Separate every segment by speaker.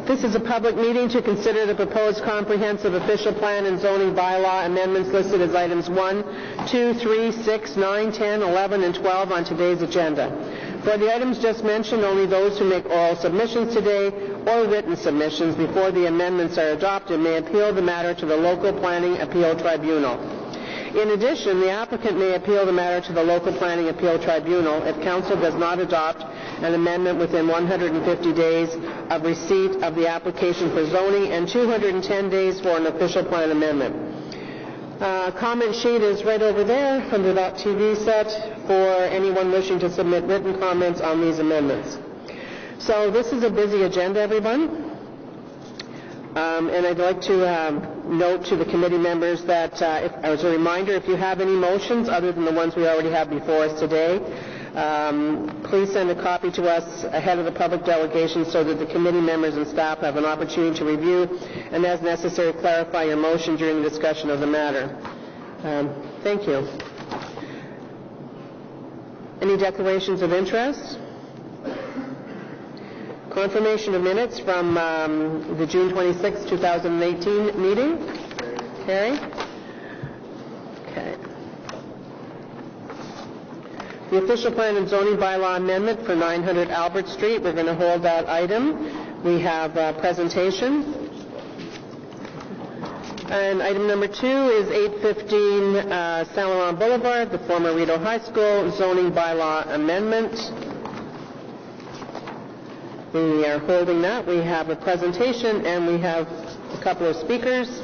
Speaker 1: This is a public meeting to consider the proposed comprehensive official plan and zoning bylaw amendments listed as items 1, 2, 3, 6, 9, 10, 11, and 12 on today's agenda. For the items just mentioned, only those who make oral submissions today or written submissions before the amendments are adopted may appeal the matter to the local planning appeal tribunal. In addition, the applicant may appeal the matter to the local planning appeal tribunal if council does not adopt an amendment within 150 days of receipt of the application for zoning and 210 days for an official plan amendment. Comment sheet is right over there under that TV set for anyone wishing to submit written comments on these amendments. So this is a busy agenda, everyone. And I'd like to note to the committee members that, as a reminder, if you have any motions other than the ones we already have before us today, please send a copy to us ahead of the public delegation so that the committee members and staff have an opportunity to review and, as necessary, clarify your motion during the discussion of the matter. Thank you. Any declarations of interest? Confirmation of minutes from the June 26, 2018 meeting. Carrie? Okay. The official plan and zoning bylaw amendment for 900 Albert Street. We're going to hold that item. We have a presentation. And item number 2 is 815 Saint Laurent Boulevard, the former Rideau High School, zoning bylaw amendment. We are holding that. We have a presentation and we have a couple of speakers.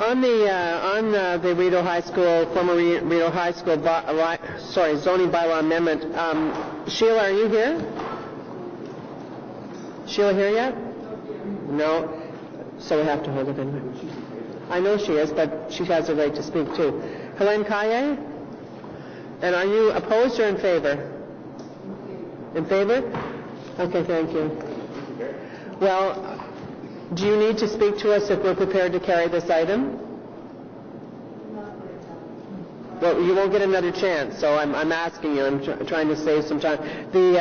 Speaker 1: On the Rideau High School, former Rideau High School, zoning bylaw amendment. Sheila, are you here? Sheila here yet? No. So we have to hold it in. I know she is, but she has a right to speak too. Helene Kaye? And are you opposed or in favor? In favor? Okay, thank you. Well, do you need to speak to us if we're prepared to carry this item? Well, you won't get another chance, so I'm asking you. I'm trying to save some time. The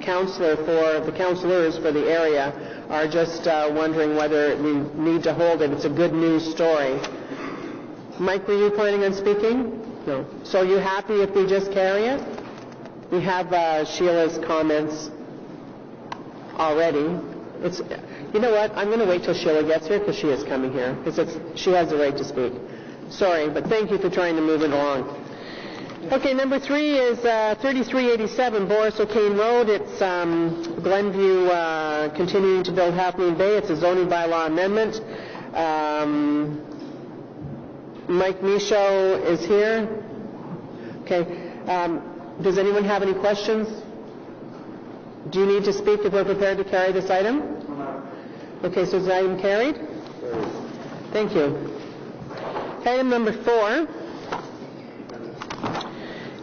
Speaker 1: councilors for the area are just wondering whether we need to hold it. It's a good news story. Mike, were you planning on speaking? No. So are you happy if we just carry it? We have Sheila's comments already. You know what? I'm going to wait till Sheila gets here because she is coming here. Because she has the right to speak. Sorry, but thank you for trying to move it along. Okay, number 3 is 3387 Boris O'Kane Road. It's Glenview continuing to build Half Moon Bay. It's a zoning bylaw amendment. Mike Michaud is here. Okay. Does anyone have any questions? Do you need to speak if we're prepared to carry this item? Okay, so is the item carried? Thank you. Item number 4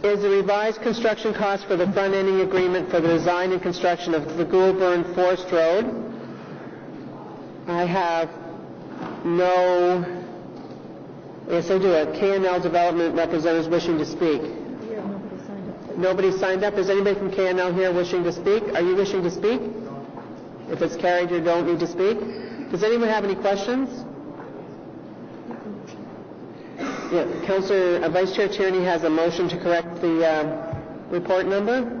Speaker 1: is the revised construction cost for the front-ending agreement for the design and construction of the Goulburn Forest Road. I have no... Yes, I do. KNL Development representatives wishing to speak. Nobody signed up. Is anybody from KNL here wishing to speak? Are you wishing to speak? If it's carried, you don't need to speak. Does anyone have any questions? Yeah, Councillor Vice Chair Tierney has a motion to correct the report number.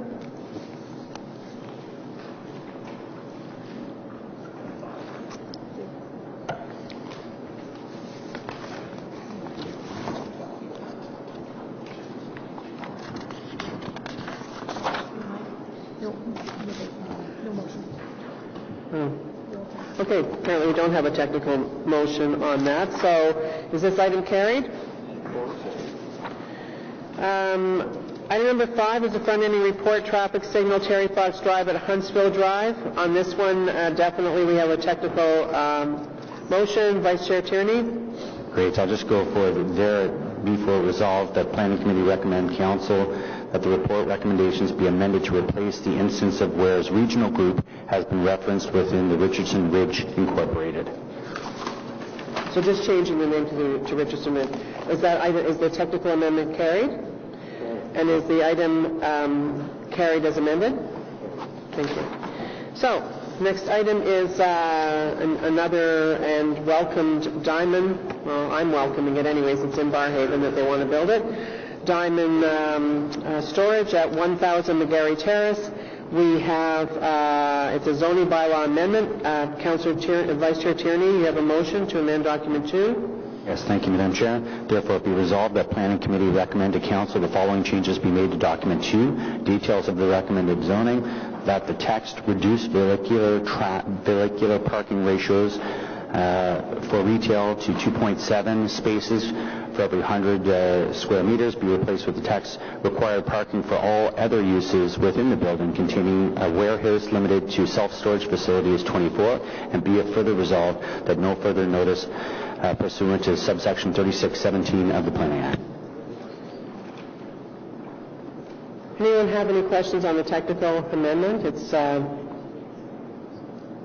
Speaker 1: Okay, apparently we don't have a technical motion on that. So is this item carried? Item number 5 is a front-ending report, traffic signal, Terry Fox Drive at Huntsville Drive. On this one, definitely we have a technical motion. Vice Chair Tierney.
Speaker 2: Great. I'll just go for there. Before resolved that Planning Committee recommend Council that the report recommendations be amended to replace the instance of whereas regional group has been referenced within the Richardson Ridge Incorporated.
Speaker 1: So just changing the name to Richardson Ridge. Is the technical amendment carried? And is the item carried as amended? Thank you. So, next item is another and welcomed Diamond. Well, I'm welcoming it anyways. It's in Barrhaven that they want to build it. Diamond storage at 1000 McGarry Terrace. We have, it's a zoning bylaw amendment. Vice Chair Tierney, you have a motion to amend document 2.
Speaker 2: Yes, thank you, Madam Chair. Therefore, it be resolved that Planning Committee recommend to Council the following changes be made to document 2. Details of the recommended zoning, that the text reduce vehicular parking ratios for retail to 2.7 spaces for every 100 square meters be replaced with the text required parking for all other uses within the building containing a warehouse limited to self-storage facility is 24, and be it further resolved that no further notice pursuant to subsection 3617 of the Planning Act.
Speaker 1: Anyone have any questions on the technical amendment?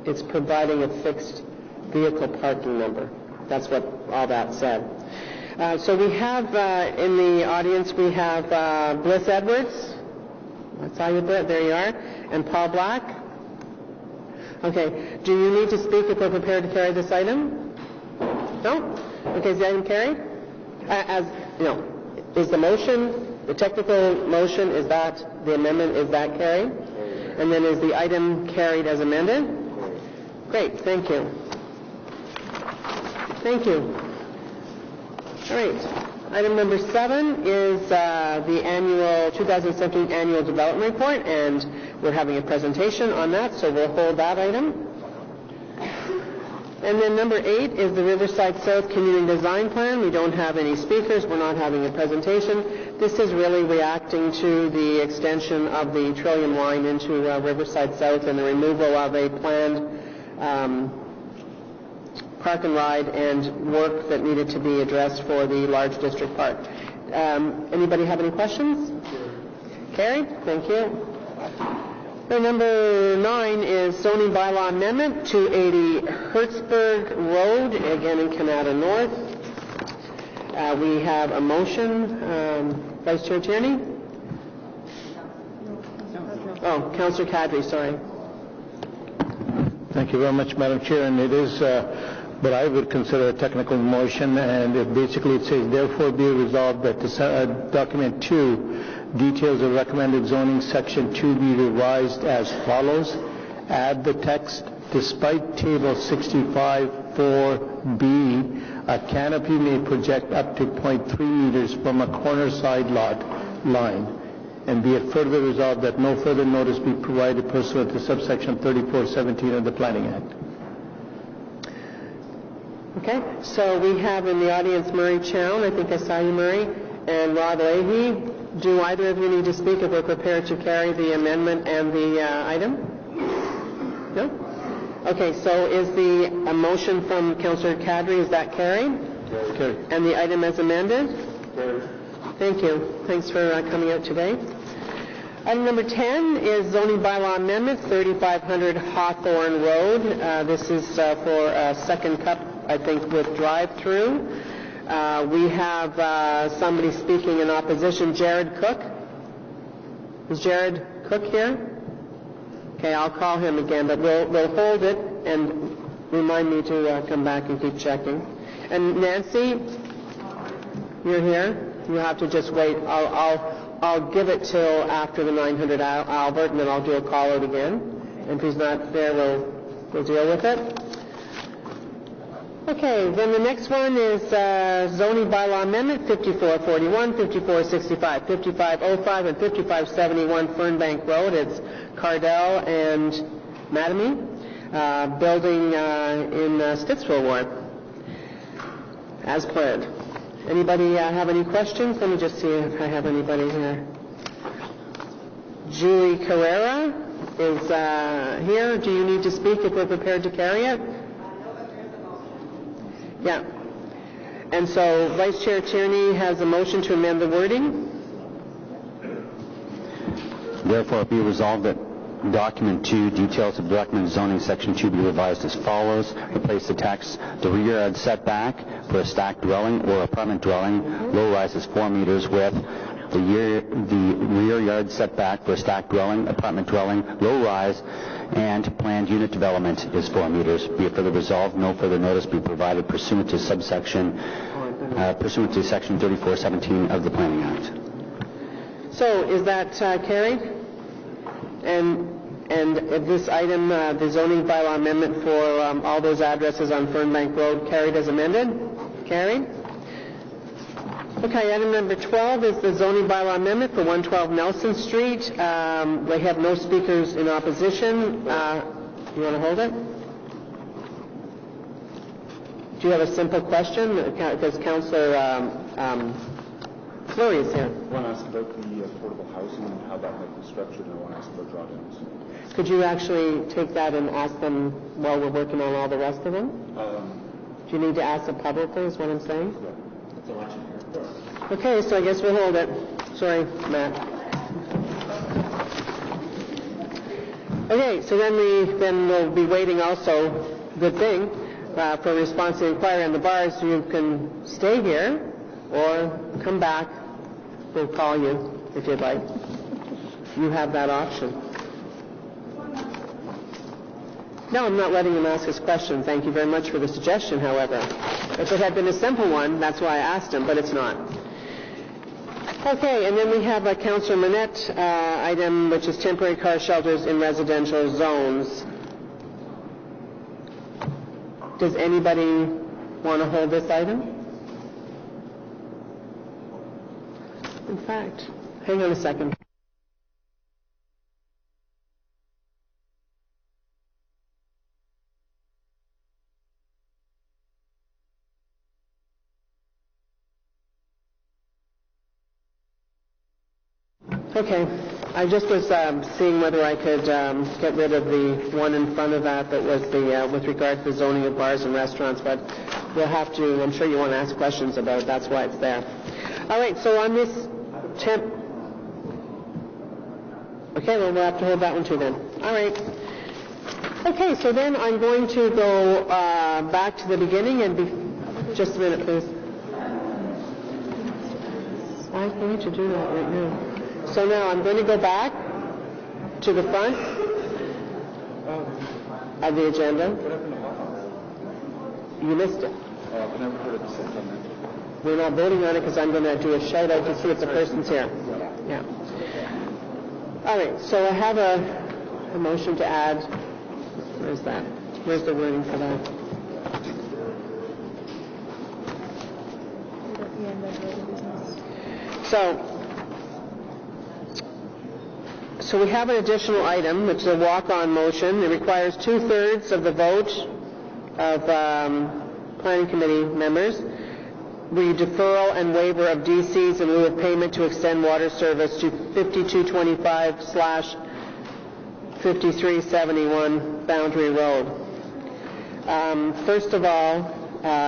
Speaker 1: It's providing a fixed vehicle parking number. That's what all that said. So we have in the audience, we have Bliss Edwards. I saw you, Britt. There you are. And Paul Black. Okay. Do you need to speak if we're prepared to carry this item? No? Okay, is the item carried? Is the motion, the technical motion, is that, the amendment, is that carried? And then is the item carried as amended? Great, thank you. Thank you. All right. Item number 7 is the 2017 Annual Development Report, and we're having a presentation on that, so we'll hold that item. And then number 8 is the Riverside South Community Design Plan. We don't have any speakers. We're not having a presentation. This is really reacting to the extension of the Trillium line into Riverside South and the removal of a planned park and ride and work that needed to be addressed for the large district park. Anybody have any questions? Carried? Thank you. And number 9 is zoning bylaw amendment, 280 Hertzberg Road, again in Canada North. We have a motion. Vice Chair Tierney? Oh, Councillor Kadri, sorry.
Speaker 3: Thank you very much, Madam Chair. And it is what I would consider a technical motion, and it says, therefore be resolved that document 2, details of recommended zoning section 2 be revised as follows. Add the text, despite table 65(4)B, a canopy may project up to 0.3 meters from a corner side lot line. And be it further resolved that no further notice be provided pursuant to subsection 3417 of the Planning Act.
Speaker 1: Okay, so we have in the audience Murray Chown. I think I saw you, Murray, and Rod Leahy. Do either of you need to speak if we're prepared to carry the amendment and the item? No? Okay, so is the motion from Councillor Kadri, is that carried?
Speaker 3: Carried.
Speaker 1: And the item as amended?
Speaker 3: Carried.
Speaker 1: Thank you. Thanks for coming out today. Item number 10 is zoning bylaw amendment, 3500 Hawthorne Road. This is for a second cup, I think, with drive-through. We have somebody speaking in opposition, Jared Cook. Is Jared Cook here? Okay, I'll call him again, but we'll hold it and remind me to come back and keep checking. And Nancy, you're here? You have to just wait. I'll give it till after the 900 Albert, and then I'll do a call out again. And if he's not there, we'll deal with it. Okay, then the next one is zoning bylaw amendment 5441, 5465, 5505, and 5571 Fernbank Road. It's Cardell and Mattamy, building in Stittsville Ward, as planned. Anybody have any questions? Let me just see if I have anybody here. Julie Carrera is here. Do you need to speak if we're prepared to carry it? Yeah. And so Vice Chair Tierney has a motion to amend the wording.
Speaker 2: Therefore, be resolved that Document 2, details of the recommended zoning, Section 2 be revised as follows. Replace the text, the rear yard setback for a stacked dwelling or apartment dwelling, low rise is 4 meters width. The rear yard setback for a stacked dwelling, apartment dwelling, low rise, and planned unit development is 4 meters. Be it further resolved, no further notice be provided pursuant to Section 3417 of the Planning Act.
Speaker 1: So is that carried? And this item, the zoning bylaw amendment for all those addresses on Fernbank Road, carried as amended? Carried? Okay, item number 12 is the zoning bylaw amendment for 112 Nelson Street. They have no speakers in opposition. You want to hold it? Do you have a simple question? Because Councillor Fleury is here.
Speaker 4: I want to ask about the affordable housing and how that might be structured, and I want to ask about drawdowns.
Speaker 1: Could you actually take that and ask them while we're working on all the rest of them? Do you need to ask them publicly, is what I'm saying?
Speaker 4: Yeah, that's election here.
Speaker 1: Okay, so I guess we'll hold it. Sorry, Matt. Okay, so then we'll be waiting also, good thing, for a response to the inquiry on the bars. So you can stay here or come back. We'll call you if you'd like. You have that option. No, I'm not letting him ask his question. Thank you very much for the suggestion, however. If it had been a simple one, that's why I asked him, but it's not. Okay, and then we have a Councillor Manette item, which is temporary car shelters in residential zones. Does anybody want to hold this item? In fact, hang on a second. Okay, I just was seeing whether I could get rid of the one in front of that was the with regard to the zoning of bars and restaurants, but we'll have to, I'm sure you want to ask questions about it, that's why it's there. All right, so on this okay, well, we'll have to hold that one too then. All right. Okay, so then I'm going to go back to the beginning and just a minute, please. Why can't you do that right now? So now I'm going to go back to the front of the agenda. You missed it. We're not voting on it because I'm going to do a shout out to see if the person's here. Yeah. All right, so I have a motion to add. Where's that? Where's the wording for that? So we have an additional item, which is a walk-on motion. It requires 2/3 of the vote of Planning Committee members. The deferral and waiver of DCs in lieu of payment to extend water service to 5225/5371 Boundary Road. First of all,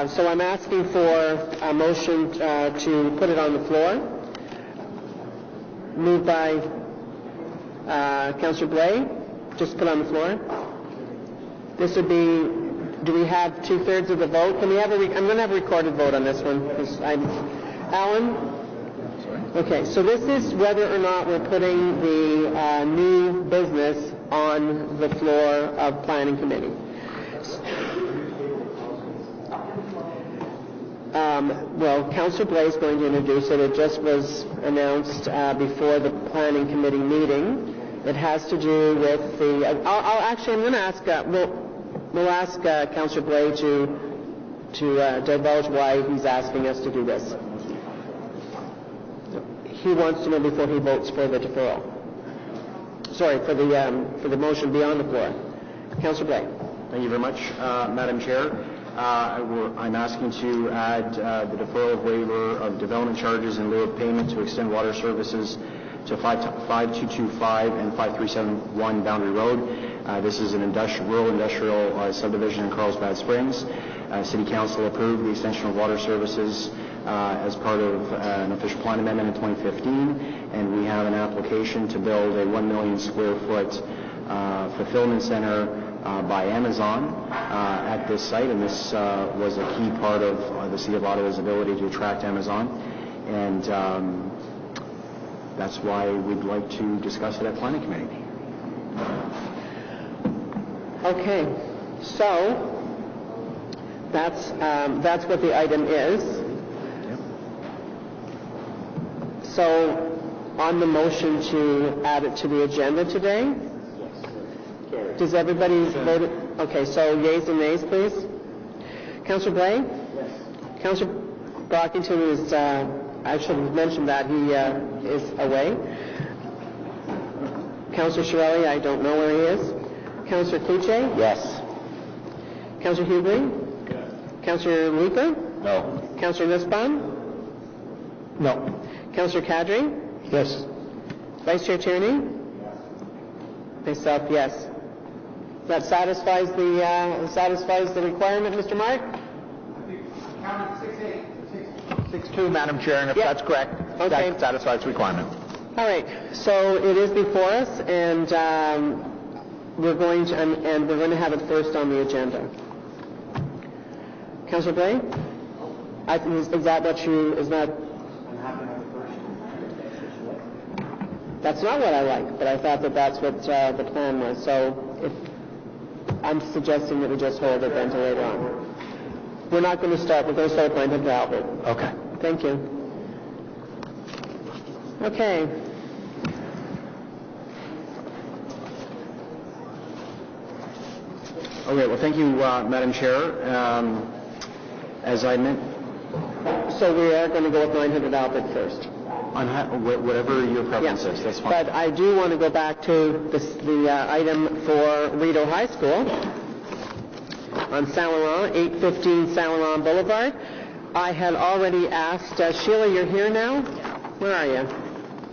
Speaker 1: so I'm asking for a motion to put it on the floor. Moved by Councillor Blais, just put on the floor. This would be, do we have 2/3 of the vote? Can we have I'm going to have a recorded vote on this one. Alan? Sorry? Okay, so this is whether or not we're putting the new business on the floor of Planning Committee. Well, Councillor Blais is going to introduce it. It just was announced before the Planning Committee meeting. It has to do with the... I'm going to ask... We'll ask Councillor Blais to divulge why he's asking us to do this. He wants to know before he votes for the deferral. Sorry, for the motion beyond the floor. Councillor Blais.
Speaker 5: Thank you very much, Madam Chair. I'm asking to add the deferral of waiver of development charges in lieu of payment to extend water services to 5225 and 5371 Boundary Road. This is an rural industrial subdivision in Carlsbad Springs. City Council approved the extension of water services as part of an official plan amendment in 2015, and we have an application to build a 1 million square foot fulfillment center by Amazon at this site, and this was a key part of the City of Ottawa's ability to attract Amazon, and that's why we'd like to discuss it at Planning Committee.
Speaker 1: Okay, so that's what the item is. So on the motion to add it to the agenda today? Does everybody vote it? Okay, so yeas and nays, please. Councillor Blais? Yes. Councillor Brockington is, I should have mentioned that he is away. Councillor Chiarelli, I don't know where he is. Councillor Cloutier?
Speaker 2: Yes.
Speaker 1: Councillor Hubley? Yes. Councillor Leeper?
Speaker 2: No.
Speaker 1: Councillor Nussbaum?
Speaker 3: No.
Speaker 1: Councillor Kadri?
Speaker 3: Yes.
Speaker 1: Vice Chair Tierney? Yes. Myself, yes. That satisfies the requirement, Mr. Mark?
Speaker 6: I think counted 6-2, Madam Chair, and if that's correct,
Speaker 1: okay,
Speaker 6: that satisfies the requirement.
Speaker 1: All right. So it is before us, and we're going to have it first on the agenda. Councillor Blais? Is that what you? Is that? That's not what I like, but I thought that that's what the plan was. So if I'm suggesting that we just hold it then till later on. We're not going to start. We're going to start with 900 Albert.
Speaker 2: Okay.
Speaker 1: Thank you. Okay.
Speaker 5: Okay, well, thank you, Madam Chair. As I meant,
Speaker 1: So we are going to go with 900 Albert first.
Speaker 5: whatever your preference is, that's fine.
Speaker 1: But I do want to go back to the item for Rideau High School on Saint Laurent, 815 Saint Laurent Boulevard. I had already asked, Sheila, you're here now? Where are you?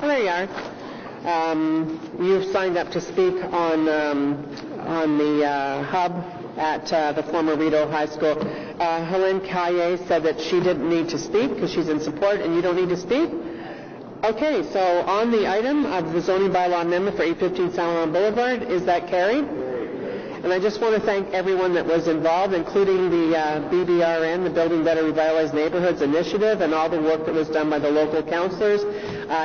Speaker 1: Oh, there you are. You've signed up to speak on the hub at the former Rideau High School. Helene Caillé said that she didn't need to speak because she's in support and you don't need to speak. Okay, so on the item of the zoning bylaw amendment for 815 Saint Laurent Boulevard, is that carried? And I just want to thank everyone that was involved, including the BBRN, the Building Better Revitalized Neighborhoods Initiative, and all the work that was done by the local councillors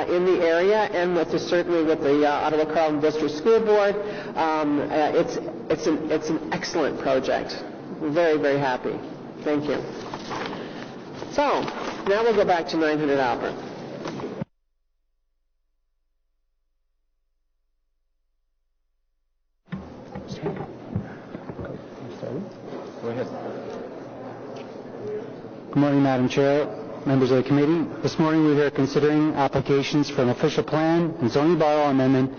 Speaker 1: in the area, and certainly with the Ottawa Carleton District School Board. It's an excellent project. We're very, very happy. Thank you. So now we'll go back to 900 Albert.
Speaker 5: Go ahead.
Speaker 7: Good morning, Madam Chair, members of the committee. This morning we are considering applications for an official plan and zoning bylaw amendment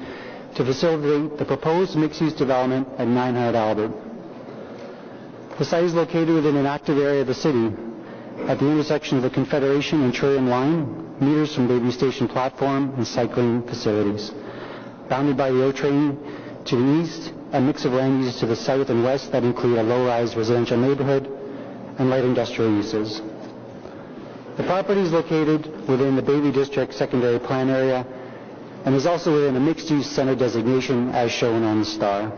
Speaker 7: to facilitate the proposed mixed-use development at 900 Albert. The site is located within an active area of the city at the intersection of the Confederation and Trillium Line, meters from Bayview Station platform and cycling facilities. Bounded by the O train to the east, a mix of land uses to the south and west that include a low-rise residential neighborhood and light industrial uses. The property is located within the Bayview District secondary plan area and is also within a mixed-use center designation as shown on the star.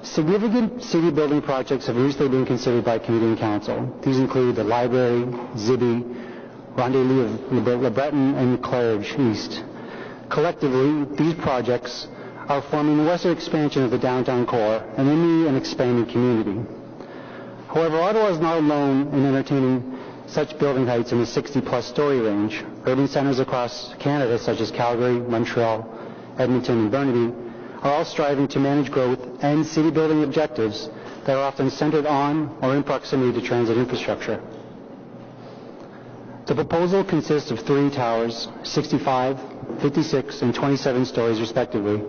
Speaker 7: Significant city building projects have recently been considered by Committee and Council. These include the library, Zibi, Rendezvous of Le Breton, and Claridge East. Collectively, these projects are forming the western expansion of the downtown core and they need an expanding community. However, Ottawa is not alone in entertaining such building heights in the 60-plus story range. Urban centers across Canada, such as Calgary, Montreal, Edmonton, and Burnaby, are all striving to manage growth and city building objectives that are often centered on or in proximity to transit infrastructure. The proposal consists of 3 towers, 65, 56, and 27 stories respectively,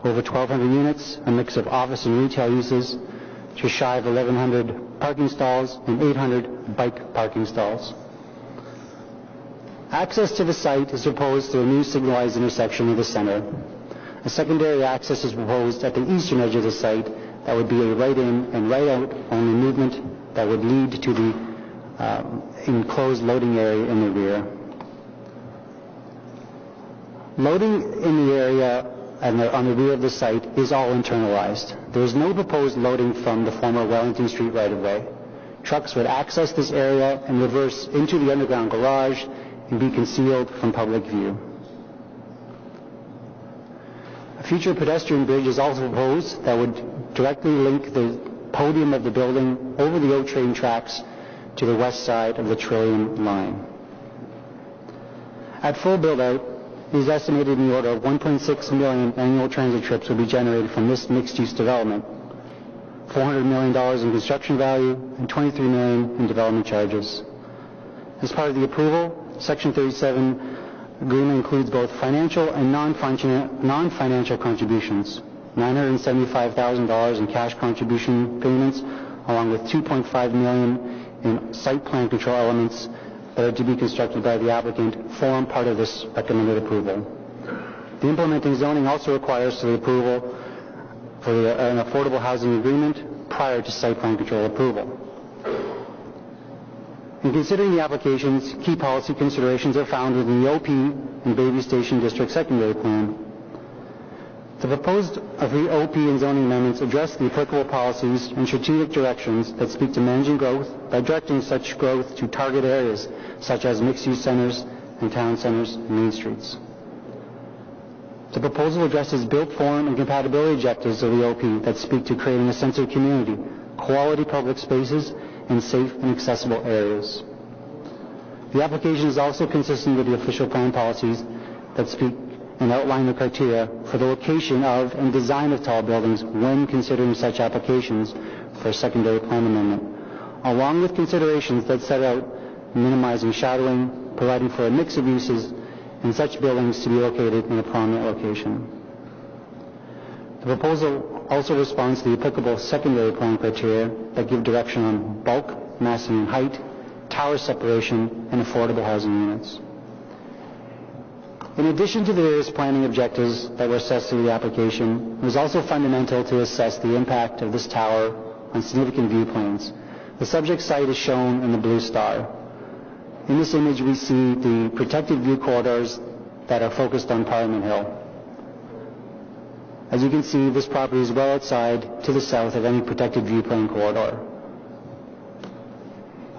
Speaker 7: over 1,200 units, a mix of office and retail uses, just shy of 1,100 parking stalls and 800 bike parking stalls. Access to the site is proposed through a new signalized intersection of the center. A secondary access is proposed at the eastern edge of the site that would be a right-in and right-out only movement that would lead to the enclosed loading area in the rear. Loading in the area on the rear of the site is all internalized. There is no proposed loading from the former Wellington Street right-of-way. Trucks would access this area and reverse into the underground garage and be concealed from public view. A future pedestrian bridge is also proposed that would directly link the podium of the building over the O train tracks to the west side of the Trillium line. At full build-out, it is estimated in the order of 1.6 million annual transit trips will be generated from this mixed-use development, $400 million in construction value, and $23 million in development charges. As part of the approval, Section 37 agreement includes both financial and non-financial contributions, $975,000 in cash contribution payments, along with $2.5 million in site plan control elements that are to be constructed by the applicant form part of this recommended approval. The implementing zoning also requires the approval for an affordable housing agreement prior to site plan control approval. In considering the applications, key policy considerations are found within the OP and Bayview Station District Secondary Plan. The proposed OP and zoning amendments address the applicable policies and strategic directions that speak to managing growth by directing such growth to target areas such as mixed-use centers and town centers and main streets. The proposal addresses built form and compatibility objectives of the OP that speak to creating a sense of community, quality public spaces, and safe and accessible areas. The application is also consistent with the official plan policies that speak and outline the criteria for the location of and design of tall buildings when considering such applications for a secondary plan amendment, along with considerations that set out minimizing shadowing, providing for a mix of uses, and such buildings to be located in a prominent location. The proposal also responds to the applicable secondary plan criteria that give direction on bulk, massing and height, tower separation, and affordable housing units. In addition to the various planning objectives that were assessed through the application, it was also fundamental to assess the impact of this tower on significant view planes. The subject site is shown in the blue star. In this image, we see the protected view corridors that are focused on Parliament Hill. As you can see, this property is well outside to the south of any protected view plane corridor.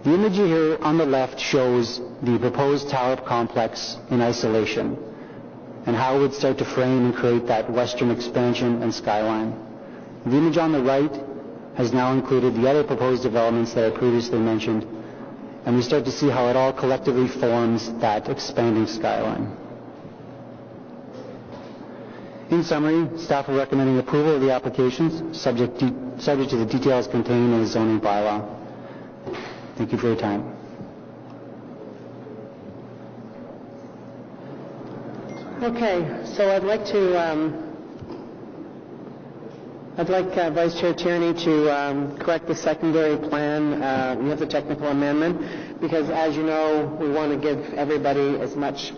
Speaker 7: The image here on the left shows the proposed tower complex in isolation and how it would start to frame and create that western expansion and skyline. The image on the right has now included the other proposed developments that I previously mentioned, and we start to see how it all collectively forms that expanding skyline. In summary, staff are recommending approval of the applications subject to the details contained in the zoning bylaw. Thank you for your time.
Speaker 1: Okay, so I'd like Vice Chair Tierney to correct the secondary plan. We have the technical amendment because, as you know, we want to give everybody as much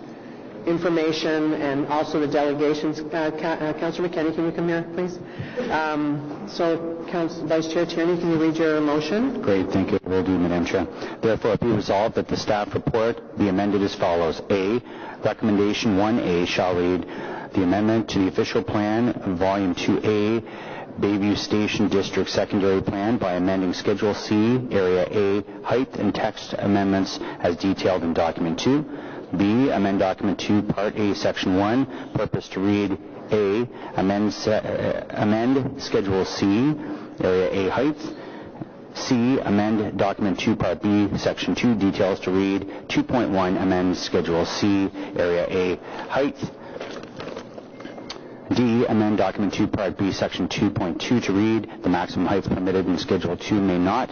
Speaker 1: information and also the delegations. Councillor McKenney, can you come here, please? Vice Chair Tierney, can you read your motion?
Speaker 2: Great, thank you. Will do, Madam Chair. Therefore, be resolved that the staff report be amended as follows. A, recommendation 1A shall read, the amendment to the official plan, volume 2A, Bayview Station District Secondary Plan by amending Schedule C, Area A, height and text amendments as detailed in Document 2. B, amend Document 2, Part A, Section 1, purpose to read A, amend Schedule C, Area A, height. C, amend Document 2, Part B, Section 2, details to read 2.1, amend Schedule C, Area A, height. D, amend Document 2, Part B, Section 2.2 to read the maximum heights permitted in Schedule 2 may not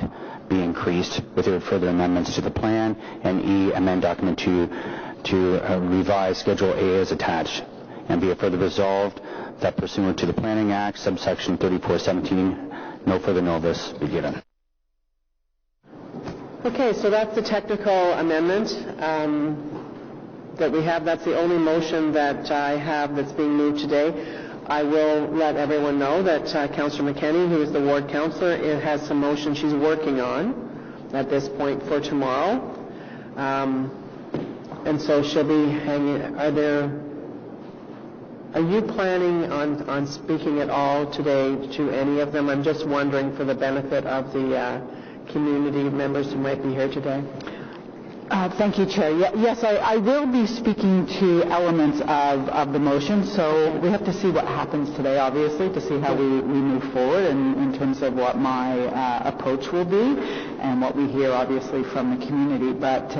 Speaker 2: be increased without further amendments to the plan. And E, amend Document 2 to revise Schedule A as attached. And be it further resolved that pursuant to the Planning Act, subsection 3417, no further notice be given.
Speaker 1: Okay, so that's the technical amendment. that we have. That's the only motion that I have that's being moved today. I will let everyone know that Councillor McKenney, who is the ward councillor, has some motion she's working on at this point for tomorrow. And so she'll be hanging. Are you planning on speaking at all today to any of them? I'm just wondering for the benefit of the community members who might be here today.
Speaker 8: Thank you, Chair. Yes, I will be speaking to elements of the motion, so we have to see what happens today, obviously, to see how we move forward in terms of what my approach will be and what we hear, obviously, from the community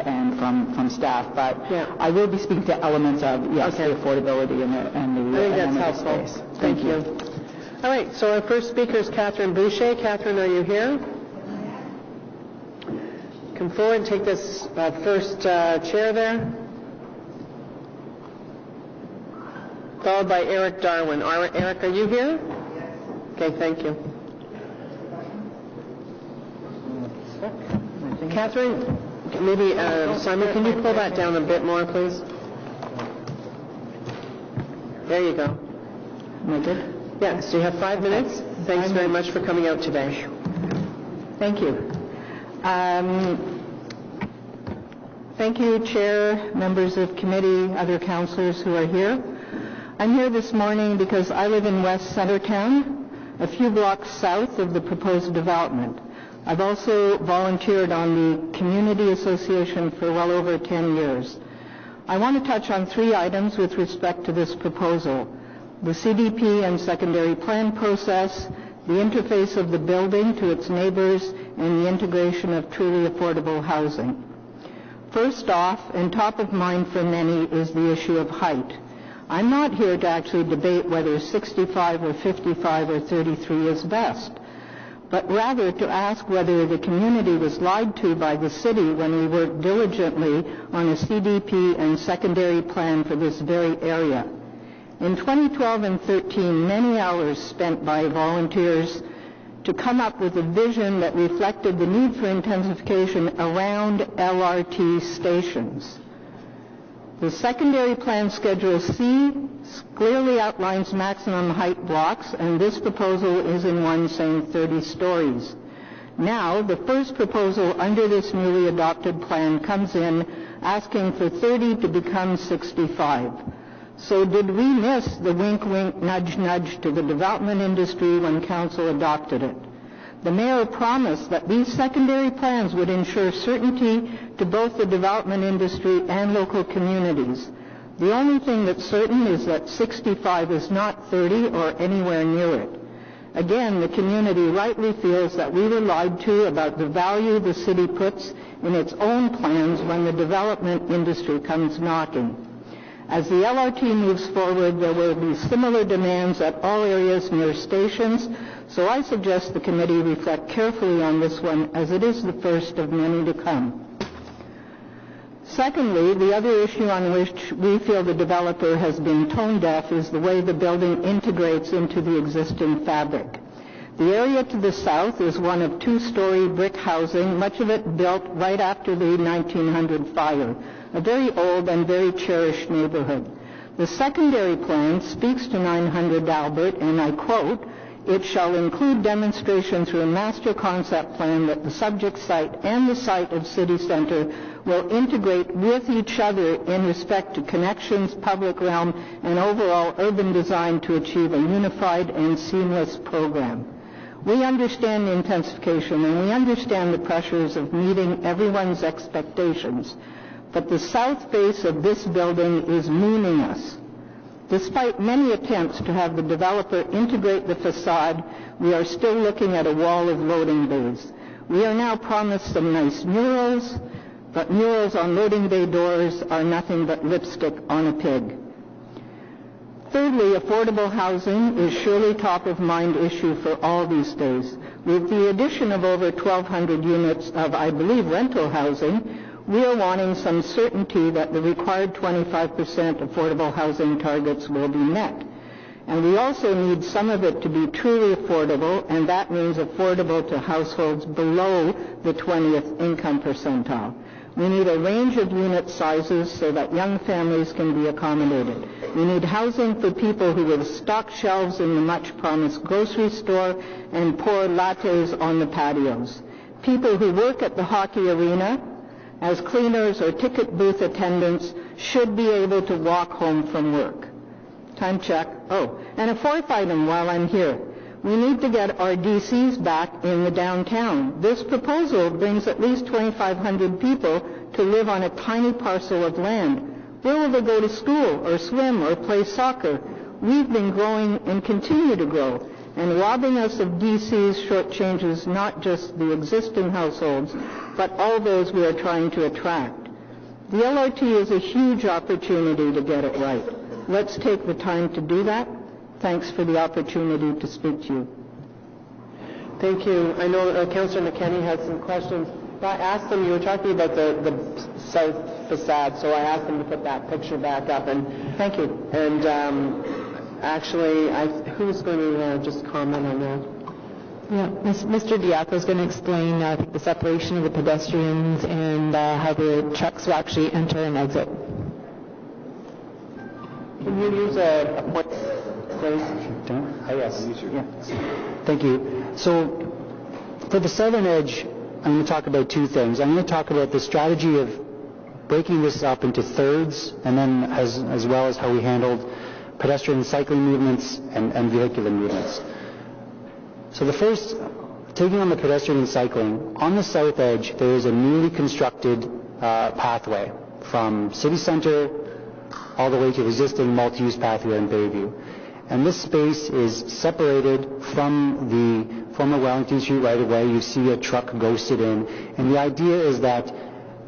Speaker 8: and from staff. But I will be speaking to elements of, the affordability and the
Speaker 1: I think that's helpful.
Speaker 8: Space.
Speaker 1: Thank you. All right, so our first speaker is Catherine Boucher. Catherine, are you here? Come forward and take this first chair there. Followed by Eric Darwin. Eric, are you here? Yes. Okay, thank you. Catherine, maybe Simon, can you pull that down a bit more, please? There you go.
Speaker 8: Am I good?
Speaker 1: Yes, you have 5 minutes. Thanks very much for coming out today.
Speaker 8: Thank you. Thank you, Chair, members of committee, other councillors who are here. I'm here this morning because I live in West Centertown, a few blocks south of the proposed development. I've also volunteered on the Community Association for well over 10 years. I want to touch on 3 items with respect to this proposal: the CDP and secondary plan process, the interface of the building to its neighbors, and the integration of truly affordable housing. First off, and top of mind for many, is the issue of height. I'm not here to actually debate whether 65 or 55 or 33 is best, but rather to ask whether the community was lied to by the city when we worked diligently on a CDP and secondary plan for this very area. In 2012 and 13, many hours spent by volunteers to come up with a vision that reflected the need for intensification around LRT stations. The secondary plan Schedule C clearly outlines maximum height blocks, and this proposal is in one saying 30 stories. Now, the first proposal under this newly adopted plan comes in asking for 30 to become 65. So did we miss the wink, wink, nudge, nudge to the development industry when Council adopted it? The Mayor promised that these secondary plans would ensure certainty to both the development industry and local communities. The only thing that's certain is that 65 is not 30 or anywhere near it. Again, the community rightly feels that we were lied to about the value the city puts in its own plans when the development industry comes knocking. As the LRT moves forward, there will be similar demands at all areas near stations, so I suggest the committee reflect carefully on this one, as it is the first of many to come. Secondly, the other issue on which we feel the developer has been tone deaf is the way the building integrates into the existing fabric. The area to the south is one of 2-story brick housing, much of it built right after the 1900 fire, a very old and very cherished neighborhood. The secondary plan speaks to 900 Albert, and I quote, "It shall include demonstration through a master concept plan that the subject site and the site of city center will integrate with each other in respect to connections, public realm, and overall urban design to achieve a unified and seamless program." We understand intensification, and we understand the pressures of meeting everyone's expectations, but the south face of this building is mooning us. Despite many attempts to have the developer integrate the facade, we are still looking at a wall of loading bays. We are now promised some nice murals, but murals on loading bay doors are nothing but lipstick on a pig. Thirdly, affordable housing is surely top of mind issue for all these days. With the addition of over 1,200 units of, I believe, rental housing, we are wanting some certainty that the required 25% affordable housing targets will be met. And we also need some of it to be truly affordable, and that means affordable to households below the 20th income percentile. We need a range of unit sizes so that young families can be accommodated. We need housing for people who will stock shelves in the much-promised grocery store and pour lattes on the patios. People who work at the hockey arena as cleaners or ticket booth attendants should be able to walk home from work. Time check. Oh, and a fourth item while I'm here. We need to get our DCs back in the downtown. This proposal brings at least 2,500 people to live on a tiny parcel of land. Where will they go to school or swim or play soccer? We've been growing and continue to grow, and robbing us of DCs shortchanges not just the existing households, but all those we are trying to attract. The LRT is a huge opportunity to get it right. Let's take the time to do that. Thanks for the opportunity to speak to you.
Speaker 1: Thank you. I know Councillor McKenney had some questions. I asked them, you were talking about the south facade, so I asked them to put that picture back up. And
Speaker 8: Thank you.
Speaker 1: And actually, who's going to just comment on that?
Speaker 9: Yeah, Mr. Diaco is going to explain, I think, the separation of the pedestrians and how the trucks will actually enter and exit.
Speaker 1: Can you use a point, please?
Speaker 7: Yes. Yeah. Thank you. So for the southern edge, I'm going to talk about two things. I'm going to talk about the strategy of breaking this up into thirds, and then as well as how we handled pedestrian and cycling movements and vehicular movements. So the first, taking on the pedestrian and cycling, on the south edge there is a newly constructed pathway from city center all the way to the existing multi-use pathway in Bayview. And this space is separated from the former Wellington Street right-of-way. You see a truck ghosted in. And the idea is that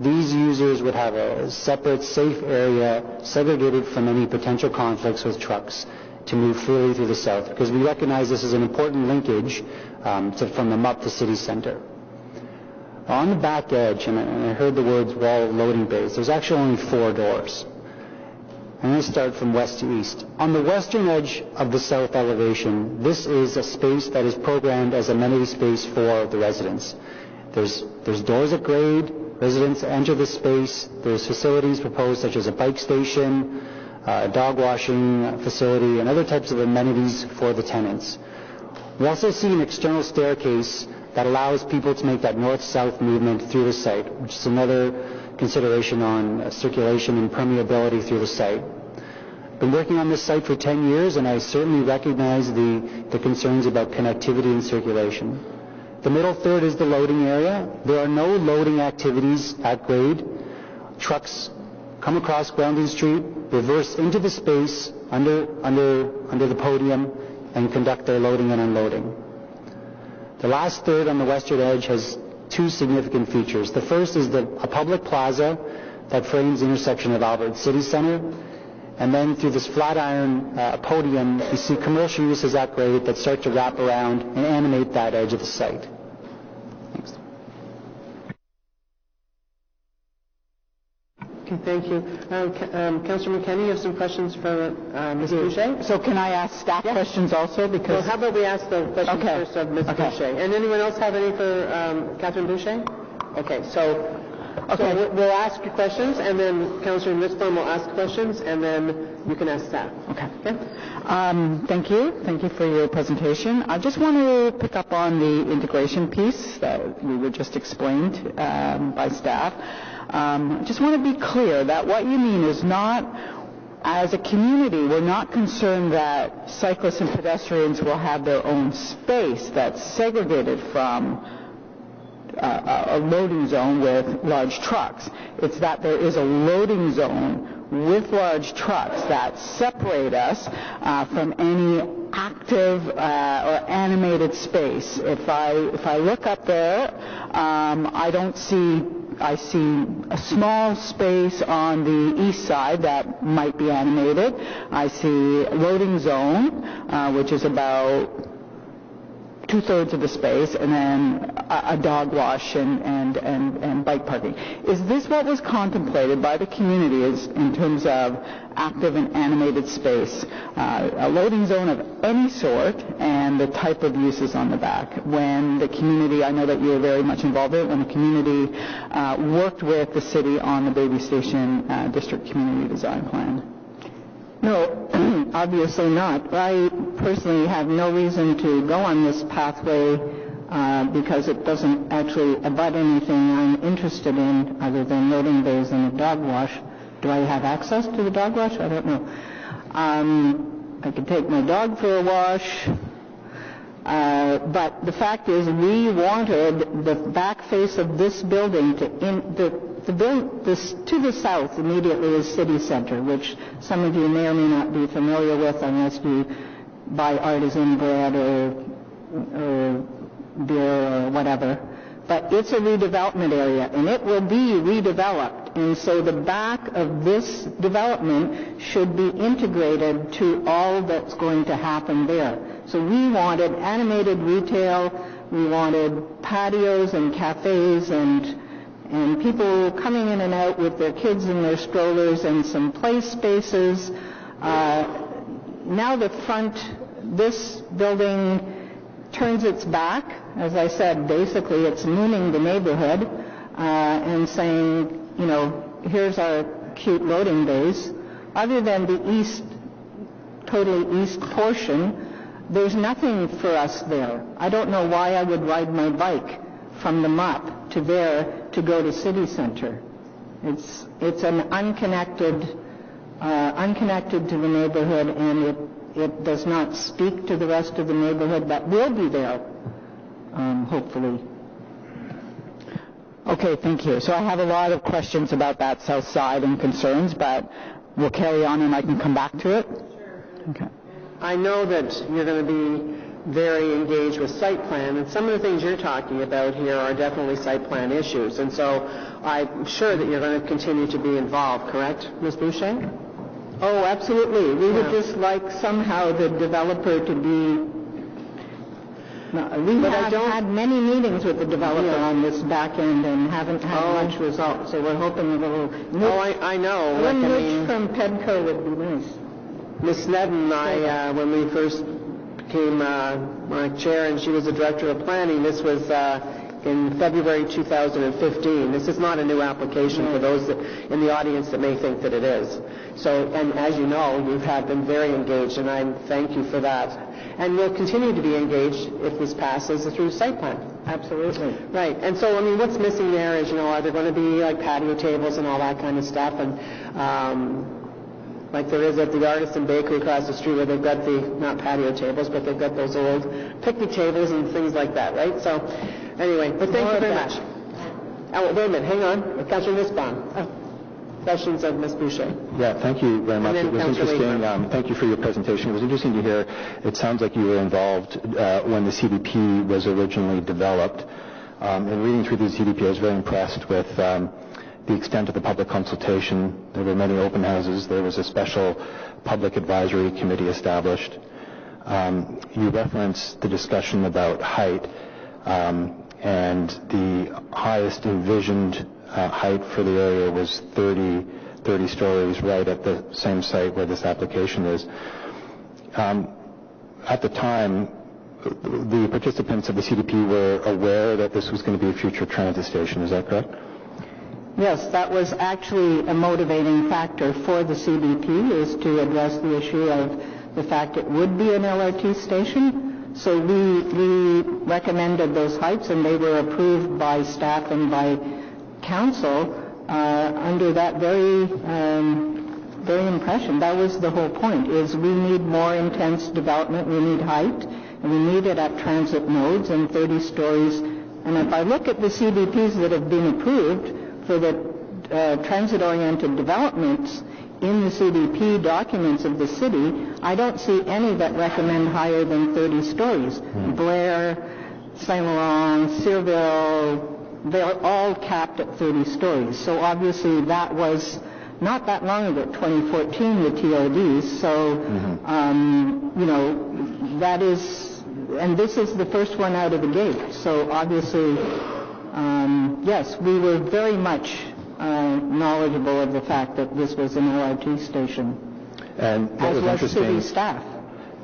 Speaker 7: these users would have a separate, safe area segregated from any potential conflicts with trucks to move freely through the south, because we recognize this is an important linkage from the MUP to city center. On the back edge, and I heard the words wall loading bays, there's actually only 4 doors. I'm going to start from west to east. On the western edge of the south elevation, this is a space that is programmed as amenity space for the residents. There's doors at grade. Residents enter the space. There's facilities proposed such as a bike station, a dog washing facility, and other types of amenities for the tenants. We also see an external staircase that allows people to make that north-south movement through the site, which is another consideration on circulation and permeability through the site. I've been working on this site for 10 years, and I certainly recognize the concerns about connectivity and circulation. The middle third is the loading area. There are no loading activities at grade. Trucks come across Grounding Street, reverse into the space under the podium, and conduct their loading and unloading. The last third on the western edge has 2 significant features. The first is a public plaza that frames the intersection of Albert City Center, and then through this flat iron podium, you see commercial uses at grade that start to wrap around and animate that edge of the site. Thanks.
Speaker 1: Okay, thank you. Councillor McKenney, you have some questions for Ms. Boucher?
Speaker 8: So can I ask staff questions also?
Speaker 1: Well,
Speaker 8: Because
Speaker 1: how about we ask the questions first of Ms. Boucher? And anyone else have any for Catherine Boucher? Okay, so we'll ask you questions, and then Councillor Nussbaum will ask questions, and then you can ask staff.
Speaker 8: Okay.
Speaker 1: Okay?
Speaker 8: Thank you. Thank you for your presentation. I just want to pick up on the integration piece that we were just explained by staff. Just want to be clear that what you mean is not, as a community, we're not concerned that cyclists and pedestrians will have their own space that's segregated from a loading zone with large trucks. It's that there is a loading zone with large trucks that separate us from any active or animated space. If I look up there, I see a small space on the east side that might be animated. I see loading zone, which is about
Speaker 10: 2/3 of the space, and then a dog wash and bike parking. Is this what was contemplated by the community in terms of active and animated space, a loading zone of any sort, and the type of uses on the back? When the community, I know that you were very much involved in it, when the community worked with the city on the Baby Station District Community Design Plan?
Speaker 8: No, obviously not. I personally have no reason to go on this pathway because it doesn't actually abut anything I'm interested in other than loading bays and a dog wash. Do I have access to the dog wash? I don't know. I could take my dog for a wash. But the fact is, we wanted the back face of this building to the south immediately is City Center, which some of you may or may not be familiar with unless you buy artisan bread or beer or whatever. But it's a redevelopment area, and it will be redeveloped. And so the back of this development should be integrated to all that's going to happen there. So we wanted animated retail, we wanted patios and cafes and people coming in and out with their kids in their strollers and some play spaces. Now this building turns its back. As I said, basically it's mooning the neighborhood and saying, here's our cute loading bays. Other than the totally east portion, there's nothing for us there. I don't know why I would ride my bike from the MUP to there to go to City Center. It's an unconnected to the neighborhood, and it does not speak to the rest of the neighborhood that will be there, hopefully.
Speaker 10: Okay, thank you. So I have a lot of questions about that south side and concerns, but we'll carry on and I can come back to it.
Speaker 1: Sure.
Speaker 10: Okay.
Speaker 1: I know that you're going to be very engaged with site plan, and some of the things you're talking about here are definitely site plan issues. And so I'm sure that you're going to continue to be involved, correct, Ms. Boucher?
Speaker 8: Oh, absolutely. We would just like somehow the developer to be... We have had many meetings with the developer on this back end and haven't had much result, so we're hoping a little...
Speaker 1: I know.
Speaker 8: A little nudge from Pedco would be nice.
Speaker 1: Ms. Snedden and I, when we first became my chair and she was the director of planning, this was in February 2015. This is not a new application for those in the audience that may think that it is. So, and as you know, you have been very engaged, and I thank you for that. And we'll continue to be engaged if this passes through site plan.
Speaker 8: Absolutely.
Speaker 1: Right. And so, I mean, what's missing there is, are there going to be like patio tables and all that kind of stuff? And like there is at the Artisan Bakery across the street where they've got not patio tables, but they've got those old picnic tables and things like that, right? So, anyway, but thank you very much. Oh, wait a minute, hang on. Councilor Nussbaum. Questions of Ms. Boucher.
Speaker 2: Yeah, thank you very much. It was
Speaker 1: Councilor
Speaker 2: interesting. Thank you for your presentation. It was interesting to hear. It sounds like you were involved when the CDP was originally developed. In reading through the CDP, I was very impressed with the extent of the public consultation. There were many open houses. There was a special public advisory committee established. You referenced the discussion about height, and the highest envisioned height for the area was 30 stories right at the same site where this application is. At the time, the participants of the CDP were aware that this was going to be a future transit station. Is that correct?
Speaker 8: Yes, that was actually a motivating factor for the CDP, is to address the issue of the fact it would be an LRT station. So we recommended those heights, and they were approved by staff and by council under that very impression. That was the whole point, is we need more intense development, we need height, and we need it at transit nodes and 30 stories. And if I look at the CDPs that have been approved for the transit-oriented developments in the CDP documents of the city, I don't see any that recommend higher than 30 stories. Blair, Saint Laurent, Searville, they're all capped at 30 stories. So obviously that was not that long ago, 2014, the TODs. So, that is and this is the first one out of the gate. So obviously, yes, we were very much knowledgeable of the fact that this was an LRT station,
Speaker 3: And what
Speaker 8: as
Speaker 3: was
Speaker 8: was city
Speaker 3: interesting,
Speaker 8: staff.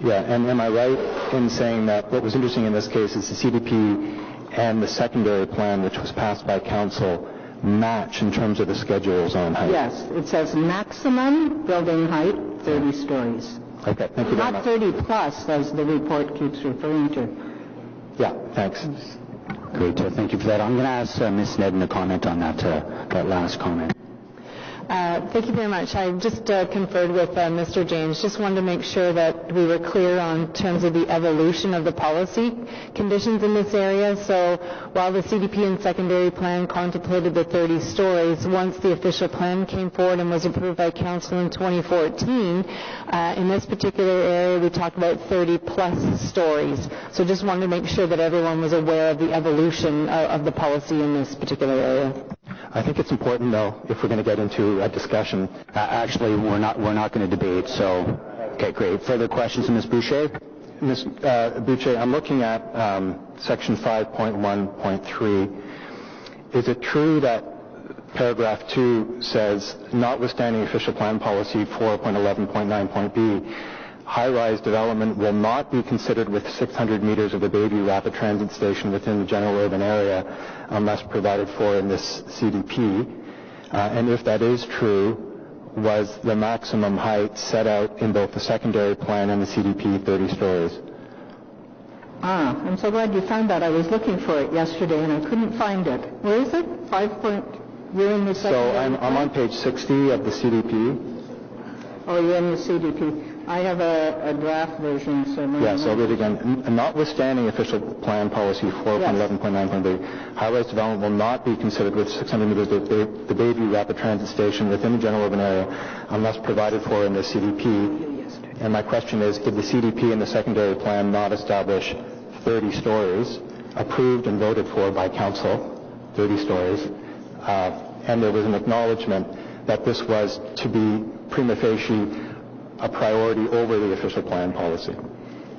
Speaker 3: yeah, and am I right in saying that what was interesting in this case is the CDP and the secondary plan, which was passed by council, match in terms of the schedules on height?
Speaker 8: Yes, it says maximum building height, 30 stories.
Speaker 3: Okay, thank you very
Speaker 8: Not
Speaker 3: much.
Speaker 8: 30 plus, as the report keeps referring to.
Speaker 3: Yeah, thanks.
Speaker 2: Great, thank you for that. I'm going to ask Ms. Nedden to comment on that last comment.
Speaker 9: Thank you very much. I just conferred with Mr. James. Just wanted to make sure that we were clear on terms of the evolution of the policy conditions in this area. So while the CDP and secondary plan contemplated the 30 stories, once the official plan came forward and was approved by council in 2014, in this particular area we talked about 30 plus stories. So just wanted to make sure that everyone was aware of the evolution of the policy in this particular area.
Speaker 3: I think it's important, though, if we're going to get into a discussion.
Speaker 2: Actually, we're not going to debate, so... Okay, great. Further questions to Ms. Boucher?
Speaker 3: Ms. Boucher, I'm looking at section 5.1.3. Is it true that paragraph 2 says, notwithstanding official plan policy 4.11.9.b, high-rise development will not be considered with 600 meters of the Bayview Rapid Transit Station within the general urban area unless provided for in this CDP? And if that is true, was the maximum height set out in both the secondary plan and the CDP 30 stories?
Speaker 8: I'm so glad you found that. I was looking for it yesterday and I couldn't find it. Where is it? You're in the secondary
Speaker 3: So I'm on page 60 of the CDP.
Speaker 8: Oh, you're in the CDP. I have a draft version, so...
Speaker 3: Yes, I'll read it again. Notwithstanding official plan policy 4.11.9.b, high-rise development will not be considered with 600 meters of the Bayview Rapid Transit Station within the general urban area unless provided for in the CDP. And my question is, did the CDP and the secondary plan not establish 30 stories, approved and voted for by council, 30 stories, and there was an acknowledgement that this was to be prima facie a priority over the official plan policy?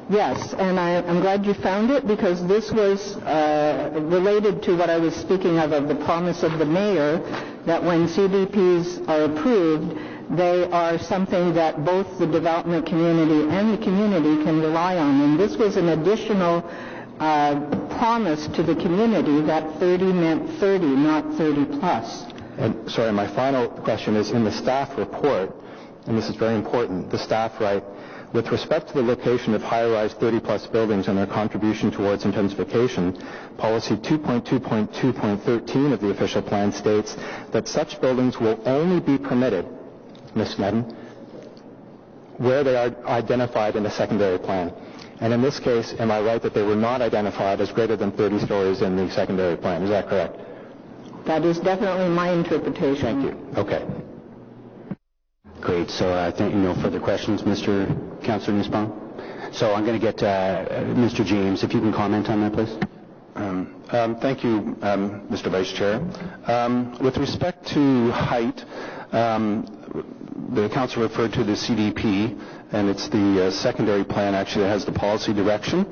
Speaker 8: Yes, and I'm glad you found it because this was related to what I was speaking of the promise of the mayor that when CDPs are approved, they are something that both the development community and the community can rely on. And this was an additional promise to the community that 30 meant 30, not 30 plus.
Speaker 3: And sorry, my final question is in the staff report, and this is very important, the staff write, with respect to the location of high-rise 30-plus buildings and their contribution towards intensification, policy 2.2.2.13 of the official plan states that such buildings will only be permitted, Ms. Nedden, where they are identified in the secondary plan. And in this case, am I right that they were not identified as greater than 30 stories in the secondary plan? Is that correct?
Speaker 8: That is definitely my interpretation.
Speaker 3: Thank you. Okay.
Speaker 2: Great. So I think no further questions, Mr. Councillor Nussbaum. So I'm going to get Mr. James, if you can comment on that, please.
Speaker 11: Thank you, Mr. Vice Chair. With respect to height, the council referred to the CDP, and it's the secondary plan actually that has the policy direction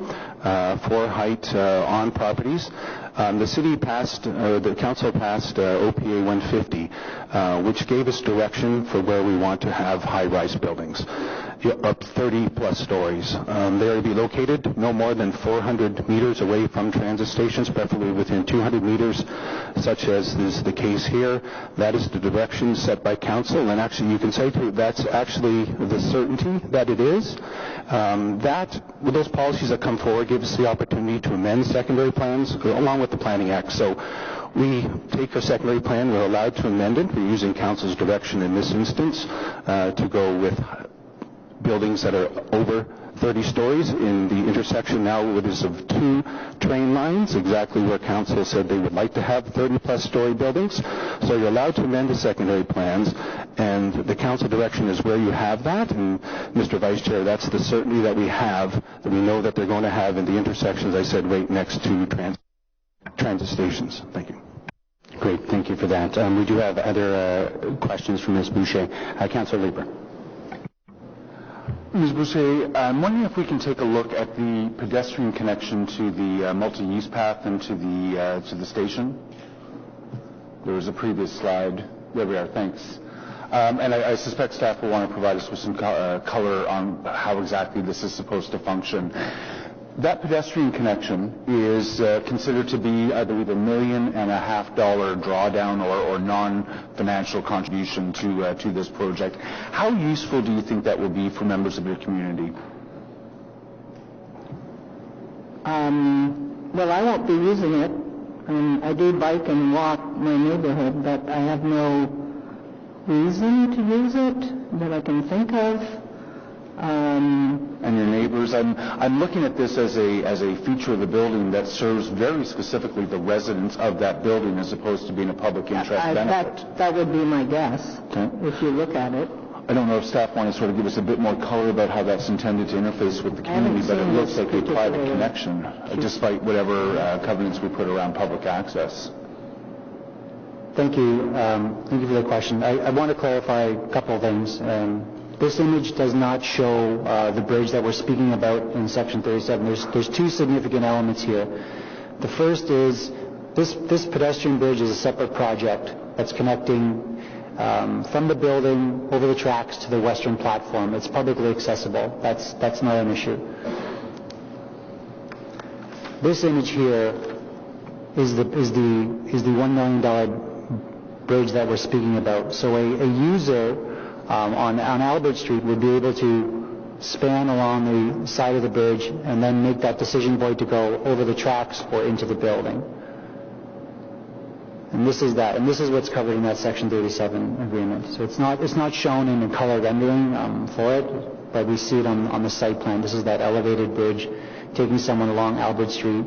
Speaker 11: for height on properties. The city passed, the council passed OPA 150, which gave us direction for where we want to have high-rise buildings, up 30-plus stories. They are to be located no more than 400 meters away from transit stations, preferably within 200 meters, such as is the case here. That is the direction set by council, and actually you can say that's actually the certainty that it is. With those policies that come forward, give us the opportunity to amend secondary plans along with the Planning Act. So we take our secondary plan, we're allowed to amend it. We're using council's direction in this instance to go with buildings that are over 30 stories in the intersection now it is of two train lines, exactly where council said they would like to have 30-plus story buildings. So you're allowed to amend the secondary plans, and the council direction is where you have that. And Mr. Vice Chair, that's the certainty that we have, that we know that they're going to have in the intersections, I said, right next to transit stations. Thank you.
Speaker 2: Great. Thank you for that. We do have other questions from Ms. Boucher. Councillor Leeper.
Speaker 11: Ms. Boucher, I'm wondering if we can take a look at the pedestrian connection to the multi-use path and to the station. There was a previous slide. There we are. Thanks. And I suspect staff will want to provide us with some color on how exactly this is supposed to function. That pedestrian connection is considered to be, I believe, $1.5 million drawdown or non-financial contribution to this project. How useful do you think that will be for members of your community?
Speaker 8: Well, I won't be using it. I do bike and walk my neighborhood, but I have no reason to use it that I can think of.
Speaker 11: And your neighbors, I'm looking at this as a feature of the building that serves very specifically the residents of that building as opposed to being a public interest benefit.
Speaker 8: That would be my guess, if you look at it.
Speaker 11: I don't know if staff want to sort of give us a bit more color about how that's intended to interface with the community, but it looks like a private connection, despite whatever covenants we put around public access.
Speaker 7: Thank you. Thank you for the question. I want to clarify a couple of things. This image does not show the bridge that we're speaking about in Section 37. There's two significant elements here. The first is this pedestrian bridge is a separate project that's connecting from the building over the tracks to the western platform. It's publicly accessible. That's not an issue. This image here is the $1 million bridge that we're speaking about. So a user on Albert Street would be able to span along the side of the bridge and then make that decision point to go over the tracks or into the building. And this is that, and this is what's covered in that Section 37 agreement. So it's not shown in the color rendering for it, but we see it on the site plan. This is that elevated bridge taking someone along Albert Street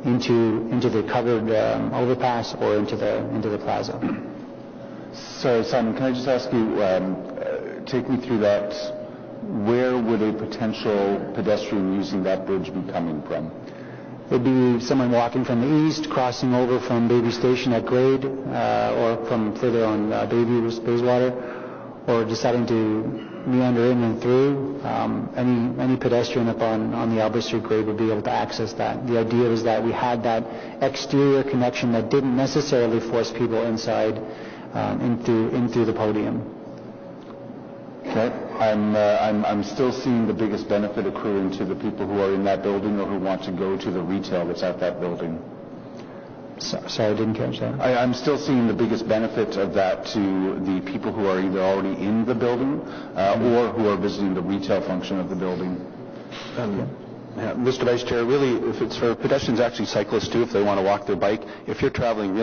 Speaker 7: into the covered overpass or into the plaza.
Speaker 11: So, Simon, can I just ask you, take me through that. Where would a potential pedestrian using that bridge be coming from?
Speaker 7: It'd be someone walking from the east, crossing over from Baby Station at grade, or from further on Bayswater, or deciding to meander in and through. Any pedestrian up on the Albert Street grade would be able to access that. The idea was that we had that exterior connection that didn't necessarily force people inside into the podium.
Speaker 11: Okay. I'm still seeing the biggest benefit accruing to the people who are in that building or who want to go to the retail that's at that building.
Speaker 7: Sorry, I didn't catch that.
Speaker 11: I'm still seeing the biggest benefit of that to the people who are either already in the building or who are visiting the retail function of the building.
Speaker 12: Mr. Vice Chair, really, if it's for pedestrians, actually cyclists too, if they want to walk their bike, if you're traveling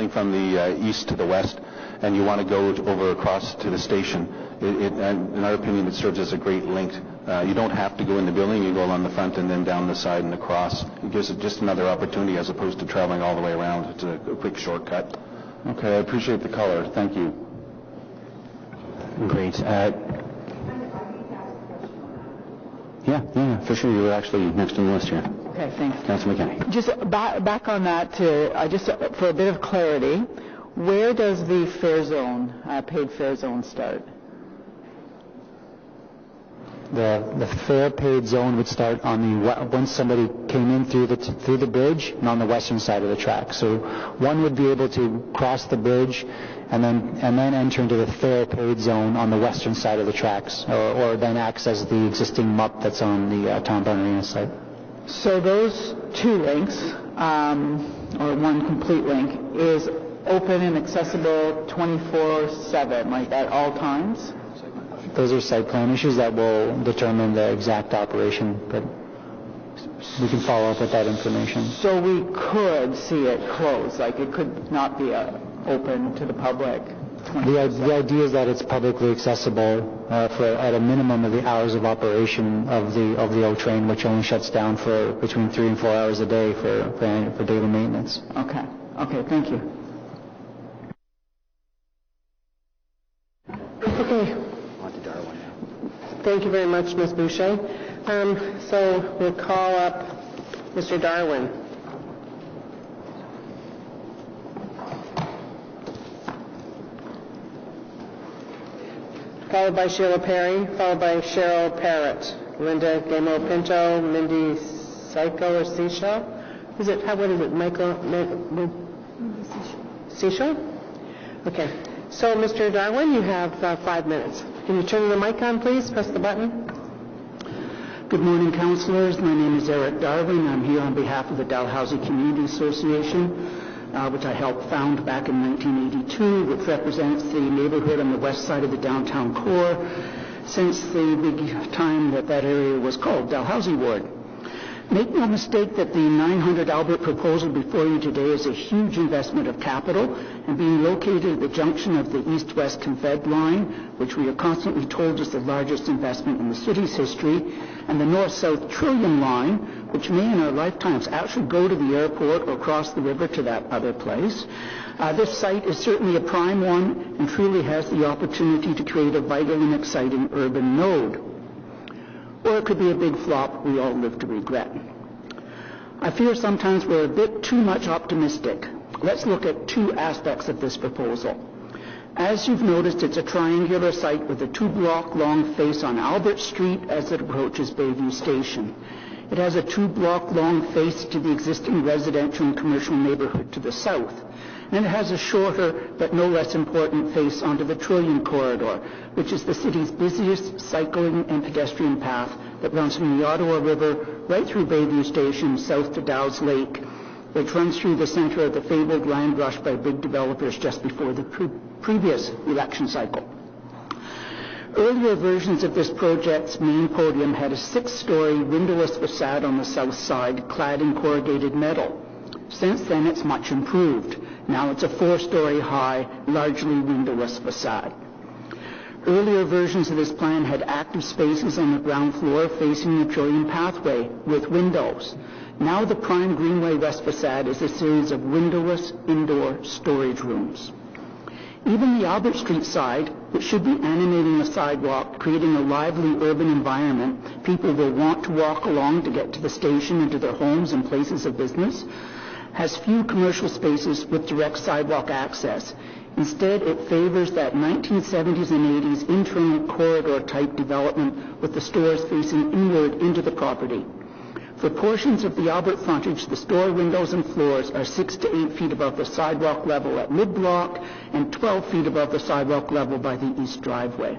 Speaker 12: from the east to the west and you want to go over across to the station, in our opinion, it serves as a great link. You don't have to go in the building. You go along the front and then down the side and across. It gives it just another opportunity as opposed to traveling all the way around. It's a quick shortcut.
Speaker 11: Okay, I appreciate the color. Thank you.
Speaker 2: Great. Yeah, for sure. You were actually next on the list here.
Speaker 10: Okay, thanks.
Speaker 2: Councilor McKenney.
Speaker 10: Just back on that, just for a bit of clarity, where does the fare zone, paid fare zone, start?
Speaker 7: The fare paid zone would start on once somebody came in through the bridge and on the western side of the track. So one would be able to cross the bridge and then enter into the fare paid zone on the western side of the tracks, or then access the existing MUP that's on the Town Barn Arena site.
Speaker 10: So those two links, or one complete link, is open and accessible 24/7, like at all times?
Speaker 7: Those are site plan issues that will determine the exact operation, but we can follow up with that information.
Speaker 10: So we could see it closed, like it could not be open to the public?
Speaker 7: The idea is that it's publicly accessible for at a minimum of the hours of operation of the O train, which only shuts down for between 3 and 4 hours a day for daily maintenance.
Speaker 10: Okay, thank you.
Speaker 1: Okay. Thank you very much, Ms. Boucher. So we'll call up Mr. Darwin. followed by Sheila Perry, followed by Cheryl Parrott, Linda Gamo Pinto, Mindy Seiko or Seashell. What is it, Michael? Seashell? Okay. So, Mr. Darwin, you have 5 minutes. Can you turn the mic on, please? Press the button.
Speaker 7: Good morning, councillors. My name is Eric Darwin. I'm here on behalf of the Dalhousie Community Association, which I helped found back in 1982, which represents the neighborhood on the west side of the downtown core since the big time that area was called Dalhousie Ward. Make no mistake that the 900 Albert proposal before you today is a huge investment of capital, and being located at the junction of the east-west Confed line, which we are constantly told is the largest investment in the city's history, and the north-south Trillium line, which may in our lifetimes actually go to the airport or cross the river to that other place. This site is certainly a prime one and truly has the opportunity to create a vital and exciting urban node. Or it could be a big flop we all live to regret. I fear sometimes we're a bit too much optimistic. Let's look at two aspects of this proposal. As you've noticed, it's a triangular site with a 2-block long face on Albert Street as it approaches Bayview Station. It has a 2-block long face to the existing residential and commercial neighborhood to the south. And it has a shorter, but no less important, face onto the Trillium Corridor, which is the city's busiest cycling and pedestrian path that runs from the Ottawa River right through Bayview Station south to Dow's Lake, which runs through the center of the fabled land rush by big developers just before the previous election cycle. Earlier versions of this project's main podium had a 6-story windowless facade on the south side clad in corrugated metal. Since then, it's much improved. Now it's a 4-story high, largely windowless facade. Earlier versions of this plan had active spaces on the ground floor facing the Trillium pathway with windows. Now the prime Greenway West facade is a series of windowless indoor storage rooms. Even the Albert Street side, which should be animating the sidewalk, creating a lively urban environment people will want to walk along to get to the station and to their homes and places of business, has few commercial spaces with direct sidewalk access. Instead, it favors that 1970s and 80s internal corridor-type development with the stores facing inward into the property. For portions of the Albert frontage, the store windows and floors are 6 to 8 feet above the sidewalk level at mid-block and 12 feet above the sidewalk level by the east driveway.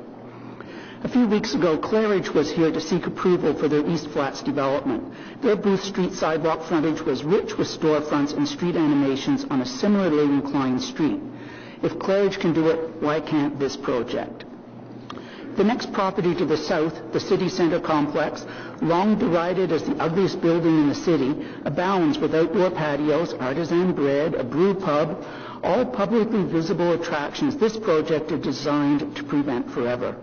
Speaker 7: A few weeks ago, Claridge was here to seek approval for their East Flats development. Their Booth Street sidewalk frontage was rich with storefronts and street animations on a similarly inclined street. If Claridge can do it, why can't this project? The next property to the south, the City Center complex, long derided as the ugliest building in the city, abounds with outdoor patios, artisan bread, a brew pub, all publicly visible attractions this project is designed to prevent forever.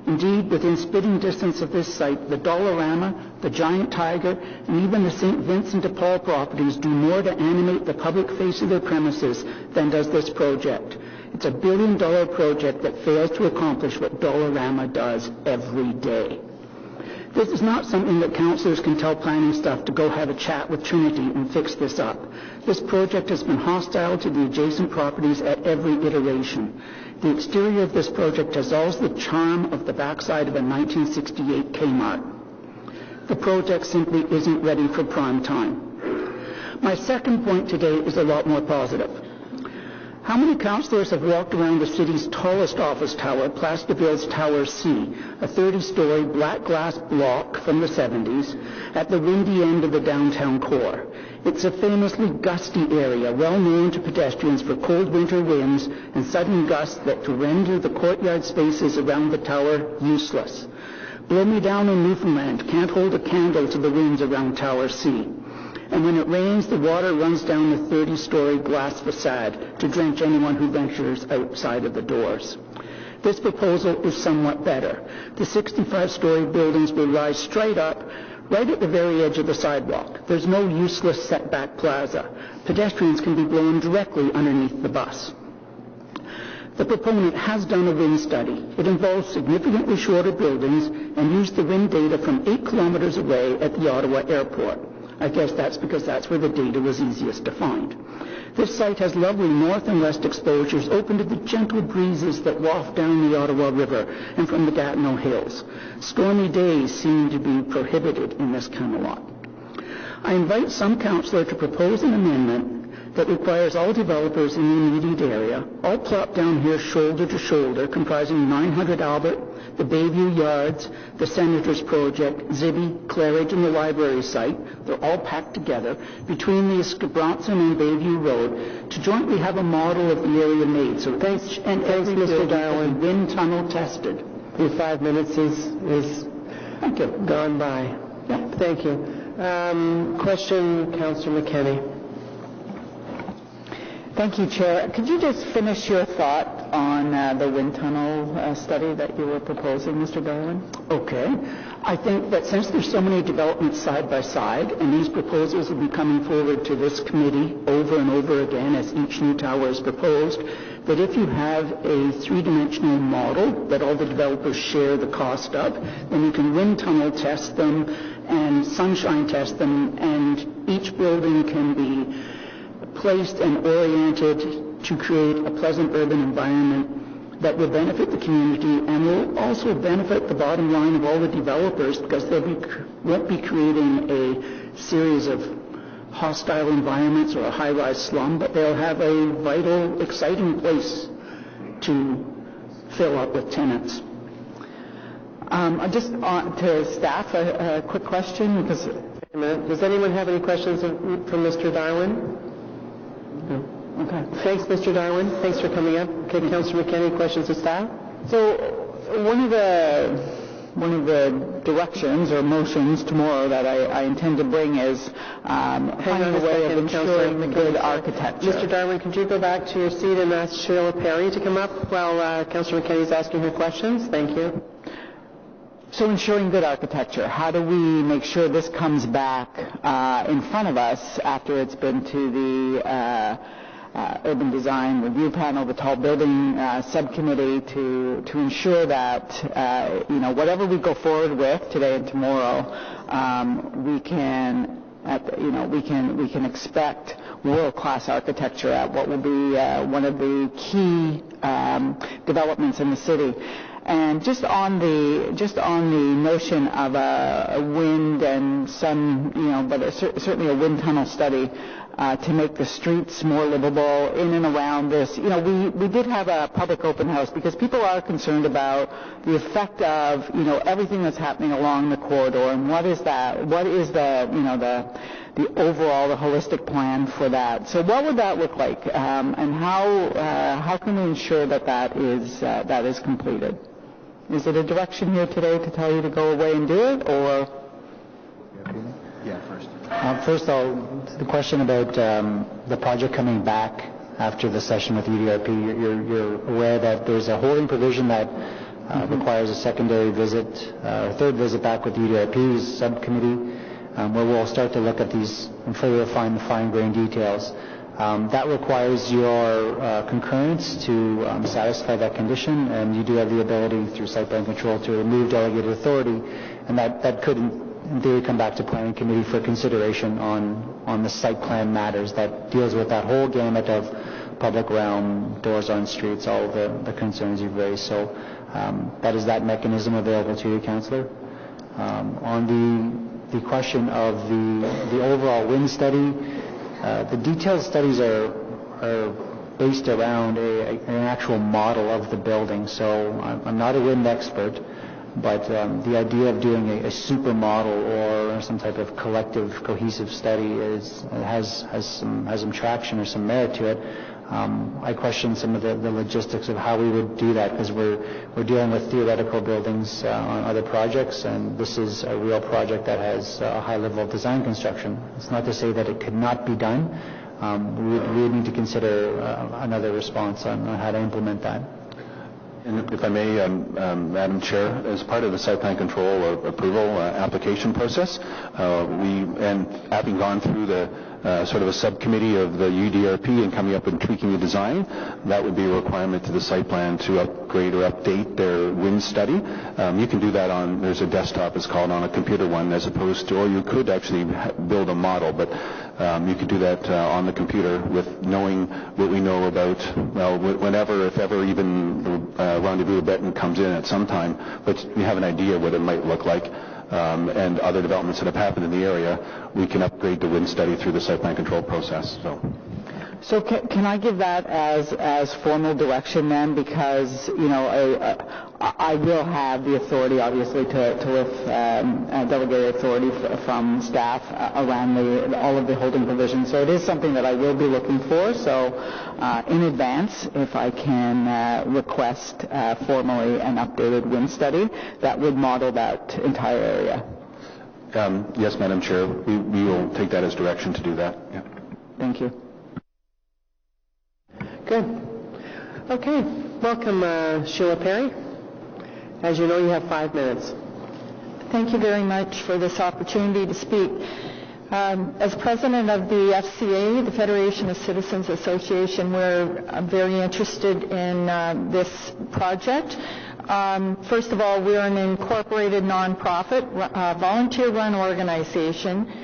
Speaker 7: Indeed, within spitting distance of this site, the Dollarama, the Giant Tiger, and even the St. Vincent de Paul properties do more to animate the public face of their premises than does this project. It's a $1 billion project that fails to accomplish what Dollarama does every day. This is not something that councillors can tell planning staff to go have a chat with Trinity and fix this up. This project has been hostile to the adjacent properties at every iteration. The exterior of this project has all the charm of the backside of a 1968 Kmart. The project simply isn't ready for prime time. My second point today is a lot more positive. How many councillors have walked around the city's tallest office tower, Place de Ville's Tower C, a 30-story black glass block from the 70s, at the windy end of the downtown core? It's a famously gusty area, well known to pedestrians for cold winter winds and sudden gusts that to render the courtyard spaces around the tower useless. Blow me down in Newfoundland can't hold a candle to the winds around Tower C. And when it rains, the water runs down the 30-story glass facade to drench anyone who ventures outside of the doors. This proposal is somewhat better. The 65-story buildings will rise straight up, right at the very edge of the sidewalk. There's no useless setback plaza. Pedestrians can be blown directly underneath the bus. The proponent has done a wind study. It involves significantly shorter buildings and used the wind data from 8 kilometers away at the Ottawa airport.
Speaker 10: I guess that's because that's where the data was easiest to find. This site has lovely north and west exposures open to the gentle breezes that waft down the Ottawa River and from the Gatineau Hills. Stormy days seem to be prohibited in this Camelot. I invite some councillor to propose an amendment that requires all developers in the immediate area, all plopped down here shoulder to shoulder, comprising 900 Albert, the Bayview Yards, the Senators Project, Zibby, Claridge, and the library site, they're all packed together, between the Bronson and Bayview Road, to jointly have a model of the area made. So thanks, and every
Speaker 1: Mr. Darwin.
Speaker 10: wind tunnel tested.
Speaker 1: Your 5 minutes is
Speaker 10: Thank you.
Speaker 1: gone by.
Speaker 10: Yep.
Speaker 1: Thank you. Question, Councillor McKenney.
Speaker 10: Thank you, Chair. Could you just finish your thought on the wind tunnel study that you were proposing, Mr. Darwin? Okay. I think that since there's so many developments side by side, and these proposals will be coming forward to this committee over and over again as each new tower is proposed, that if you have a three-dimensional model that all the developers share the cost of, then you can wind tunnel test them and sunshine test them, and each building can be placed and oriented to create a pleasant urban environment that will benefit the community and will also benefit the bottom line of all the developers, because they won't be creating a series of hostile environments or a high-rise slum, but they'll have a vital, exciting place to fill up with tenants. Just to staff, a quick question, because...
Speaker 1: A minute. Does anyone have any questions for Mr. Darwin? No. Okay. Thanks, Mr. Darwin. Thanks for coming up. Okay, Councillor McKenney, questions of staff?
Speaker 10: So one of the directions or motions tomorrow that I intend to bring is finding a way of ensuring good architecture.
Speaker 1: Mr. Darwin, could you go back to your seat and ask Sheila Perry to come up while Councillor McKenney is asking her questions? Thank you.
Speaker 10: So ensuring good architecture, how do we make sure this comes back in front of us after it's been to the Urban Design Review Panel, the Tall Building Subcommittee, to ensure that whatever we go forward with today and tomorrow, we can expect world-class architecture at what will be one of the key developments in the city. And just on the notion of a wind and sun, but certainly a wind tunnel study to make the streets more livable in and around this. We did have a public open house because people are concerned about the effect of everything that's happening along the corridor, and what is the overall, the holistic plan for that. So what would that look like, and how can we ensure that is completed? Is it a direction here today to tell you to go away and do it, or?
Speaker 5: Yeah, first.
Speaker 7: First, the question about the project coming back after the session with UDRP, you're aware that there's a holding provision that requires a secondary visit, third visit back with the UDRP's subcommittee, where we'll start to look at these and further refine the fine-grained details. That requires your concurrence to satisfy that condition, and you do have the ability through site plan control to remove delegated authority, and that could in theory come back to planning committee for consideration on the site plan matters that deals with that whole gamut of public realm, doors on streets, all of the concerns you've raised. So that is that mechanism available to you, Councillor. On the question of the overall wind study, the detailed studies are based around an actual model of the building. So I'm not a wind expert, but the idea of doing a super model or some type of collective, cohesive study has some traction or some merit to it. I question some of the logistics of how we would do that, because we're dealing with theoretical buildings on other projects, and this is a real project that has a high level of design construction. It's not to say that it could not be done. We would need to consider another response on how to implement that.
Speaker 11: And if I may, Madam Chair, as part of the site plan control or approval application process, having gone through the sort of a subcommittee of the UDRP and coming up and tweaking the design, that would be a requirement to the site plan to upgrade or update their wind study. You can do that on, there's a desktop, it's called, on a computer one, as opposed to, or you could actually build a model, but you could do that on the computer with knowing what we know about, well, whenever, if ever, even Rendezvous Benton comes in at some time, but we have an idea what it might look like. And other developments that have happened in the area, we can upgrade the wind study through the site plan control process.
Speaker 10: So can I give that as formal direction then? Because, you know, I will have the authority, obviously, to lift delegated authority from staff around all of the holding provisions. So it is something that I will be looking for. So in advance, if I can request formally an updated wind study that would model that entire area.
Speaker 11: Yes, Madam Chair, we will take that as direction to do that. Yeah.
Speaker 10: Thank you.
Speaker 1: Good. Okay. Welcome, Sheila Perry. As you know, you have 5 minutes.
Speaker 8: Thank you very much for this opportunity to speak. As president of the FCA, the Federation of Citizens Association, we're very interested in this project. First of all, we're an incorporated nonprofit, volunteer-run organization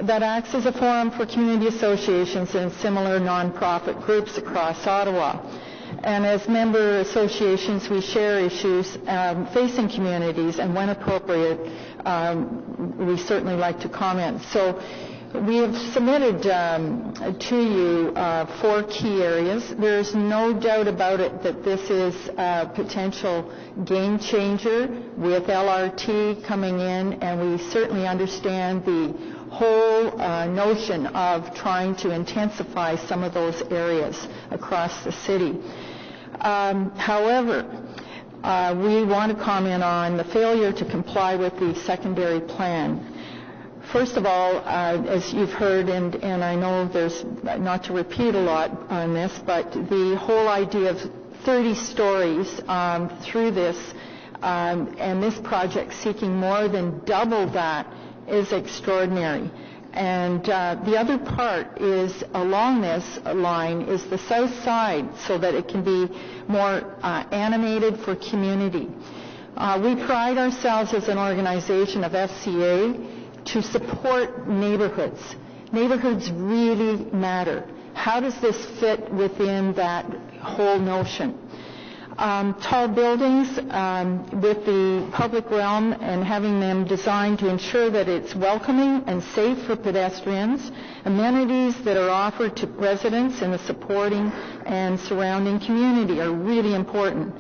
Speaker 8: that acts as a forum for community associations and similar nonprofit groups across Ottawa. And as member associations, we share issues facing communities, and when appropriate, we certainly like to comment. So we have submitted to you 4 key areas. There's no doubt about it that this is a potential game changer with LRT coming in, and we certainly understand the whole notion of trying to intensify some of those areas across the city. However, we want to comment on the failure to comply with the secondary plan. First of all, as you've heard, and I know there's not to repeat a lot on this, but the whole idea of 30 stories through this, and this project seeking more than double that, is extraordinary. And the other part is, along this line, is the south side, so that it can be more animated for community. We pride ourselves as an organization of FCA to support neighborhoods. Neighborhoods really matter. How does this fit within that whole notion? Tall buildings with the public realm and having them designed to ensure that it's welcoming and safe for pedestrians, amenities that are offered to residents in the supporting and surrounding community are really important.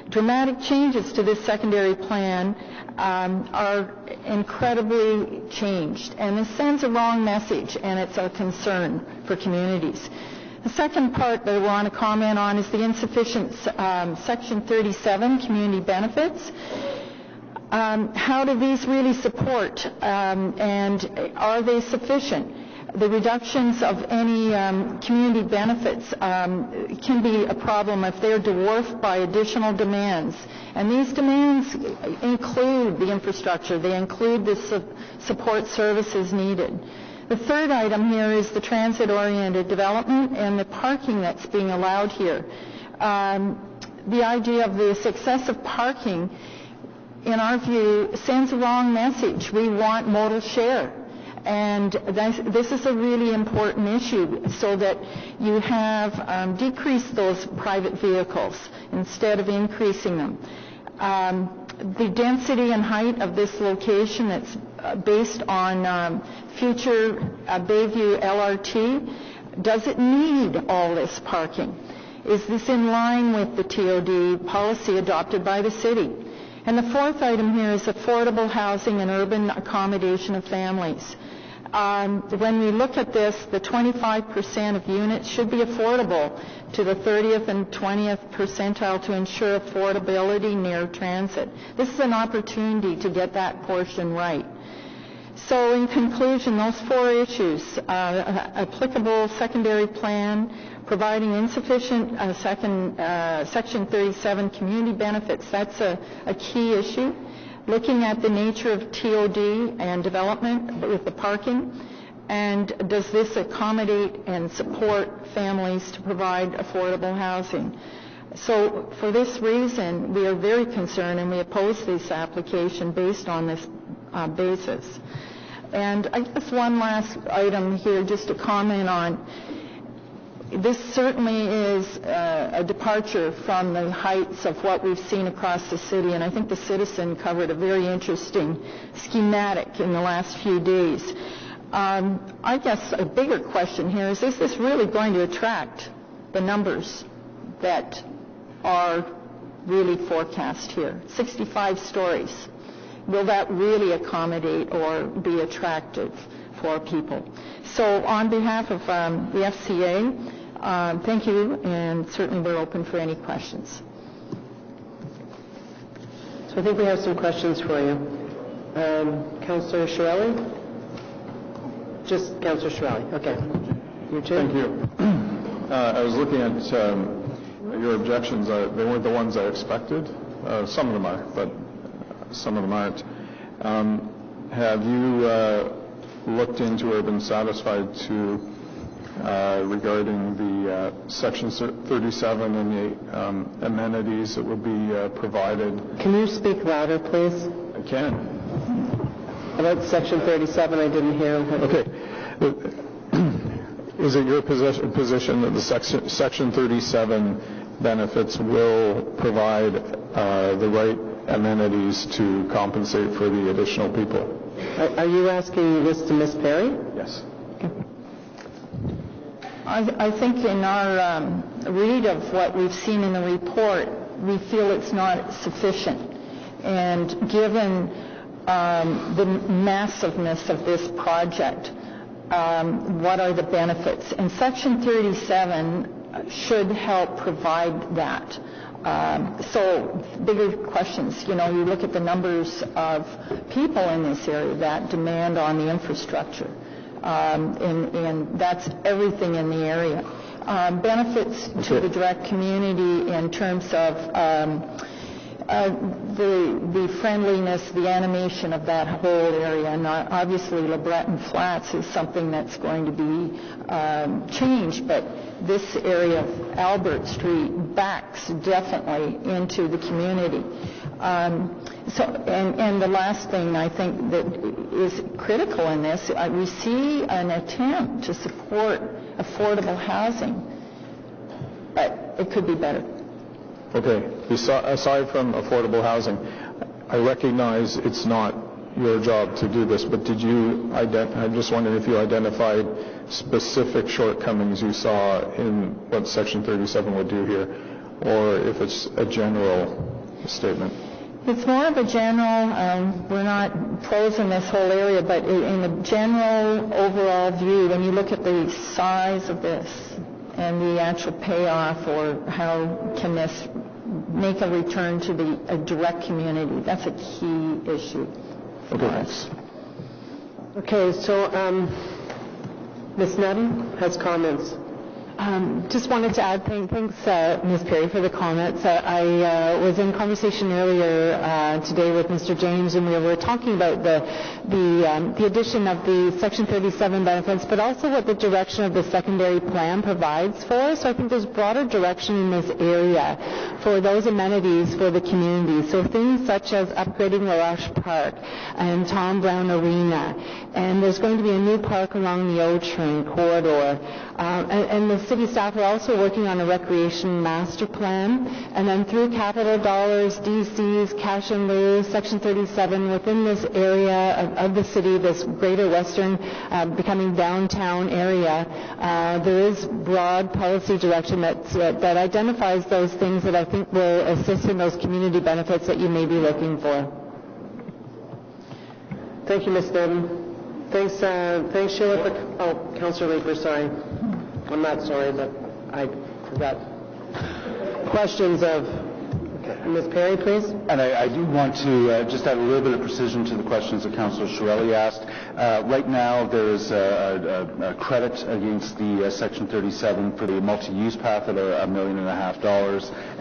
Speaker 8: Dramatic changes to this secondary plan are incredibly changed, and this sends a wrong message, and it's a concern for communities. The second part that I want to comment on is the insufficient Section 37 community benefits. How do these really support, and are they sufficient? The reductions of any community benefits can be a problem if they're dwarfed by additional demands. And these demands include the infrastructure. They include the support services needed. The third item here is the transit-oriented development and the parking that's being allowed here. The idea of this excessive parking, in our view, sends a wrong message. We want modal share. And this is a really important issue, so that you have decreased those private vehicles instead of increasing them. The density and height of this location that's based on future Bayview LRT, does it need all this parking? Is this in line with the TOD policy adopted by the city? And the fourth item here is affordable housing and urban accommodation of families. When we look at this, the 25% of units should be affordable to the 30th and 20th percentile to ensure affordability near transit. This is an opportunity to get that portion right. So in conclusion, those 4 issues, applicable secondary plan, providing insufficient Section 37 community benefits, that's a key issue. Looking at the nature of TOD and development with the parking, And does this accommodate and support families to provide affordable housing? So for this reason, we are very concerned and we oppose this application based on this basis. And I guess one last item here just to comment on. This certainly is a departure from the heights of what we've seen across the city, and I think the Citizen covered a very interesting schematic in the last few days. I guess a bigger question here is this really going to attract the numbers that are really forecast here? 65 stories. Will that really accommodate or be attractive for people? So on behalf of the FCA, thank you, and certainly we're open for any questions.
Speaker 1: So I think we have some questions for you. Councillor Shirelli? Just Councillor Shirelli. Okay. You too?
Speaker 13: Thank you. I was looking at your objections. They weren't the ones I expected. Some of them are, but some of them aren't. Have you looked into or been satisfied to regarding the Section 37 and the amenities that would be provided?
Speaker 1: Can you speak louder, please?
Speaker 13: I can.
Speaker 1: About Section 37, I didn't hear.
Speaker 13: Okay. Is it your position that the Section 37 benefits will provide the right amenities to compensate for the additional people?
Speaker 1: Are you asking this to Ms. Perry?
Speaker 13: Yes.
Speaker 8: Okay. I think in our read of what we've seen in the report, we feel it's not sufficient. And given the massiveness of this project, what are the benefits? And Section 37 should help provide that. So bigger questions, you look at the numbers of people in this area that demand on the infrastructure, and that's everything in the area. Benefits to the direct community in terms of the friendliness, the animation of that whole area. And obviously LeBreton Flats is something that's going to be changed, but this area of Albert Street backs definitely into the community. And the last thing I think that is critical in this, we see an attempt to support affordable housing, but it could be better.
Speaker 13: Okay. Aside from affordable housing, I recognize it's not your job to do this, but I'm just wondering if you identified specific shortcomings you saw in what Section 37 would do here, or if it's a general statement.
Speaker 8: It's more of a general, we're not pros in this whole area, but in a general overall view, when you look at the size of this and the actual payoff, or how can this make a return to a direct community, that's a key issue for us.
Speaker 1: Okay, so Ms. Nutty has comments.
Speaker 9: Just wanted to add, thanks Ms. Perry for the comments. I was in conversation earlier today with Mr. James, and we were talking about the addition of the Section 37 benefits, but also what the direction of the secondary plan provides for. So I think there's broader direction in this area for those amenities for the community. So things such as upgrading LaRoche Park and Tom Brown Arena, and there's going to be a new park along the O-Train corridor. And the city staff are also working on a recreation master plan, and then through capital dollars, DCs, cash and lieu, Section 37 within this area of the city, this greater western becoming downtown area, there is broad policy direction that identifies those things that I think will assist in those community benefits that you may be looking for.
Speaker 1: Thank you, Ms. Nutty. Thanks, Sheila. Councillor Leeper, sorry. I'm not sorry, but I forgot. Questions of Ms. Perry, please?
Speaker 2: And I do want to just add a little bit of precision to the questions that Councillor Shirelli asked. Right now, there is a credit against the Section 37 for the multi-use path at $1.5 million,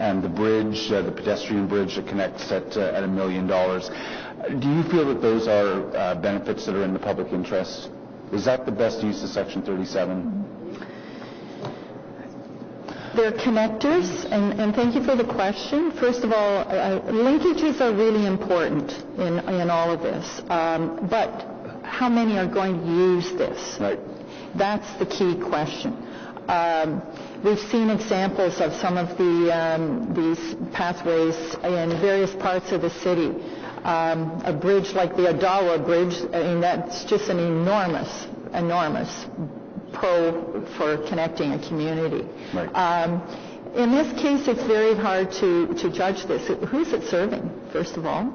Speaker 2: and the bridge, the pedestrian bridge that connects at $1 million. Do you feel that those are benefits that are in the public interest?
Speaker 4: Is that the best use of Section 37?
Speaker 8: They're connectors, and thank you for the question. First of all, linkages are really important in all of this, but how many are going to use this?
Speaker 4: Right.
Speaker 8: That's the key question. We've seen examples of some of these pathways in various parts of the city. A bridge like the Odawa Bridge, I mean, that's just an enormous pro for connecting a community.
Speaker 4: Right.
Speaker 8: In this case, it's very hard to judge this. Who's it serving, first of all?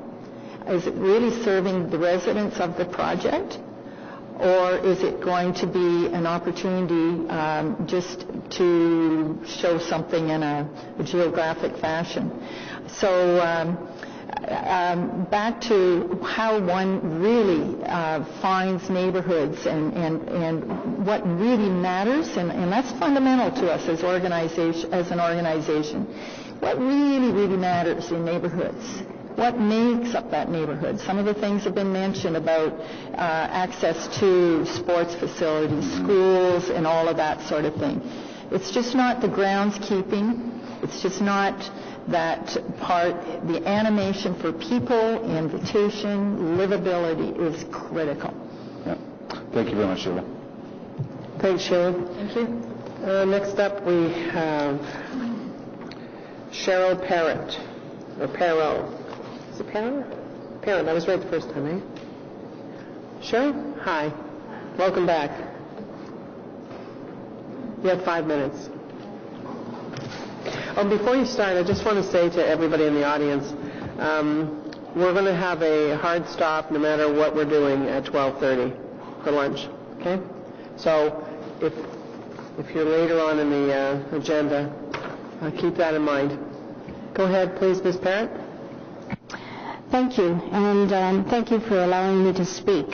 Speaker 8: Is it really serving the residents of the project? Or is it going to be an opportunity just to show something in a geographic fashion? So back to how one really finds neighborhoods and what really matters, and that's fundamental to us as an organization. What really matters in neighborhoods? What makes up that neighborhood? Some of the things have been mentioned about access to sports facilities, schools, and all of that sort of thing. It's just not the groundskeeping. It's just not that part. The animation for people, invitation, livability is critical.
Speaker 4: Yeah. Thank you very much, Sheila.
Speaker 1: Thanks, Sheila.
Speaker 8: Thank you.
Speaker 1: Next up, we have Cheryl Parrott, or Perot. Is it Parrott? Parrott, I was right the first time, eh? Cheryl? Hi. Welcome back. You have 5 minutes. Oh, before you start, I just want to say to everybody in the audience, we're going to have a hard stop no matter what we're doing at 12:30 for lunch, okay? So if you're later on in the agenda, keep that in mind. Go ahead, please, Ms. Parrott.
Speaker 14: Thank you, and thank you for allowing me to speak.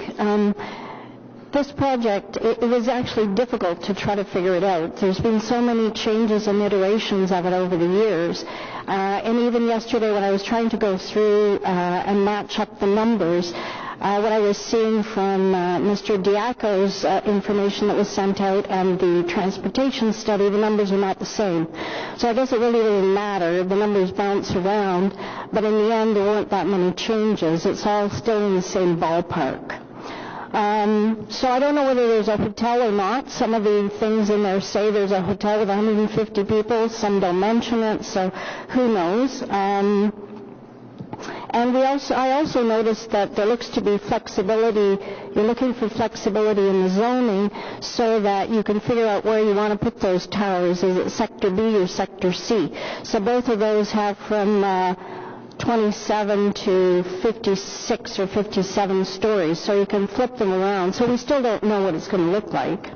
Speaker 14: This project, it was actually difficult to try to figure it out. There's been so many changes and iterations of it over the years. And even yesterday when I was trying to go through and match up the numbers, what I was seeing from Mr. Diaco's information that was sent out and the transportation study, the numbers are not the same. So I guess it really doesn't matter. The numbers bounce around, but in the end there weren't that many changes. It's all still in the same ballpark. So I don't know whether there's a hotel or not. Some of the things in there say there's a hotel with 150 people. Some don't mention it, so who knows. And I also noticed that there looks to be flexibility. You're looking for flexibility in the zoning so that you can figure out where you want to put those towers. Is it Sector B or Sector C? So both of those have from 27 to 56 or 57 stories, so you can flip them around. So we still don't know what it's going to look like.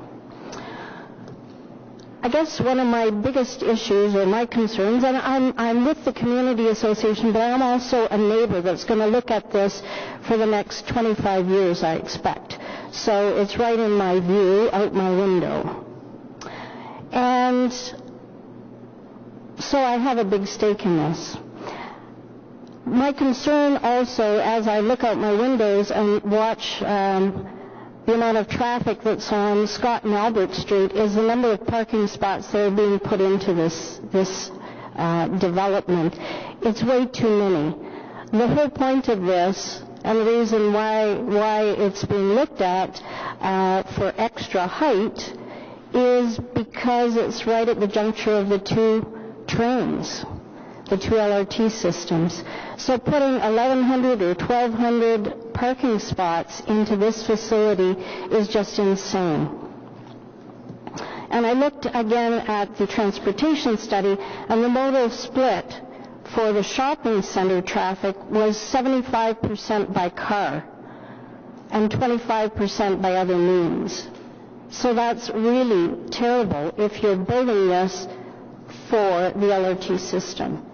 Speaker 14: I guess one of my biggest issues or my concerns, and I'm with the community association, but I'm also a neighbor that's going to look at this for the next 25 years, I expect. So it's right in my view, out my window. And so I have a big stake in this. My concern also, as I look out my windows and watch the amount of traffic that's on Scott and Albert Street, is the number of parking spots that are being put into this development. It's way too many. The whole point of this, and the reason why it's being looked at for extra height, is because it's right at the juncture of the two trains, the two LRT systems. So putting 1,100 or 1,200 parking spots into this facility is just insane. And I looked again at the transportation study, and the modal split for the shopping center traffic was 75% by car and 25% by other means. So that's really terrible if you're building this for the LRT system.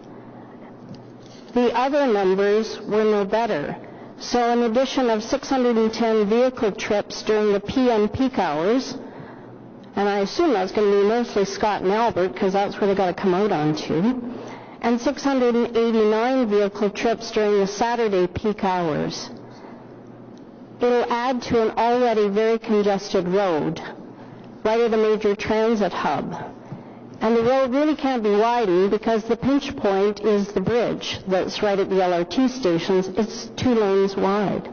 Speaker 14: The other numbers were no better. So an addition of 610 vehicle trips during the PM peak hours, and I assume that's going to be mostly Scott and Albert because that's where they've got to come out onto, and 689 vehicle trips during the Saturday peak hours. it'll add to an already very congested road right at a major transit hub. And the road really can't be widened because the pinch point is the bridge that's right at the LRT stations. It's 2 lanes wide.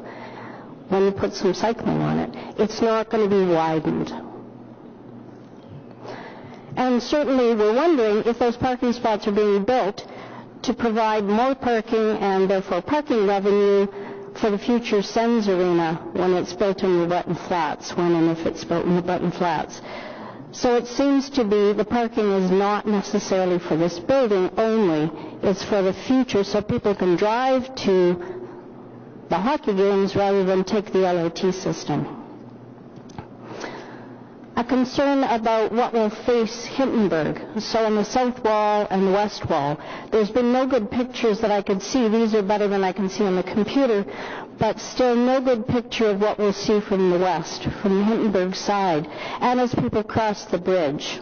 Speaker 14: When you put some cycling on it, it's not going to be widened. And certainly we're wondering if those parking spots are being built to provide more parking and therefore parking revenue for the future Sens Arena when it's built in the Button Flats, when and if it's built in the Button Flats. So it seems to be the parking is not necessarily for this building only, it's for the future so people can drive to the hockey games rather than take the LRT system. A concern about what will face Hintonburg. So on the south wall and the west wall, there's been no good pictures that I could see. These are better than I can see on the computer, but still no good picture of what we'll see from the west, from the Hintonburg side, and as people cross the bridge.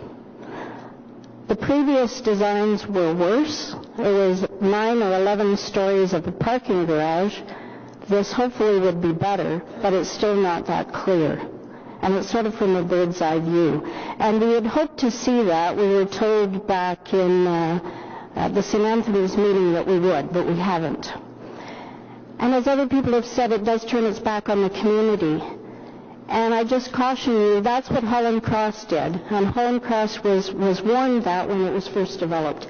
Speaker 14: The previous designs were worse. It was 9 or 11 stories of a parking garage. This hopefully would be better, but it's still not that clear. And it's sort of from a bird's eye view. And we had hoped to see that. We were told back in the St. Anthony's meeting that we would, but we haven't. And as other people have said, it does turn its back on the community. And I just caution you, that's what Holland Cross did. And Holland Cross was warned that when it was first developed.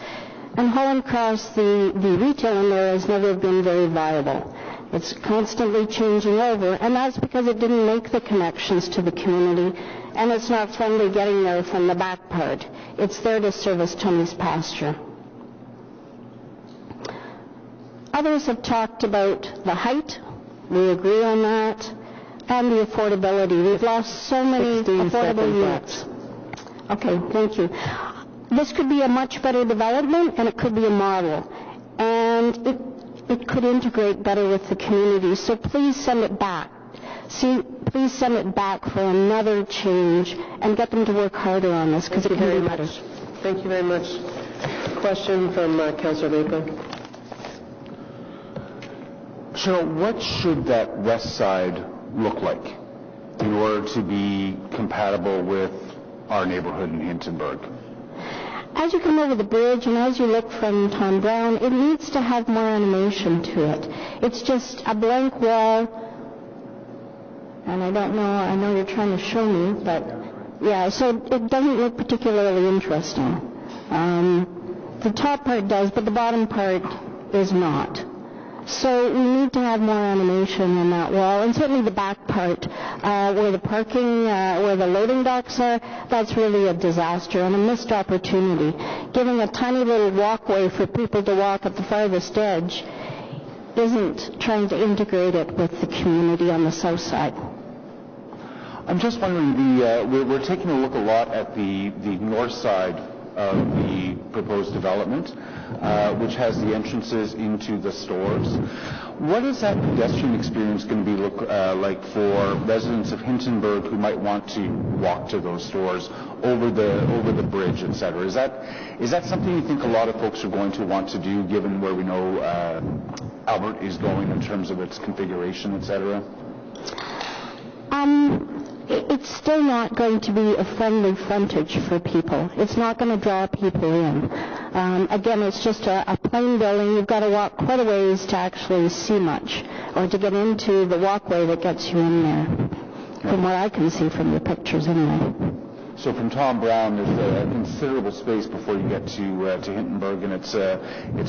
Speaker 14: And Holland Cross, the retail in there has never been very viable. It's constantly changing over, and that's because it didn't make the connections to the community, and it's not friendly getting there from the back part. It's there to service Tony's pasture. Others have talked about the height. We agree on that. And the affordability. We've lost so many affordable units. Okay, thank you. This could be a much better development, and it could be a model. And it could integrate better with the community. So please send it back. Please send it back for another change and get them to work harder on this because it can be better.
Speaker 1: Thank you very much. Question from Councillor Baker.
Speaker 4: Cheryl, what should that west side look like in order to be compatible with our neighborhood in Hintonburg?
Speaker 14: As you come over the bridge and as you look from Tom Brown, it needs to have more animation to it. It's just a blank wall, and I don't know, I know you're trying to show me, but yeah, so it doesn't look particularly interesting. The top part does, but the bottom part is not. So we need to have more animation in that wall, and certainly the back part, where the parking, where the loading docks are, that's really a disaster and a missed opportunity. Giving a tiny little walkway for people to walk at the farthest edge isn't trying to integrate it with the community on the south side.
Speaker 4: I'm just wondering, we're taking a look a lot at the north side of the proposed development, which has the entrances into the stores. What is that pedestrian experience going to be like for residents of Hintonburg who might want to walk to those stores over the bridge, et cetera? Is that something you think a lot of folks are going to want to do, given where we know Albert is going in terms of its configuration, et cetera?
Speaker 14: It's still not going to be a friendly frontage for people. It's not going to draw people in. Again, it's just a plain building. You've got to walk quite a ways to actually see much, or to get into the walkway that gets you in there, from what I can see from your pictures anyway.
Speaker 4: So from Tom Brown, there's a considerable space before you get to Hintonburg, and it's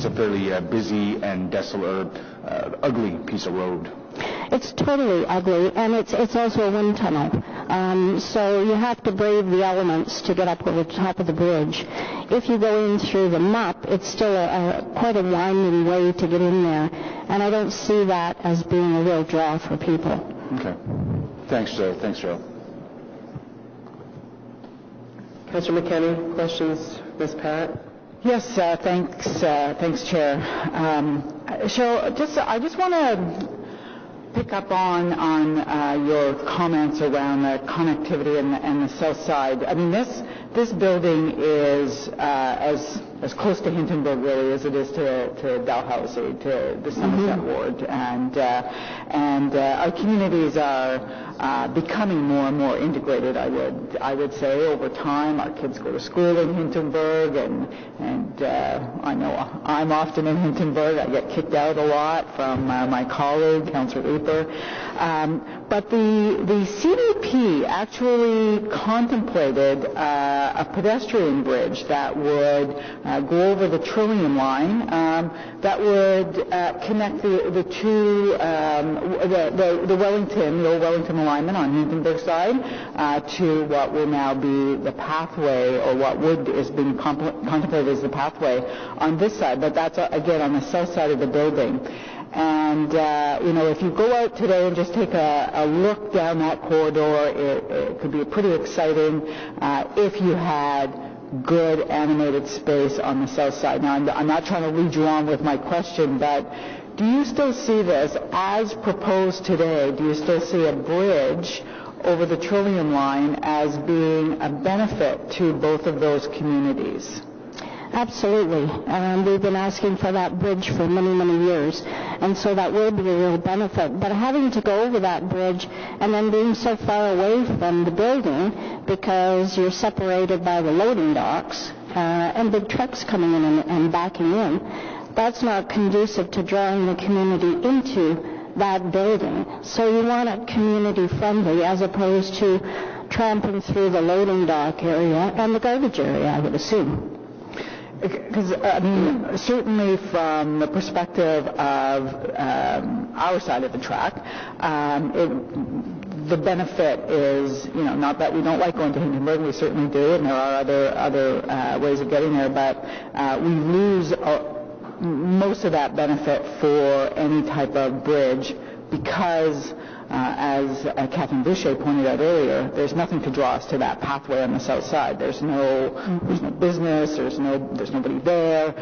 Speaker 4: a fairly busy and desolate, ugly piece of road.
Speaker 14: It's totally ugly, and it's also a wind tunnel. So you have to brave the elements to get up over the top of the bridge. If you go in through the MUP, it's still quite a winding way to get in there, and I don't see that as being a real draw for people.
Speaker 4: Okay. Thanks, Joe. Thanks, Joe.
Speaker 1: Councillor McKenney, questions, Ms. Pat?
Speaker 10: Yes, thanks, Chair. Cheryl, I just want to pick up on your comments around the connectivity and the south side. I mean, this building is as close to Hintonburg really as it is to Dalhousie, to the Somerset Ward, and our communities are becoming more and more integrated. I would say over time, our kids go to school in Hintonburg, and I know I'm often in Hintonburg. I get kicked out a lot from my colleague, Councillor Eaper. But the CDP actually contemplated a pedestrian bridge that would go over the Trillium line, that would connect the two, the Wellington, the old Wellington alignment on Hintonburg side, to what will now be the pathway, or what is being contemplated as the pathway on this side. But that's again on the south side of the building. And, if you go out today and just take a look down that corridor, it could be pretty exciting if you had good animated space on the south side. Now, I'm not trying to lead you on with my question, but do you still see this as proposed today? Do you still see a bridge over the Trillium line as being a benefit to both of those communities?
Speaker 14: Absolutely. We've been asking for that bridge for many, many years, and so that will be a real benefit. But having to go over that bridge and then being so far away from the building because you're separated by the loading docks and big trucks coming in and backing in, that's not conducive to drawing the community into that building. So you want it community friendly as opposed to tramping through the loading dock area and the garbage area, I would assume.
Speaker 10: Because, certainly from the perspective of our side of the track, the benefit is, not that we don't like going to Hintonburg, we certainly do, and there are other ways of getting there, but we lose most of that benefit for any type of bridge because, as Catherine Boucher pointed out earlier, there's nothing to draw us to that pathway on the south side. There's no business. There's nobody there.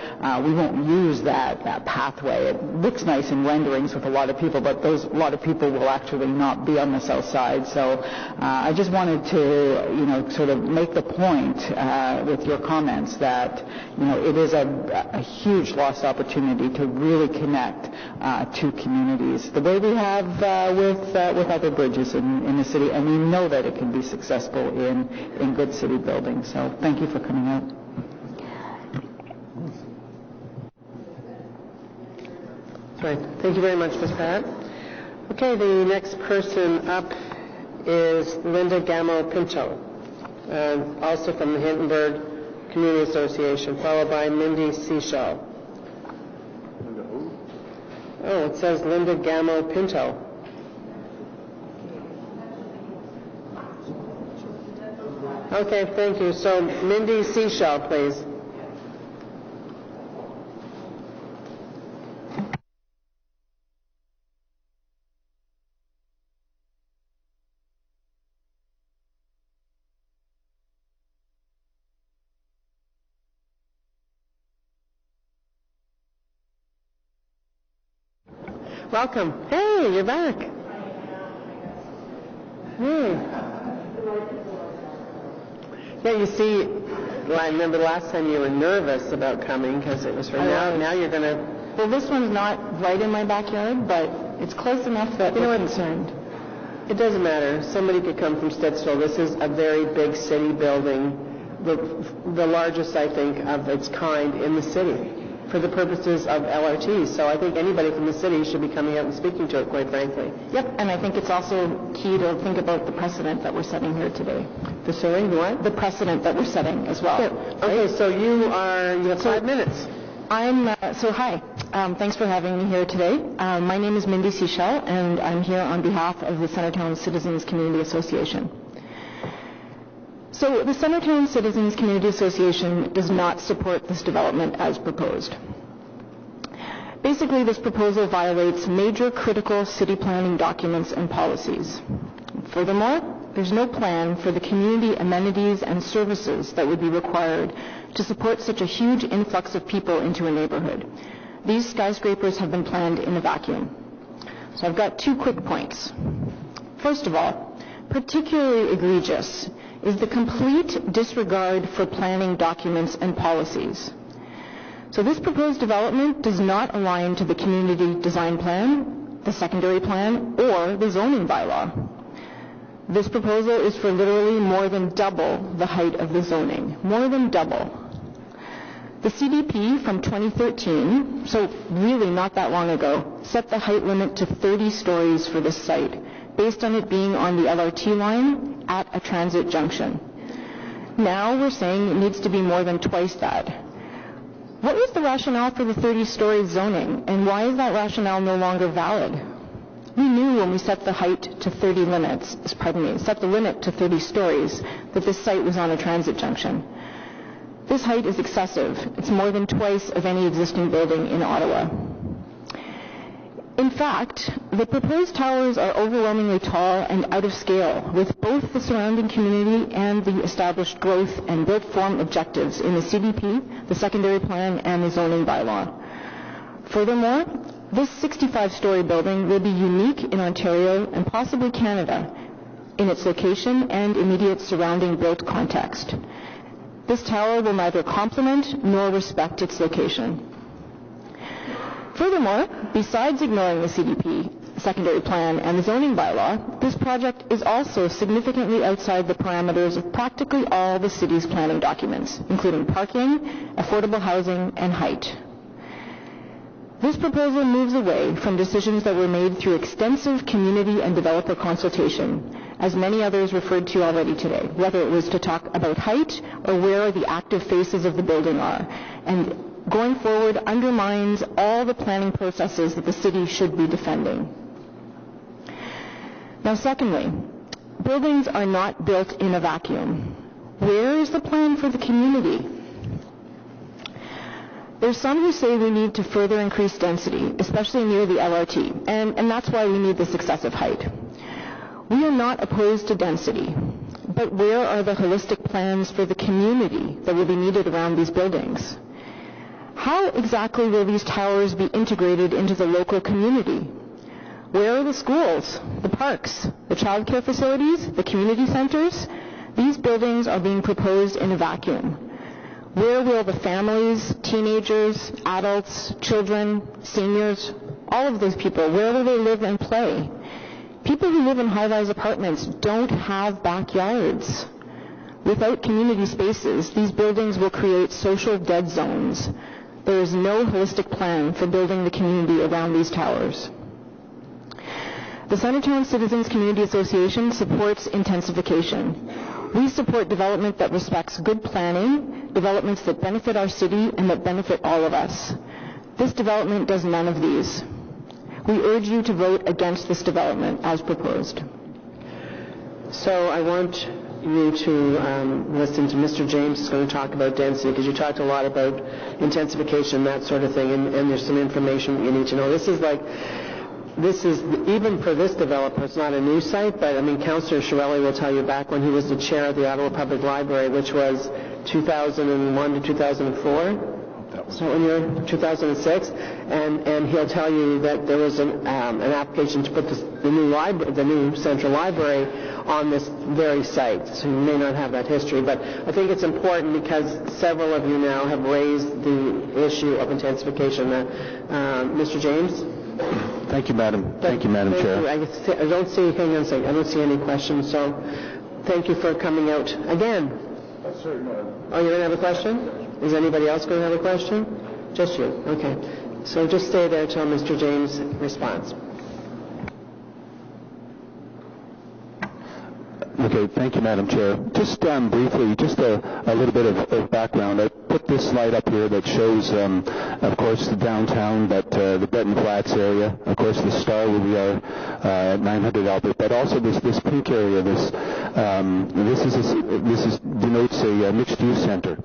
Speaker 10: We won't use that pathway. It looks nice in renderings with a lot of people, but a lot of people will actually not be on the south side. So I just wanted to, sort of make the point with your comments that, it is a huge lost opportunity to really connect two communities the way we have with other bridges in the city, and we know that it can be successful in good city building. So thank you for coming out.
Speaker 1: Right. Thank you very much, Ms. Pat. Okay, the next person up is Linda Gamo-Pinto, also from the Hintonburg Community Association, followed by Mindy Sechel. Oh, it says Linda Gamo-Pinto. Okay, thank you. So Mindy Sechel, please. Welcome. Hey, you're back. Hey. Yeah, you see, I remember last time you were nervous about coming because it was for now. Now you're going to...
Speaker 8: Well, this one's not right in my backyard, but it's close enough that we're concerned.
Speaker 1: It doesn't matter. Somebody could come from Stittsville. This is a very big city building, the largest, I think, of its kind in the city for the purposes of LRT. So I think anybody from the city should be coming out and speaking to it, quite frankly.
Speaker 8: Yep, and I think it's also key to think about the precedent that we're setting here today.
Speaker 1: The what?
Speaker 8: The precedent that we're setting as well.
Speaker 1: Yeah. Okay, so you have 5 minutes.
Speaker 8: Hi. Thanks for having me here today. My name is Mindy Sechel, and I'm here on behalf of the Centertown Citizens Community Association. So the Centertown Citizens Community Association does not support this development as proposed. Basically, this proposal violates major critical city planning documents and policies. Furthermore, there's no plan for the community amenities and services that would be required to support such a huge influx of people into a neighborhood. These skyscrapers have been planned in a vacuum. So I've got 2 quick points. First of all, particularly egregious is the complete disregard for planning documents and policies. So this proposed development does not align to the community design plan, the secondary plan, or the zoning bylaw. This proposal is for literally more than double the height of the zoning, more than double. The CDP from 2013, so really not that long ago, set the height limit to 30 stories for this site, based on it being on the LRT line at a transit junction. Now we're saying it needs to be more than twice that. What was the rationale for the 30-story zoning, and why is that rationale no longer valid? We knew when we set the height to 30 limits, set the limit to 30 stories, that this site was on a transit junction. This height is excessive. It's more than twice of any existing building in Ottawa. In fact, the proposed towers are overwhelmingly tall and out of scale with both the surrounding community and the established growth and built form objectives in the CDP, the secondary plan, and the zoning bylaw. Furthermore, this 65-story building will be unique in Ontario and possibly Canada in its location and immediate surrounding built context. This tower will neither complement nor respect its location. Furthermore, besides ignoring the CDP, secondary plan, and the zoning bylaw, this project is also significantly outside the parameters of practically all the city's planning documents, including parking, affordable housing, and height. This proposal moves away from decisions that were made through extensive community and developer consultation, as many others referred to already today, whether it was to talk about height or where the active faces of the building are, and going forward undermines all the planning processes that the city should be defending. Now, secondly, buildings are not built in a vacuum. Where is the plan for the community? There's some who say we need to further increase density, especially near the LRT, and that's why we need this excessive height. We are not opposed to density, but where are the holistic plans for the community that will be needed around these buildings? How exactly will these towers be integrated into the local community? Where are the schools, the parks, the child care facilities, the community centers? These buildings are being proposed in a vacuum. Where will the families, teenagers, adults, children, seniors, all of those people, where will they live and play? People who live in high-rise apartments don't have backyards. Without community spaces, these buildings will create social dead zones. There is no holistic plan for building the community around these towers. The Centretown Citizens Community Association supports intensification. We support development that respects good planning, developments that benefit our city and that benefit all of us. This development does none of these. We urge you to vote against this development as proposed.
Speaker 1: So I want you to listen to Mr. James, who's going to talk about density, because you talked a lot about intensification, that sort of thing, and there's some information you need to know. This is, even for this developer, it's not a new site, but I mean, Councillor Chiarelli will tell you back when he was the chair of the Ottawa Public Library, which was 2001 to 2004. So in year 2006, and he'll tell you that there was an application to put the new central library on this very site. So you may not have that history, but I think it's important because several of you now have raised the issue of intensification. Mr. James.
Speaker 11: Thank you, Madam. Thank you, Madam Chair.
Speaker 1: I don't see. Hang on a second. I don't see any questions. So thank you for coming out again. Oh, you're going to have a question? Is anybody else going to have a question? Just you. Okay. So just stay there till Mr. James responds.
Speaker 11: Okay, thank you, Madam Chair. Just briefly, just a little bit of background. I put this slide up here that shows, of course, the downtown, the Breton Flats area, of course, the Star where we are at 900 Albert, but also this pink area. This denotes a mixed-use center.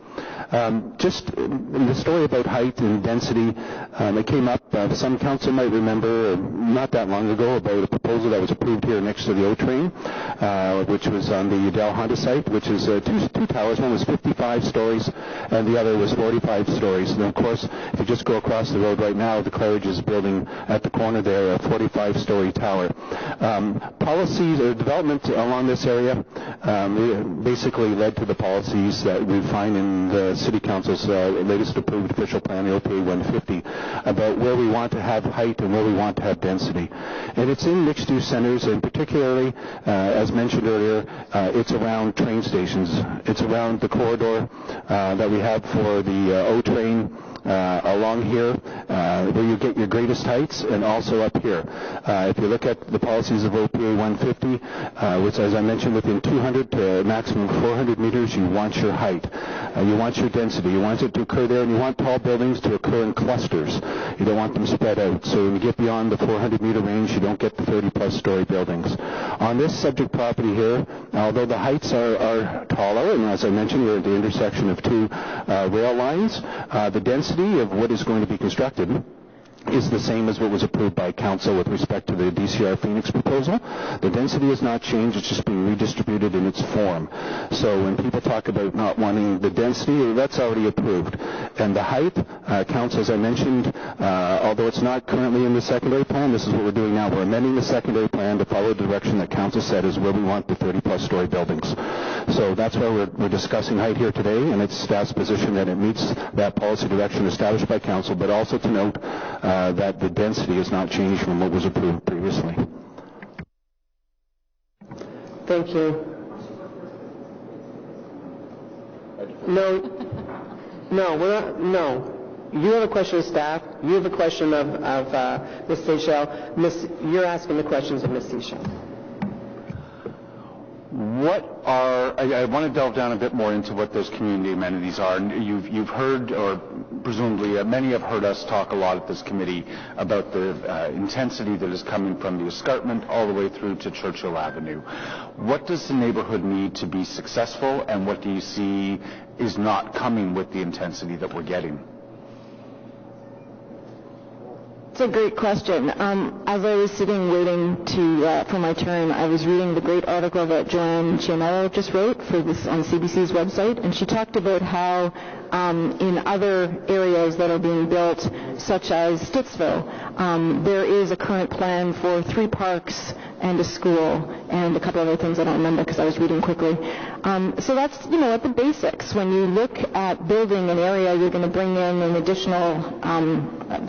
Speaker 11: Just the story about height and density, it came up, some council might remember, not that long ago, about proposal that was approved here next to the O-Train, which was on the Dell Honda site, which is two towers. One was 55 stories, and the other was 45 stories. And of course, if you just go across the road right now, the Claridge is building at the corner there a 45-story tower. Policies or development along this area basically led to the policies that we find in the City Council's latest approved official plan, the OPA 150, about where we want to have height and where we want to have density. And it's in mixed-use centers, and particularly, as mentioned earlier, it's around train stations. It's around the corridor that we have for the O-Train along here, where you get your greatest heights, and also up here. If you look at the policies of OPA 150, which, as I mentioned, within 200 to maximum 400 meters, you want your height. You want your density. You want it to occur there, and you want tall buildings to occur in clusters. You don't want them spread out. So when you get beyond the 400-meter range, you don't get the 30-plus story buildings. On this subject property here, although the heights are taller, and as I mentioned, we're at the intersection of two rail lines, the density of what is going to be constructed is the same as what was approved by Council with respect to the DCR Phoenix proposal. The density has not changed, it's just being redistributed in its form. So when people talk about not wanting the density, that's already approved. And the height, Council, as I mentioned, although it's not currently in the secondary plan, this is what we're doing now. We're amending the secondary plan to follow the direction that Council said is where we want the 30-plus story buildings. So that's why we're discussing height here today, and it's staff's position that it meets that policy direction established by Council, but also to note that the density has not changed from what was approved previously.
Speaker 1: Thank you. No, we're not, no. You have a question of staff. You have a question of Ms. Seychelles. You're asking the questions of Ms. Seychelles.
Speaker 4: I want to delve down a bit more into what those community amenities are. And you've heard, or presumably many have heard us talk a lot at this committee about the intensity that is coming from the escarpment all the way through to Churchill Avenue. What does the neighborhood need to be successful, and what do you see is not coming with the intensity that we're getting?
Speaker 9: It's a great question. As I was sitting waiting for my turn, I was reading the great article that Joanne Cianello just wrote for this on CBC's website, and she talked about how in other areas that are being built, such as Stittsville, there is a current plan for 3 parks and a school and a couple other things I don't remember because I was reading quickly. So that's, at the basics. When you look at building an area, you're going to bring in an additional,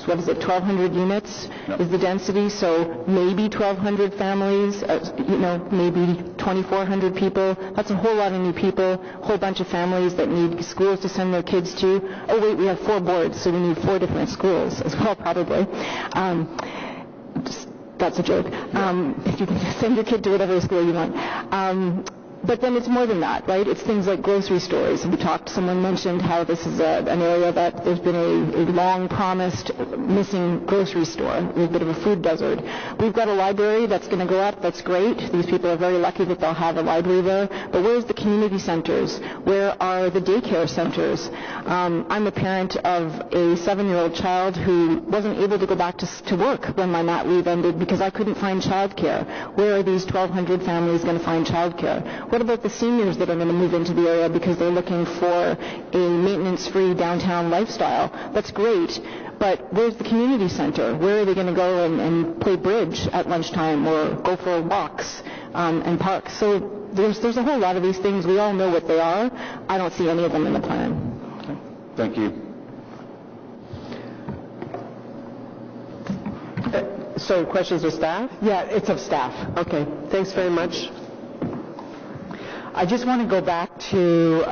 Speaker 9: 1,200 units is the density. So maybe 1,200 families, maybe 2,400 people. That's a whole lot of new people, a whole bunch of families that need schools to send their kids to. Oh, wait, we have 4 boards, so we need 4 different schools as well, probably. That's a joke. If you can just send your kid to whatever school you want. But then it's more than that, right? It's things like grocery stores. Someone mentioned how this is an area that there's been a long-promised missing grocery store, a bit of a food desert. We've got a library that's going to go up. That's great. These people are very lucky that they'll have a library there. But where's the community centers? Where are the daycare centers? I'm a parent of a 7-year-old child who wasn't able to go back to work when my mat leave ended because I couldn't find childcare. Where are these 1,200 families going to find childcare? What about the seniors that are going to move into the area because they're looking for a maintenance-free downtown lifestyle? That's great, but where's the community center? Where are they going to go and play bridge at lunchtime or go for walks and parks? So there's a whole lot of these things. We all know what they are. I don't see any of them in the plan.
Speaker 4: Okay. Thank you.
Speaker 1: So questions of staff?
Speaker 10: Yeah, it's of staff.
Speaker 1: Okay, thanks very much.
Speaker 10: I just want to go back to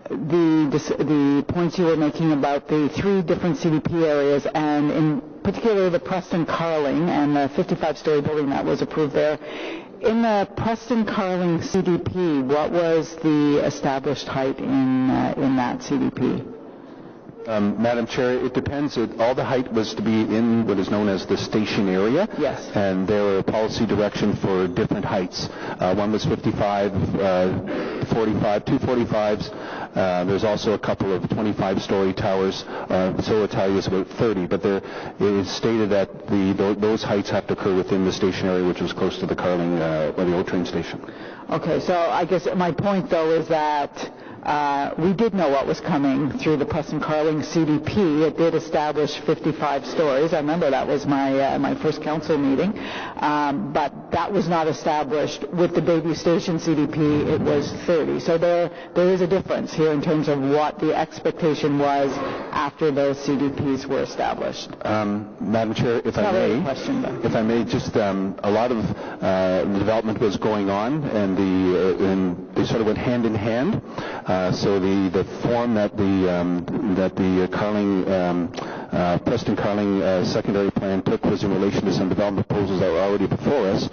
Speaker 10: the points you were making about the 3 different CDP areas, and in particular the Preston Carling and the 55-story building that was approved there. In the Preston Carling CDP, what was the established height in that CDP?
Speaker 11: Madam Chair, it depends. All the height was to be in what is known as the station area.
Speaker 10: Yes.
Speaker 11: And there were policy direction for different heights. One was 55, 45, two 45s. There's also a couple of 25-story towers. Solar Tower is about 30, but it is stated that those heights have to occur within the station area, which was close to the Carling or the old train station.
Speaker 10: Okay, so I guess my point, though, is that we did know what was coming through the Preston Carling CDP. It did establish 55 stories. I remember that was my first council meeting. But that was not established with the Bayview Station CDP. It was 30. So there is a difference here in terms of what the expectation was after those CDPs were established.
Speaker 11: Madam Chair, if I may, just a lot of the development was going on, and they sort of went hand in hand. So the form that the Carling Preston Carling secondary plan took was in relation to some development proposals that were already before us.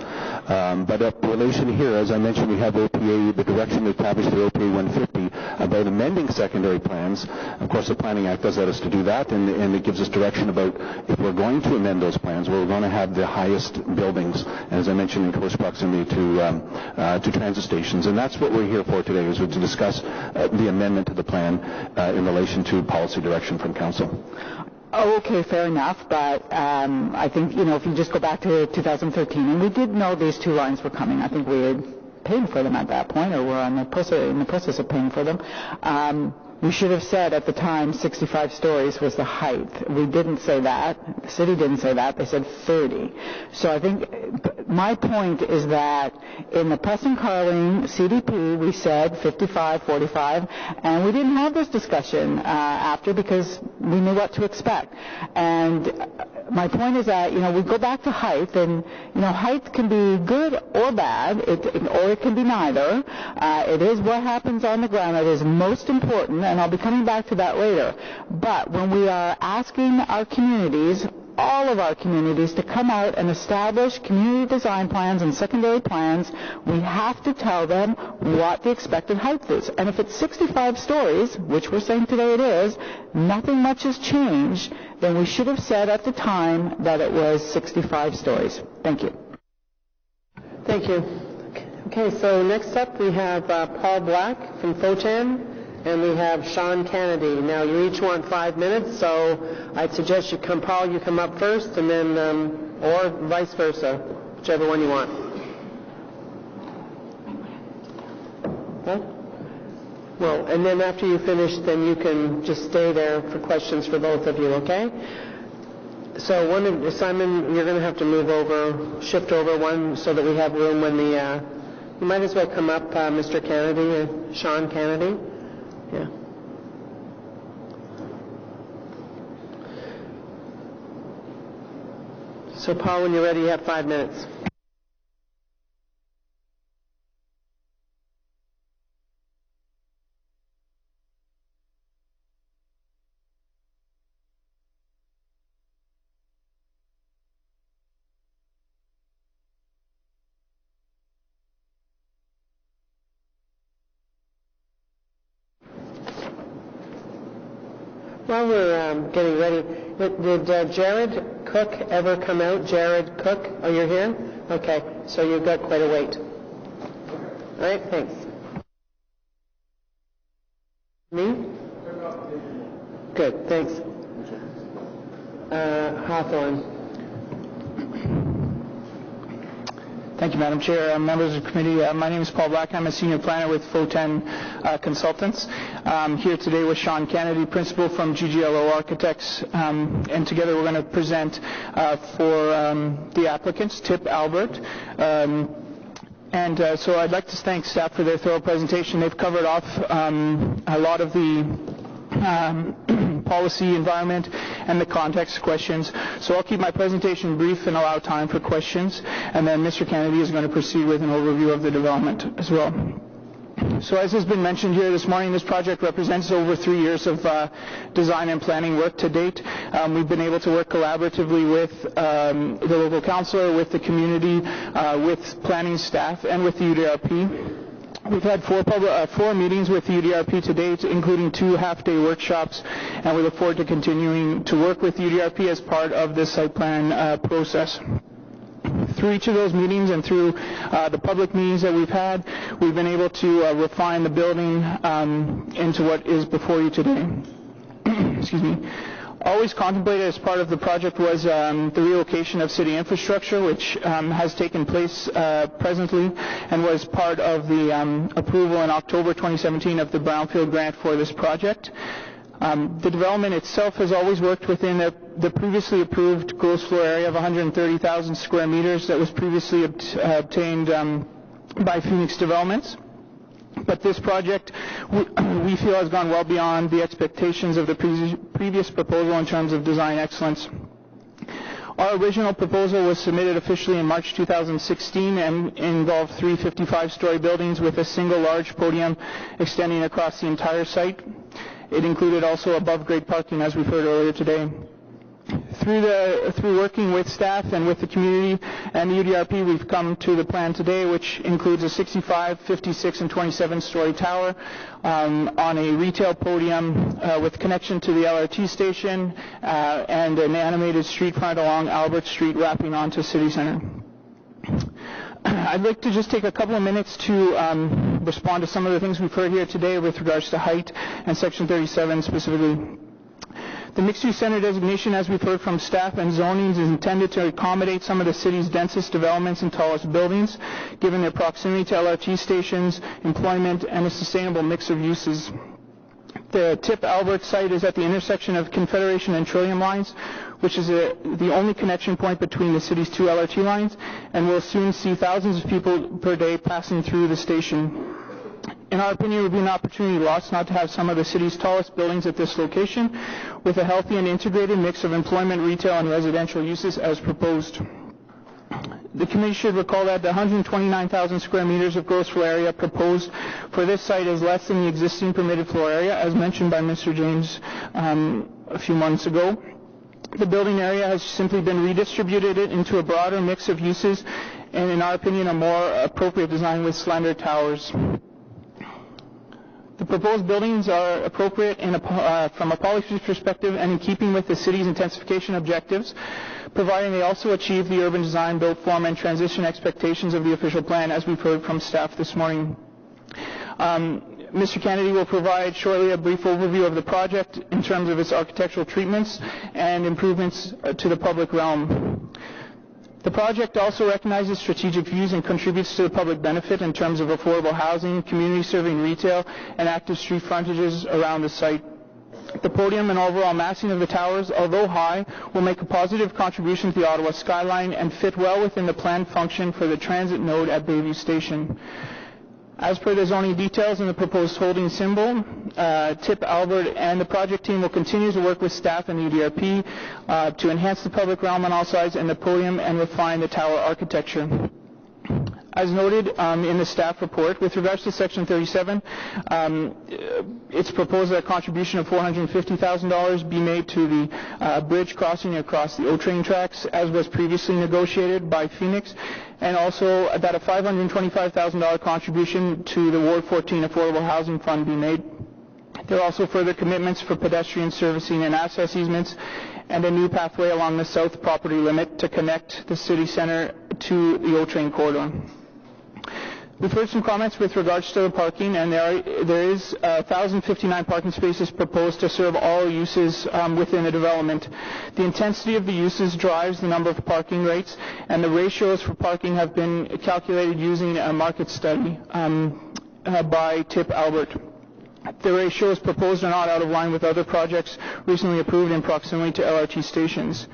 Speaker 11: But in relation here, as I mentioned, we have OPA, the direction established for OPA 150 about amending secondary plans. Of course, the Planning Act does let us to do that, and it gives us direction about if we're going to amend those plans, we're going to have the highest buildings, as I mentioned, in close proximity to transit stations. And that's what we're here for today, is to discuss the amendment to the plan in relation to policy direction from Council.
Speaker 10: Oh, okay, fair enough. But I think, if you just go back to 2013, and we did know these two lines were coming. I think we had paid for them at that point, or were in the process of paying for them. We should have said at the time 65 stories was the height. We didn't say that. The city didn't say that. They said 30. So I think my point is that in the Preston Carling CDP, we said 55, 45, and we didn't have this discussion after because we knew what to expect. And my point is that, we go back to height, and, height can be good or bad, or it can be neither. It is what happens on the ground that is most important, and I'll be coming back to that later. But when we are asking our communities, all of our communities, to come out and establish community design plans and secondary plans, we have to tell them what the expected height is. And if it's 65 stories, which we're saying today it is, nothing much has changed, then we should have said at the time that it was 65 stories. Thank you.
Speaker 1: Thank you. Okay, so next up we have Paul Black from FOTAN. And we have Sean Kennedy. Now, you each want 5 minutes, so I'd suggest Paul, you come up first, and then, or vice versa, whichever one you want. Okay? Well, and then after you finish, then you can just stay there for questions for both of you, okay? So Simon, you're going to have to shift over one so that we have room when you might as well come up, Mr. Kennedy, Sean Kennedy. Yeah. So, Paul, when you're ready, you have 5 minutes. While we're getting ready, did Jared Cook ever come out? Jared Cook? Oh, you're here? Okay, so you've got quite a wait. All right, thanks. Me? Good, thanks. Hawthorne.
Speaker 15: Thank you, Madam Chair. Members of the committee, my name is Paul Black. I'm a senior planner with FOTAN Consultants. I'm here today with Sean Kennedy, principal from GGLO Architects, and together we're going to present for the applicants, Tip Albert. So I'd like to thank staff for their thorough presentation. They've covered off a lot of the policy, environment, and the context questions. So I'll keep my presentation brief and allow time for questions. And then Mr. Kennedy is going to proceed with an overview of the development as well. So as has been mentioned here this morning, this project represents over 3 years of design and planning work to date. We've been able to work collaboratively with the local councillor, with the community, with planning staff, and with the UDRP. We've had four meetings with the UDRP to date, including 2 half-day workshops, and we look forward to continuing to work with UDRP as part of this site plan process. Through each of those meetings and through the public meetings that we've had, we've been able to refine the building into what is before you today. Excuse me. Always contemplated as part of the project was the relocation of city infrastructure, which has taken place presently and was part of the approval in October 2017 of the Brownfield grant for this project. The development itself has always worked within the previously approved gross floor area of 130,000 square meters that was previously obtained by Phoenix Developments. But this project, we feel, has gone well beyond the expectations of the previous proposal in terms of design excellence. Our original proposal was submitted officially in March 2016 and involved 3 55-story buildings with a single large podium extending across the entire site. It included also above-grade parking, as we've heard earlier today. Through working with staff and with the community and the UDRP, we've come to the plan today, which includes a 65, 56, and 27-story tower on a retail podium with connection to the LRT station and an animated street front along Albert Street wrapping onto City Center. I'd like to just take a couple of minutes to respond to some of the things we've heard here today with regards to height and Section 37 specifically. The mixed-use center designation, as we've heard from staff and zoning, is intended to accommodate some of the city's densest developments and tallest buildings, given their proximity to LRT stations, employment, and a sustainable mix of uses. The Tip Albert site is at the intersection of Confederation and Trillium lines, which is the only connection point between the city's 2 LRT lines, and will soon see thousands of people per day passing through the station. In our opinion, it would be an opportunity lost not to have some of the city's tallest buildings at this location, with a healthy and integrated mix of employment, retail, and residential uses as proposed. The committee should recall that the 129,000 square meters of gross floor area proposed for this site is less than the existing permitted floor area, as mentioned by Mr. James a few months ago. The building area has simply been redistributed into a broader mix of uses, and in our opinion, a more appropriate design with slender towers. The proposed buildings are appropriate from a policy perspective and in keeping with the city's intensification objectives, providing they also achieve the urban design, built form, and transition expectations of the official plan, as we've heard from staff this morning. Mr. Kennedy will provide shortly a brief overview of the project in terms of its architectural treatments and improvements to the public realm. The project also recognizes strategic views and contributes to the public benefit in terms of affordable housing, community-serving retail, and active street frontages around the site. The podium and overall massing of the towers, although high, will make a positive contribution to the Ottawa skyline and fit well within the planned function for the transit node at Bayview Station. As per the zoning details and the proposed holding symbol, Tip Albert and the project team will continue to work with staff and the UDRP to enhance the public realm on all sides and the podium and refine the tower architecture. As noted in the staff report, with regards to Section 37, it's proposed that a contribution of $450,000 be made to the bridge crossing across the O-train tracks, as was previously negotiated by Phoenix, and also that a $525,000 contribution to the Ward 14 Affordable Housing Fund be made. There are also further commitments for pedestrian servicing and access easements, and a new pathway along the south property limit to connect the city center to the O-train corridor. We've heard some comments with regards to the parking, and there is 1,059 parking spaces proposed to serve all uses within the development. The intensity of the uses drives the number of parking rates, and the ratios for parking have been calculated using a market study by Tip Albert. The ratios proposed are not out of line with other projects recently approved in proximity to LRT stations.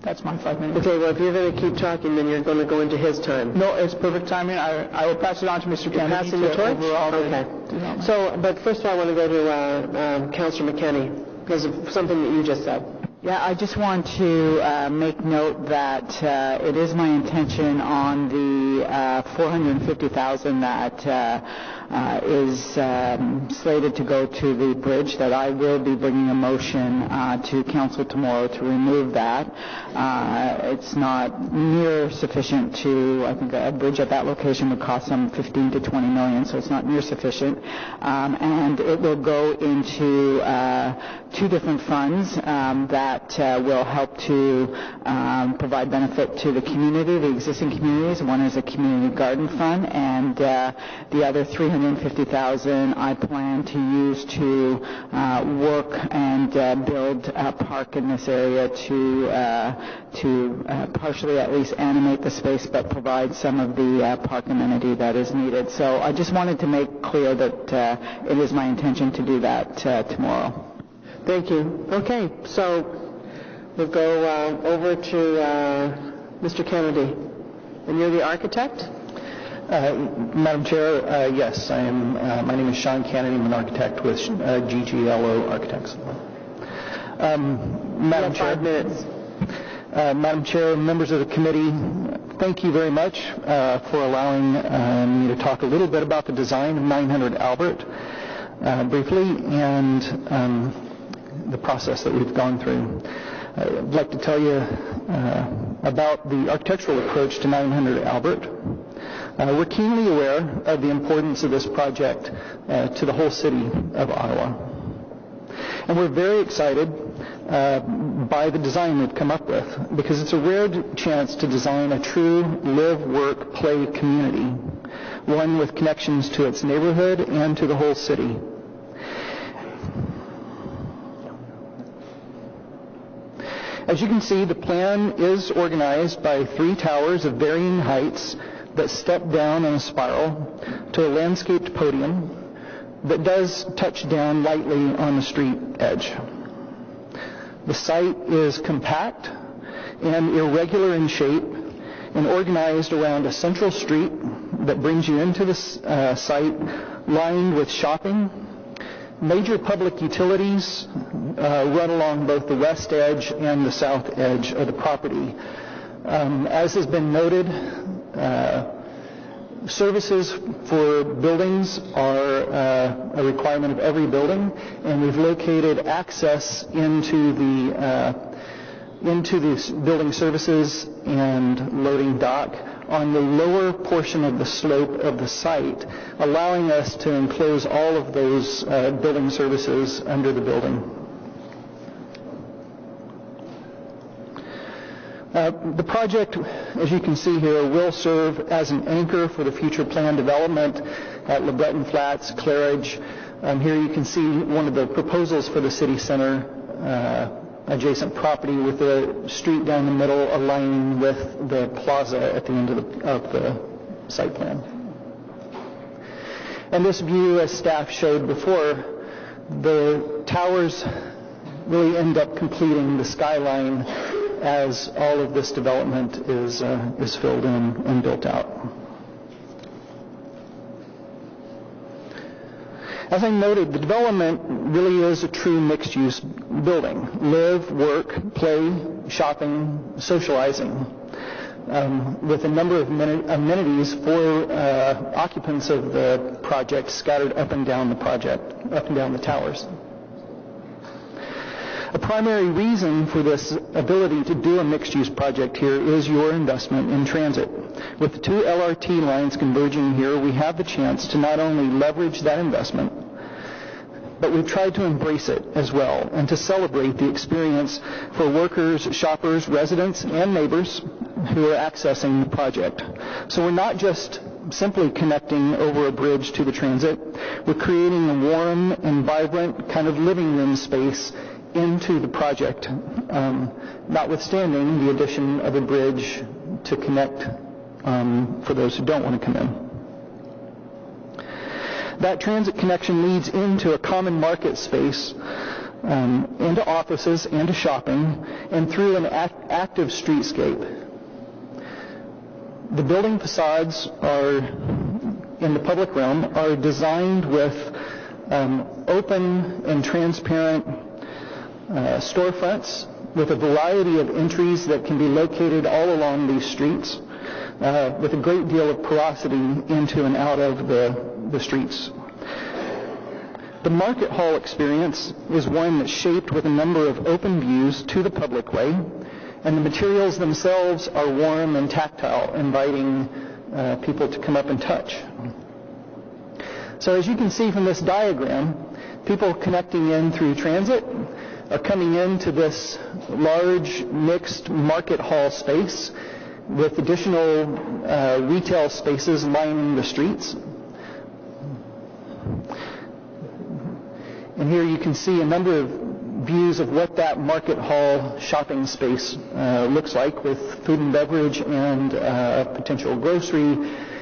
Speaker 15: That's my 5 minutes.
Speaker 1: Okay, well, if you're going to keep talking, then you're going to go into his time.
Speaker 15: No, it's perfect timing. I will pass it on to Mr. Kennedy.
Speaker 1: Passing the torch? Okay. But first of all, I want to go to Councillor McKenney because of something that you just said.
Speaker 10: Yeah, I just want to make note that it is my intention on the $450,000 that is slated to go to the bridge that I will be bringing a motion to council tomorrow to remove that. It's not near sufficient to, I think a bridge at that location would cost some 15 to 20 million, so it's not near sufficient. And it will go into two different funds that will help to provide benefit to the community, the existing communities. One is a community garden fund, and the other $350,000 I plan to use to work and build a park in this area to partially at least animate the space, but provide some of the park amenity that is needed. So I just wanted to make clear that it is my intention to do that tomorrow.
Speaker 1: Thank you. Okay, so we'll go over to Mr. Kennedy. And you're the architect?
Speaker 3: Madam Chair, yes, I am. My name is Sean Kennedy. I'm an architect with GGLO Architects. Madam Chair, 5 minutes. Madam Chair, members of the committee, thank you very much for allowing me to talk a little bit about the design of 900 Albert briefly, and the process that we've gone through. I'd like to tell you about the architectural approach to 900 Albert. We're keenly aware of the importance of this project to the whole city of Ottawa. And we're very excited by the design we've come up with, because it's a rare chance to design a true live, work, play community, one with connections to its neighborhood and to the whole city. As you can see, the plan is organized by 3 towers of varying heights that step down in a spiral to a landscaped podium that does touch down lightly on the street edge. The site is compact and irregular in shape and organized around a central street that brings you into the site lined with shopping. Major public utilities run along both the west edge and the south edge of the property. As has been noted, services for buildings are a requirement of every building, and we've located access into the building services and loading dock on the lower portion of the slope of the site, allowing us to enclose all of those building services under the building. The project, as you can see here, will serve as an anchor for the future planned development at Le Breton Flats, Claridge. Here you can see one of the proposals for the city center adjacent property with the street down the middle aligning with the plaza at the end of the site plan. And this view, as staff showed before, the towers really end up completing the skyline as all of this development is filled in and built out. As I noted, the development really is a true mixed-use building. Live, work, play, shopping, socializing, with a number of amenities for occupants of the project scattered up and down the project, up and down the towers. A primary reason for this ability to do a mixed-use project here is your investment in transit. With the 2 LRT lines converging here, we have the chance to not only leverage that investment, but we've tried to embrace it as well and to celebrate the experience for workers, shoppers, residents, and neighbors who are accessing the project. So we're not just simply connecting over a bridge to the transit. We're creating a warm and vibrant kind of living room space into the project, notwithstanding the addition of a bridge to connect for those who don't want to come in. That transit connection leads into a common market space, into offices, into shopping, and through an active streetscape. The building facades are, in the public realm, are designed with open and transparent storefronts
Speaker 15: with a variety of entries that can be located all along these streets, with a great deal of porosity into and out of the streets. The Market Hall experience is one that's shaped with a number of open views to the public way, and the materials themselves are warm and tactile, inviting people to come up and touch. So as you can see from this diagram, people connecting in through transit are coming into this large mixed market hall space with additional retail spaces lining the streets. And here you can see a number of views of what that market hall shopping space looks like, with food and beverage and potential grocery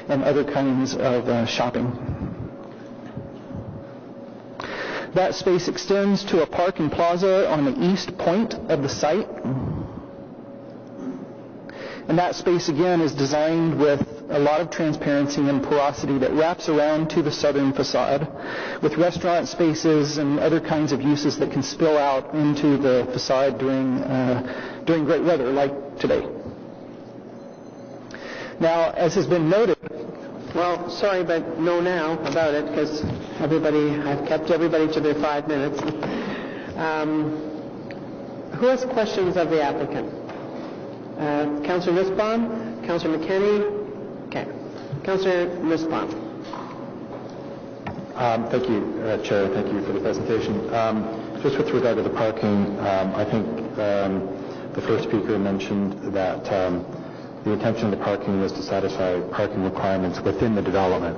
Speaker 15: and other kinds of shopping. That space extends to a park and plaza on the east point of the site. And that space, again, is designed with a lot of transparency and porosity that wraps around to the southern facade, with restaurant spaces and other kinds of uses that can spill out into the facade during great weather like today. Now, as has been noted,
Speaker 1: Well, sorry, but know now about it, because I've kept everybody to their 5 minutes. Who has questions of the applicant? Councillor Nussbaum? Councillor McKenney? Okay. Councillor Nussbaum.
Speaker 16: Thank you, Chair. Thank you for the presentation. Just with regard to the parking, I think the first speaker mentioned that the intention of the parking was to satisfy parking requirements within the development.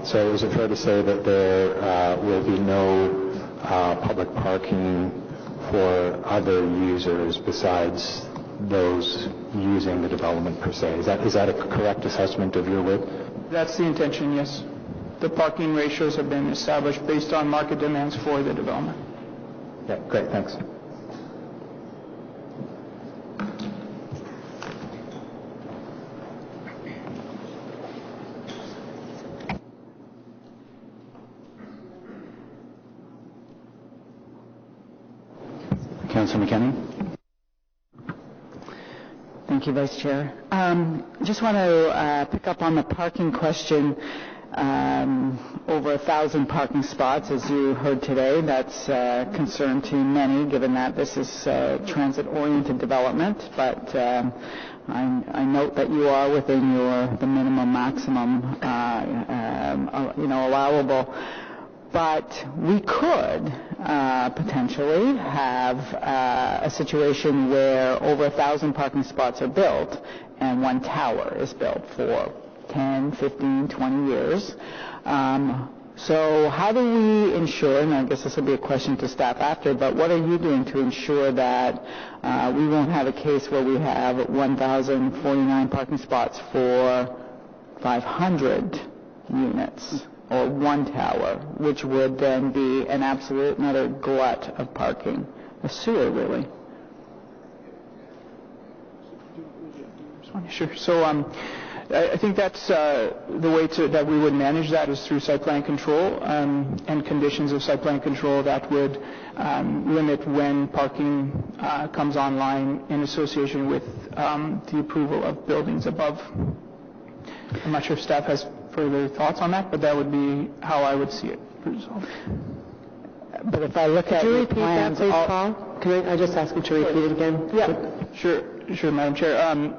Speaker 16: So is it fair to say that there will be no public parking for other users besides those using the development per se? Is that a correct assessment of your work?
Speaker 15: That's the intention, yes. The parking ratios have been established based on market demands for the development.
Speaker 16: Yeah, great, thanks.
Speaker 2: Councillor McKenney?
Speaker 10: Thank you, Vice Chair. Just want to pick up on the parking question. Over 1,000 parking spots, as you heard today. That's a concern to many, given that this is transit-oriented development. But I note that you are within the minimum, maximum, allowable. But we could potentially have a situation where over 1,000 parking spots are built and one tower is built for 10, 15, 20 years. So how do we ensure, and I guess this will be a question to staff after, but what are you doing to ensure that we won't have a case where we have 1,049 parking spots for 500 units or one tower, which would then be an absolute another glut of parking, a sewer really?
Speaker 15: Sure. So I think that's the way that we would manage that is through site plan control and conditions of site plan control that would limit when parking comes online in association with the approval of buildings above. I'm not sure if staff has further thoughts on that, but that would be how I would see it resolved.
Speaker 10: But if I look at
Speaker 1: Could you
Speaker 10: your
Speaker 1: repeat
Speaker 10: plans,
Speaker 1: that, please, Paul? Can I just ask him to repeat it again?
Speaker 15: Yeah. Sure, Madam Chair.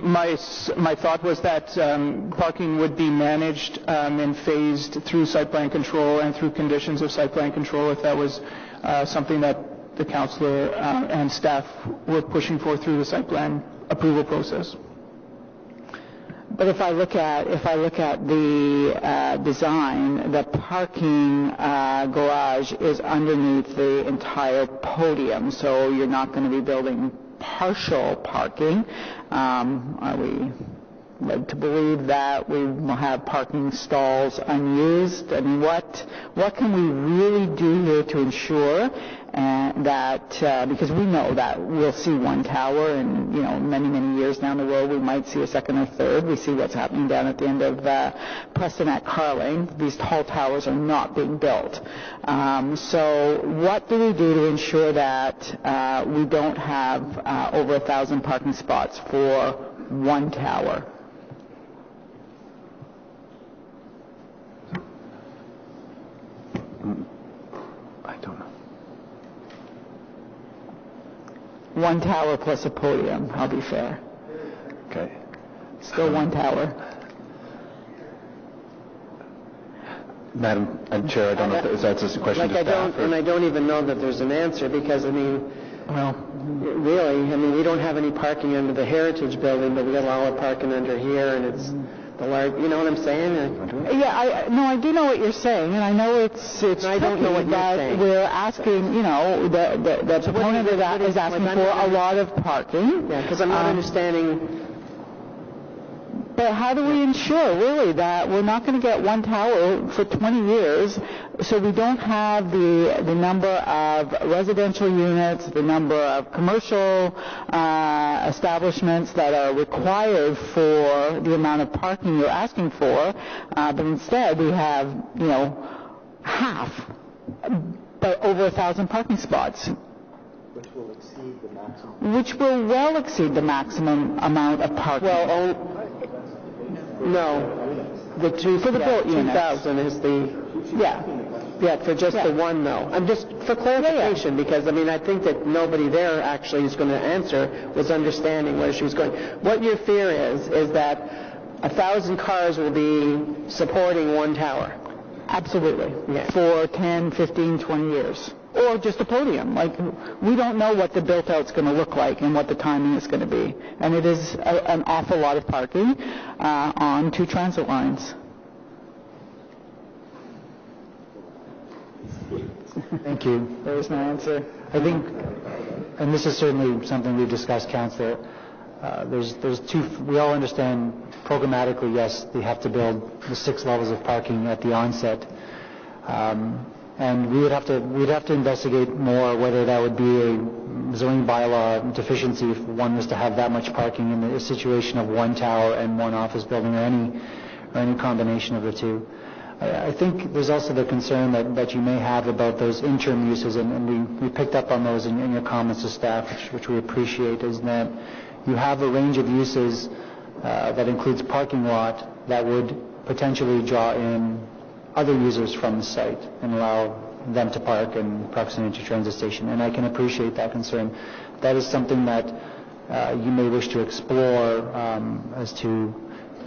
Speaker 15: My thought was that parking would be managed and phased through site plan control and through conditions of site plan control if that was something that the councillor and staff were pushing for through the site plan approval process.
Speaker 10: But if I look at the design, the parking garage is underneath the entire podium, so you're not going to be building partial parking. Are we led to believe that we will have parking stalls unused? I mean, what can we really do here to ensure and that because we know that we'll see one tower, and many years down the road we might see a second or third. We see what's happening down at the end of Preston at Carling. These tall towers are not being built. So what do we do to ensure that we don't have over 1,000 parking spots for one tower?
Speaker 12: I don't know.
Speaker 10: One tower plus a podium, I'll be fair.
Speaker 12: Okay.
Speaker 10: Still one tower.
Speaker 12: Madam Chair, I don't know if that's a question to staff.
Speaker 1: I don't even know that there's an answer, because, really, we don't have any parking under the Heritage Building, but we got a lot of parking under here, and it's the large, you know what I'm saying?
Speaker 10: Yeah, I do know what you're saying, and I know it's
Speaker 1: I don't know what you're saying.
Speaker 10: We're asking, the proponent of that is asking for a lot of parking.
Speaker 1: Yeah, because I'm not understanding.
Speaker 10: But how do we ensure, really, that we're not going to get one tower for 20 years, so we don't have the number of residential units, the number of commercial establishments that are required for the amount of parking you're asking for, but instead we have, half, but over 1,000 parking spots.
Speaker 16: Which will exceed the maximum.
Speaker 10: Which will well exceed the maximum amount of parking.
Speaker 1: No, for the built 2,000 is the for just the one though. I'm just for clarification because I think that nobody there actually is going to answer was understanding where she was going. What your fear is that 1,000 cars will be supporting one tower.
Speaker 10: Absolutely. Yeah. For 10, 15, 20 years. Or just a podium. We don't know what the built-out's going to look like and what the timing is going to be. And it is an awful lot of parking on two transit lines.
Speaker 7: Thank you.
Speaker 10: There's my answer.
Speaker 7: I think, and this is certainly something we've discussed, Councillor, there's two, we all understand programmatically, yes, they have to build the 6 levels of parking at the onset. And we'd have to investigate more whether that would be a zoning bylaw deficiency if one was to have that much parking in a situation of one tower and one office building or any combination of the two. I think there's also the concern that you may have about those interim uses, and we picked up on those in your comments to staff, which we appreciate, is that you have a range of uses that includes parking lot that would potentially draw in other users from the site and allow them to park in proximity to transit station. And I can appreciate that concern. That is something that you may wish to explore as to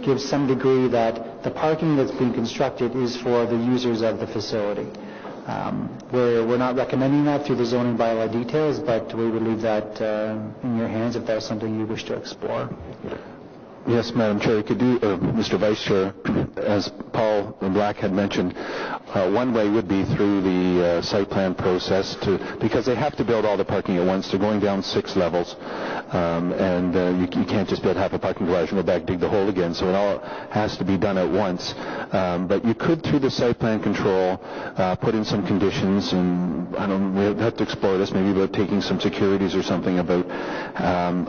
Speaker 7: give some degree that the parking that's being constructed is for the users of the facility. We're not recommending that through the zoning bylaw details, but we would leave that in your hands if that's something you wish to explore.
Speaker 11: Yes, Madam Chair, could you, Mr. Vice Chair, as Paul Black had mentioned, one way would be through the site plan process because they have to build all the parking at once. They're going down 6 levels, and you can't just build half a parking garage and go back, dig the hole again, so it all has to be done at once. But you could, through the site plan control, put in some conditions, and we'll have to explore this, maybe about taking some securities or something about,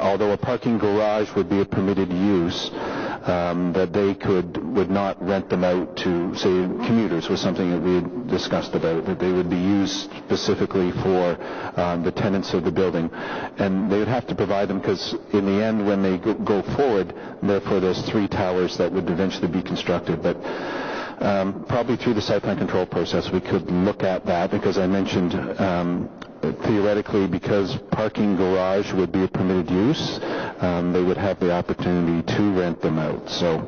Speaker 11: although a parking garage would be a permitted use, that they would not rent them out to, say, commuters was something that we had discussed about, that they would be used specifically for the tenants of the building. And they would have to provide them because in the end, when they go forward, therefore there's 3 towers that would eventually be constructed. But probably through the site plan control process, we could look at that because I mentioned theoretically, because parking garage would be a permitted use, they would have the opportunity to rent them out. So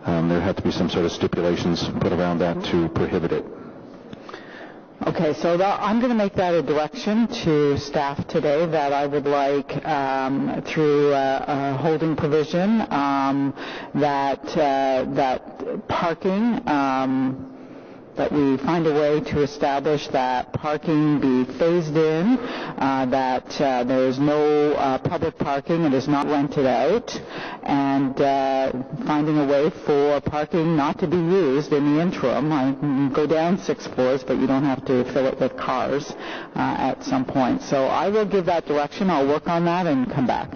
Speaker 11: there have to be some sort of stipulations put around that to prohibit it.
Speaker 10: Okay, so I'm going to make that a direction to staff today that I would like through a holding provision that parking that we find a way to establish that parking be phased in, that there is no public parking, it is not rented out, and finding a way for parking not to be used in the interim. I can go down 6 floors, but you don't have to fill it with cars at some point. So I will give that direction. I'll work on that and come back.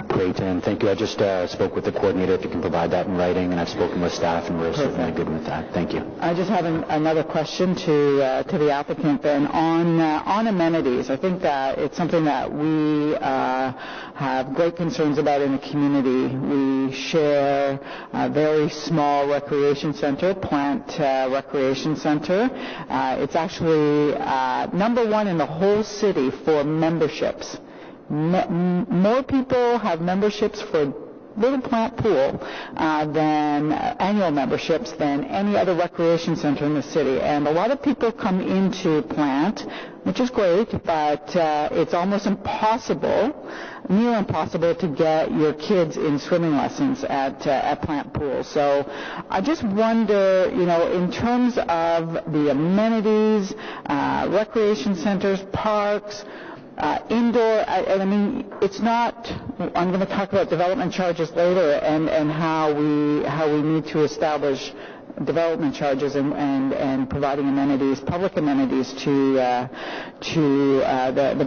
Speaker 2: Great, and thank you. I just spoke with the coordinator, if you can provide that in writing, and I've spoken with staff, and we're certainly good with that. Thank you.
Speaker 10: I just have another question to the applicant then on amenities. I think that it's something that we have great concerns about in the community. We share a very small recreation center, Plant Recreation Center. It's actually number 1 in the whole city for memberships. More people have memberships for Little Plant Pool than annual memberships than any other recreation center in the city. And a lot of people come into Plant, which is great, but it's almost impossible, near impossible, to get your kids in swimming lessons at Plant Pool. So I just wonder, in terms of the amenities, recreation centers, parks, indoor, I mean, it's not, I'm going to talk about development charges later and how we need to establish development charges and providing amenities, public amenities to the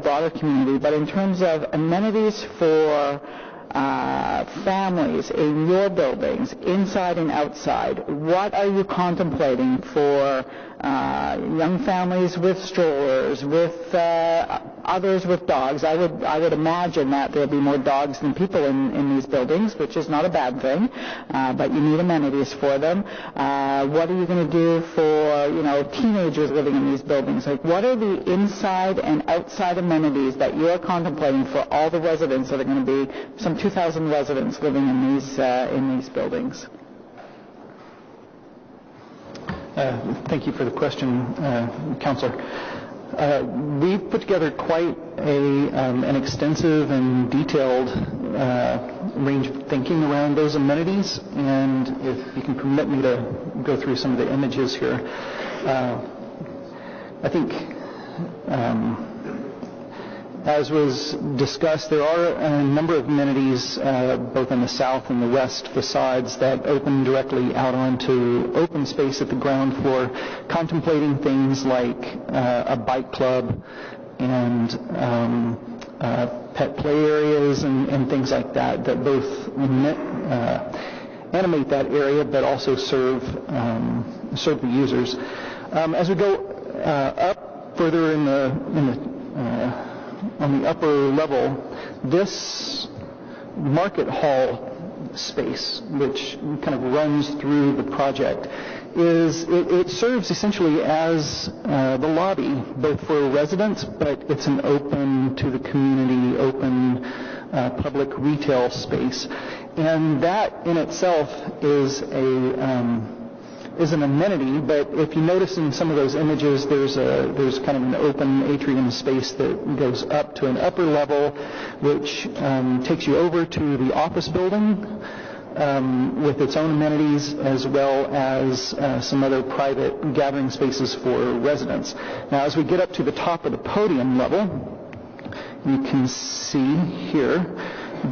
Speaker 10: broader community. But in terms of amenities for families in your buildings, inside and outside, what are you contemplating for young families with strollers, with others with dogs? I would imagine that there'll be more dogs than people in these buildings, which is not a bad thing, but you need amenities for them. What are you going to do for teenagers living in these buildings? Like, what are the inside and outside amenities that you are contemplating for all the residents that are going to be some 2,000 residents living in these buildings?
Speaker 3: Thank you for the question, Councillor. We've put together quite an extensive and detailed range of thinking around those amenities, and if you can permit me to go through some of the images here. I think, as was discussed, there are a number of amenities both in the south and the west facades that open directly out onto open space at the ground floor, contemplating things like a bike club and pet play areas and things like that both animate that area but also serve the users. As we go up further on the upper level, this market hall space, which kind of runs through the project, it serves essentially as the lobby, both for residents, but it's an open to the community, open public retail space. And that in itself is an amenity, but if you notice in some of those images, there's kind of an open atrium space that goes up to an upper level, which takes you over to the office building with its own amenities, as well as some other private gathering spaces for residents. Now, as we get up to the top of the podium level, you can see here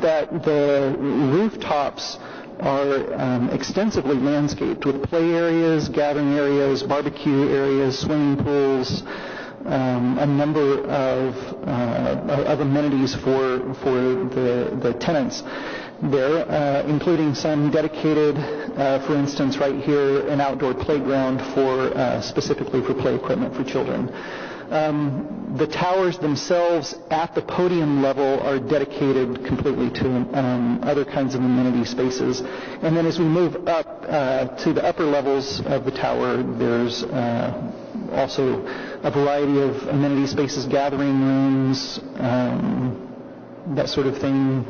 Speaker 3: that the rooftops are extensively landscaped with play areas, gathering areas, barbecue areas, swimming pools, a number of amenities for the tenants there, including some dedicated, for instance, right here, an outdoor playground specifically for play equipment for children. The towers themselves at the podium level are dedicated completely to other kinds of amenity spaces. And then as we move up to the upper levels of the tower, there's also a variety of amenity spaces, gathering rooms, that sort of thing,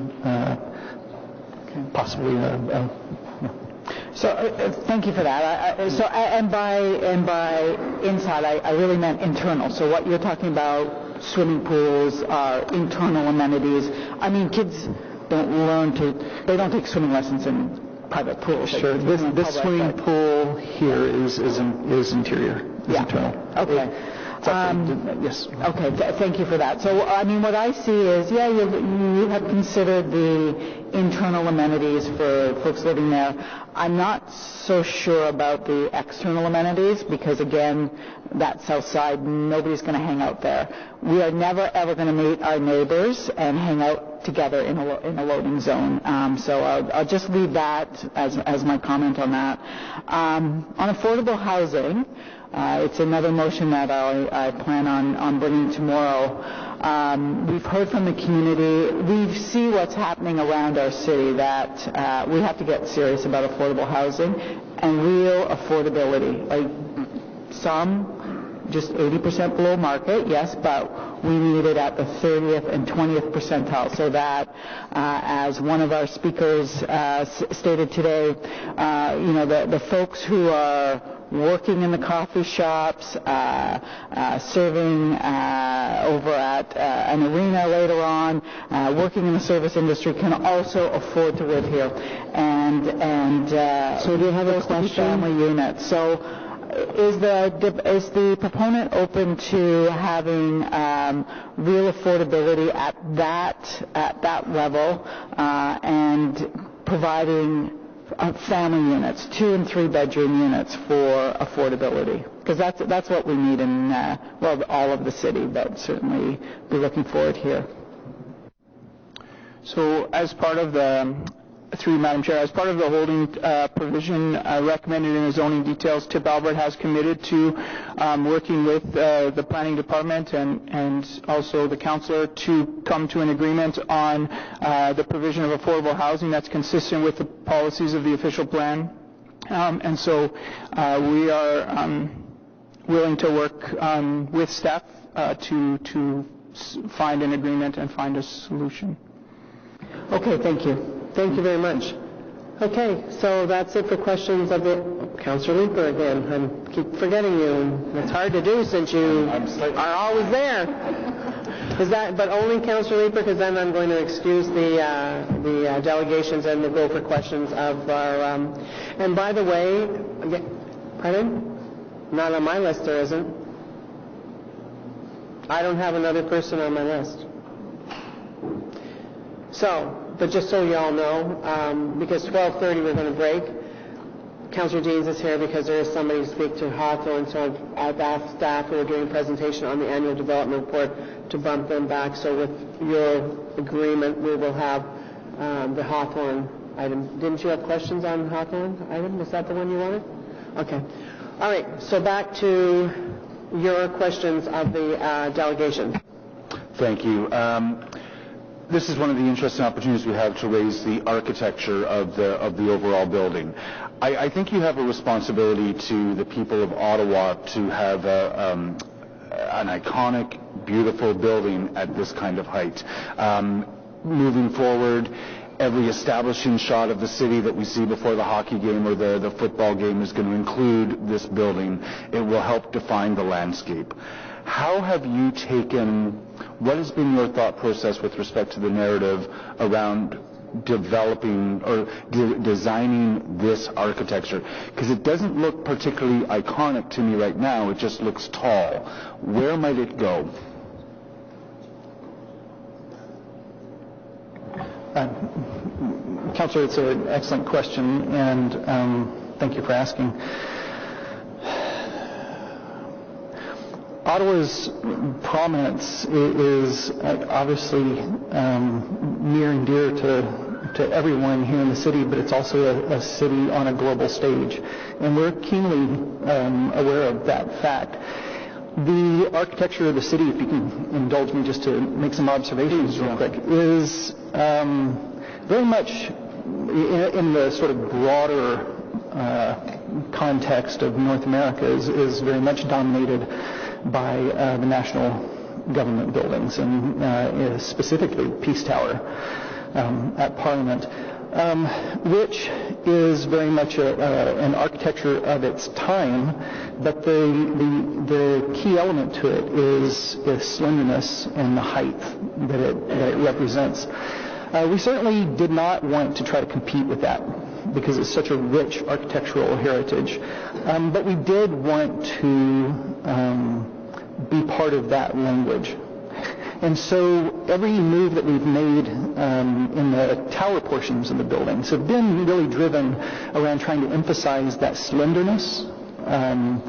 Speaker 3: possibly
Speaker 10: So thank you for that. And by inside, I really meant internal. So what you're talking about, swimming pools, are internal amenities. I mean, kids don't take swimming lessons in private pools.
Speaker 15: Sure. This swimming pool here is interior, is internal.
Speaker 10: Okay.
Speaker 15: Yes.
Speaker 10: Okay, thank you for that. So, I mean, what I see is, you have considered the internal amenities for folks living there. I'm not so sure about the external amenities because, again, that south side, nobody's going to hang out there. We are never, ever going to meet our neighbors and hang out together in a loading zone. So I'll just leave that as my comment on that. On affordable housing, it's another motion that I plan on bringing tomorrow. We've heard from the community. We see what's happening around our city, that we have to get serious about affordable housing and real affordability. Like some just 80% below market, yes, but we need it at the 30th and 20th percentile, so that, as one of our speakers stated today, the folks who are working in the coffee shops, serving over at an arena later on, working in the service industry can also afford to live here. And
Speaker 1: so do you have a question?
Speaker 10: Family units. So is the proponent open to having real affordability at that level and providing family units, 2 and 3 bedroom units for affordability? Because that's what we need in all of the city, but certainly be looking forward here.
Speaker 15: So as part of the through you, Madam Chair, as part of the holding provision recommended in the zoning details, TIP Alberta has committed to working with the planning department and also the councillor to come to an agreement on the provision of affordable housing that's consistent with the policies of the official plan. And so we are willing to work with staff to find an agreement and find a solution.
Speaker 10: Okay, thank you.
Speaker 1: Thank you very much. Okay, so that's it for questions of the... Councillor Leeper again. I keep forgetting you, and it's hard to do since you are always there. Is that, but only Councillor Leeper, because then I'm going to excuse the delegations and we'll go for questions of our... and by the way, pardon? Not on my list, there isn't. I don't have another person on my list. So, but just so you all know, because 12:30 we're going to break, Councillor Deans is here because there is somebody to speak to Hawthorne, so I've asked staff who are doing a presentation on the annual development report to bump them back. So with your agreement, we will have the Hawthorne item. Didn't you have questions on Hawthorne item? Was that the one you wanted? Okay. All right, so back to your questions of the delegation.
Speaker 4: Thank you. This is one of the interesting opportunities we have to raise the architecture of the overall building. I think you have a responsibility to the people of Ottawa to have an iconic, beautiful building at this kind of height. Moving forward, every establishing shot of the city that we see before the hockey game or the football game is going to include this building. It will help define the landscape. How have you taken, what has been your thought process with respect to the narrative around developing or designing this architecture? Because it doesn't look particularly iconic to me right now, it just looks tall. Where might it go?
Speaker 7: Councillor, it's an excellent question, and thank you for asking. Ottawa's prominence is obviously near and dear to everyone here in the city, but it's also a city on a global stage, and we're keenly aware of that fact. The architecture of the city, if you can indulge me just to make some observations real quick, is very much in the sort of broader context of North America is very much dominated by the national government buildings, and specifically Peace Tower at Parliament, which is very much an architecture of its time, but the key element to it is the slenderness and the height that it represents. We certainly did not want to try to compete with that.
Speaker 15: because it's such a rich architectural heritage. But we did want to be part of that language. And so every move that we've made in the tower portions of the buildings have been really driven around trying to emphasize that slenderness. And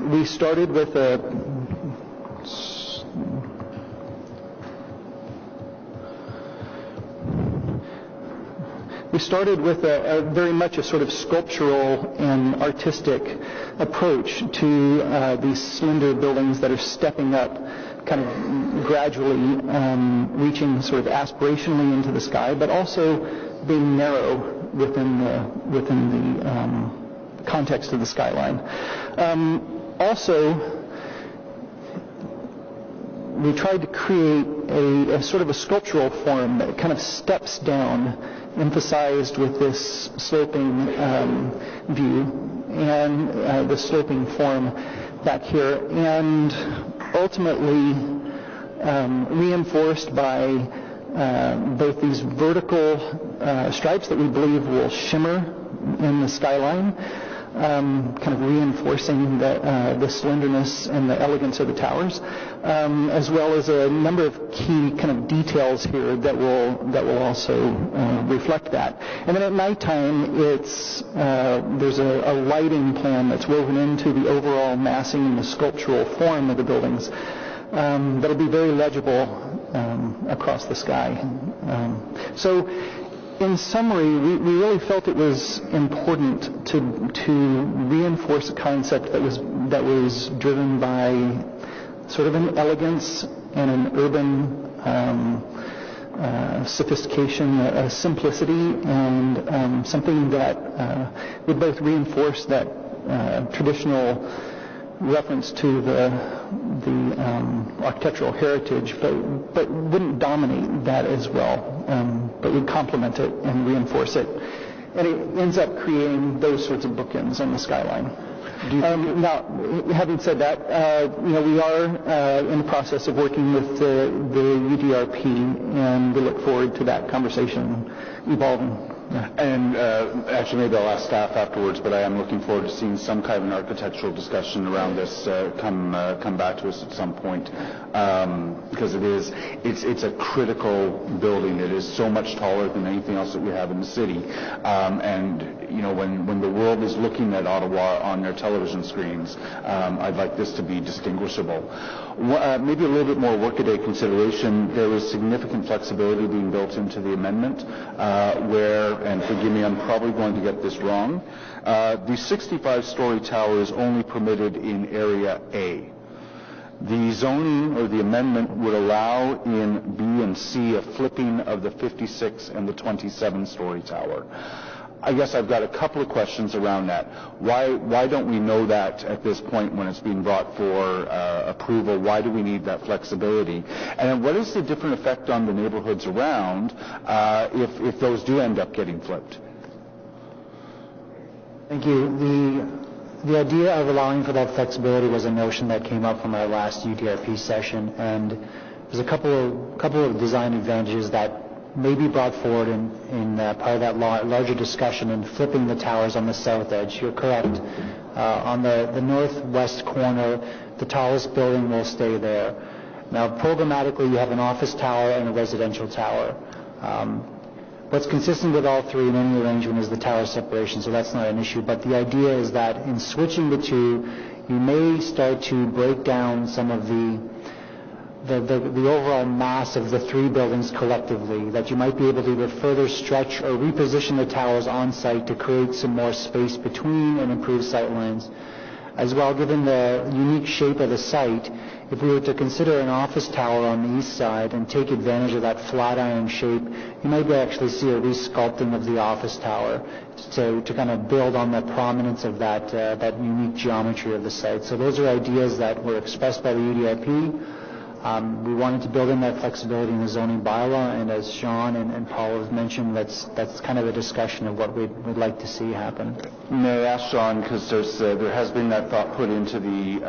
Speaker 15: we started with a very much a sort of sculptural and artistic approach to these slender buildings that are stepping up, kind of gradually reaching sort of aspirationally into the sky, but also being narrow within the context of the skyline. Also, we tried to create a sort of a sculptural form that kind of steps down, emphasized with this sloping view and the sloping form back here, and ultimately reinforced by both these vertical stripes that we believe will shimmer in the skyline, kind of reinforcing the slenderness and the elegance of the towers, as well as a number of key kind of details here that will also reflect that. And then at nighttime, there's a lighting plan that's woven into the overall massing and the sculptural form of the buildings that'll be very legible across the sky. So, in summary, we really felt it was important to reinforce a concept that was driven by sort of an elegance and an urban sophistication, a simplicity, and something that would both reinforce that traditional reference to the architectural heritage, but wouldn't dominate that as well, but would complement it and reinforce it. And it ends up creating those sorts of bookends on the skyline. Now, having said that, we are in the process of working with the UDRP, and we look forward to that conversation evolving.
Speaker 4: And actually, maybe I'll ask staff afterwards, but I am looking forward to seeing some kind of an architectural discussion around this come back to us at some point, because it's a critical building. It is so much taller than anything else that we have in the city, and when the world is looking at Ottawa on their television screens, I'd like this to be distinguishable. Maybe a little bit more workaday consideration. There is significant flexibility being built into the amendment, where, and forgive me, I'm probably going to get this wrong, the 65-story tower is only permitted in Area A. The zoning or the amendment would allow in B and C a flipping of the 56 and the 27-story tower. I guess I've got a couple of questions around that. Why don't we know that at this point when it's being brought for approval? Why do we need that flexibility? And what is the different effect on the neighborhoods around if those do end up getting flipped?
Speaker 7: Thank you. The idea of allowing for that flexibility was a notion that came up from our last UDRP session, and there's a couple of design advantages that may be brought forward in part of that larger discussion in flipping the towers on the south edge. You're correct. On the northwest corner, the tallest building will stay there. Now, programmatically, you have an office tower and a residential tower. What's consistent with all three in any arrangement is the tower separation, so that's not an issue. But the idea is that in switching the two, you may start to break down some of the overall mass of the three buildings collectively, that you might be able to either further stretch or reposition the towers on site to create some more space between and improve sight lines. As well, given the unique shape of the site, if we were to consider an office tower on the east side and take advantage of that flat iron shape, you might actually see a resculpting of the office tower to kind of build on the prominence of that unique geometry of the site. So those are ideas that were expressed by the UDRP. We wanted to build in that flexibility in the zoning bylaw, and as Sean and Paul have mentioned, that's kind of a discussion of what we'd like to see happen.
Speaker 4: May I ask Sean, because there has been that thought put into the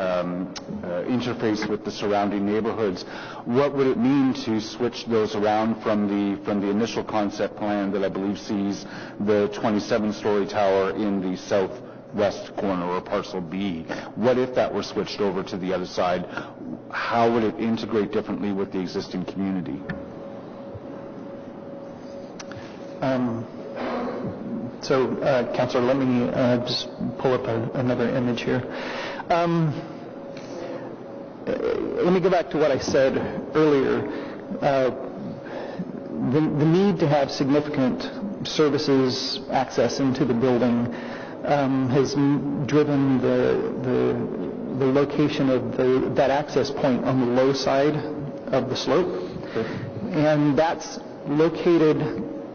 Speaker 4: interface with the surrounding neighborhoods, what would it mean to switch those around from the initial concept plan that I believe sees the 27-story tower in the southwest corner, or parcel B? What if that were switched over to the other side? How would it integrate differently with the existing community?
Speaker 3: Councillor, let me just pull up another image here. Let me go back to what I said earlier. The need to have significant services access into the building has driven the location of that access point on the low side of the slope. Okay. And that's located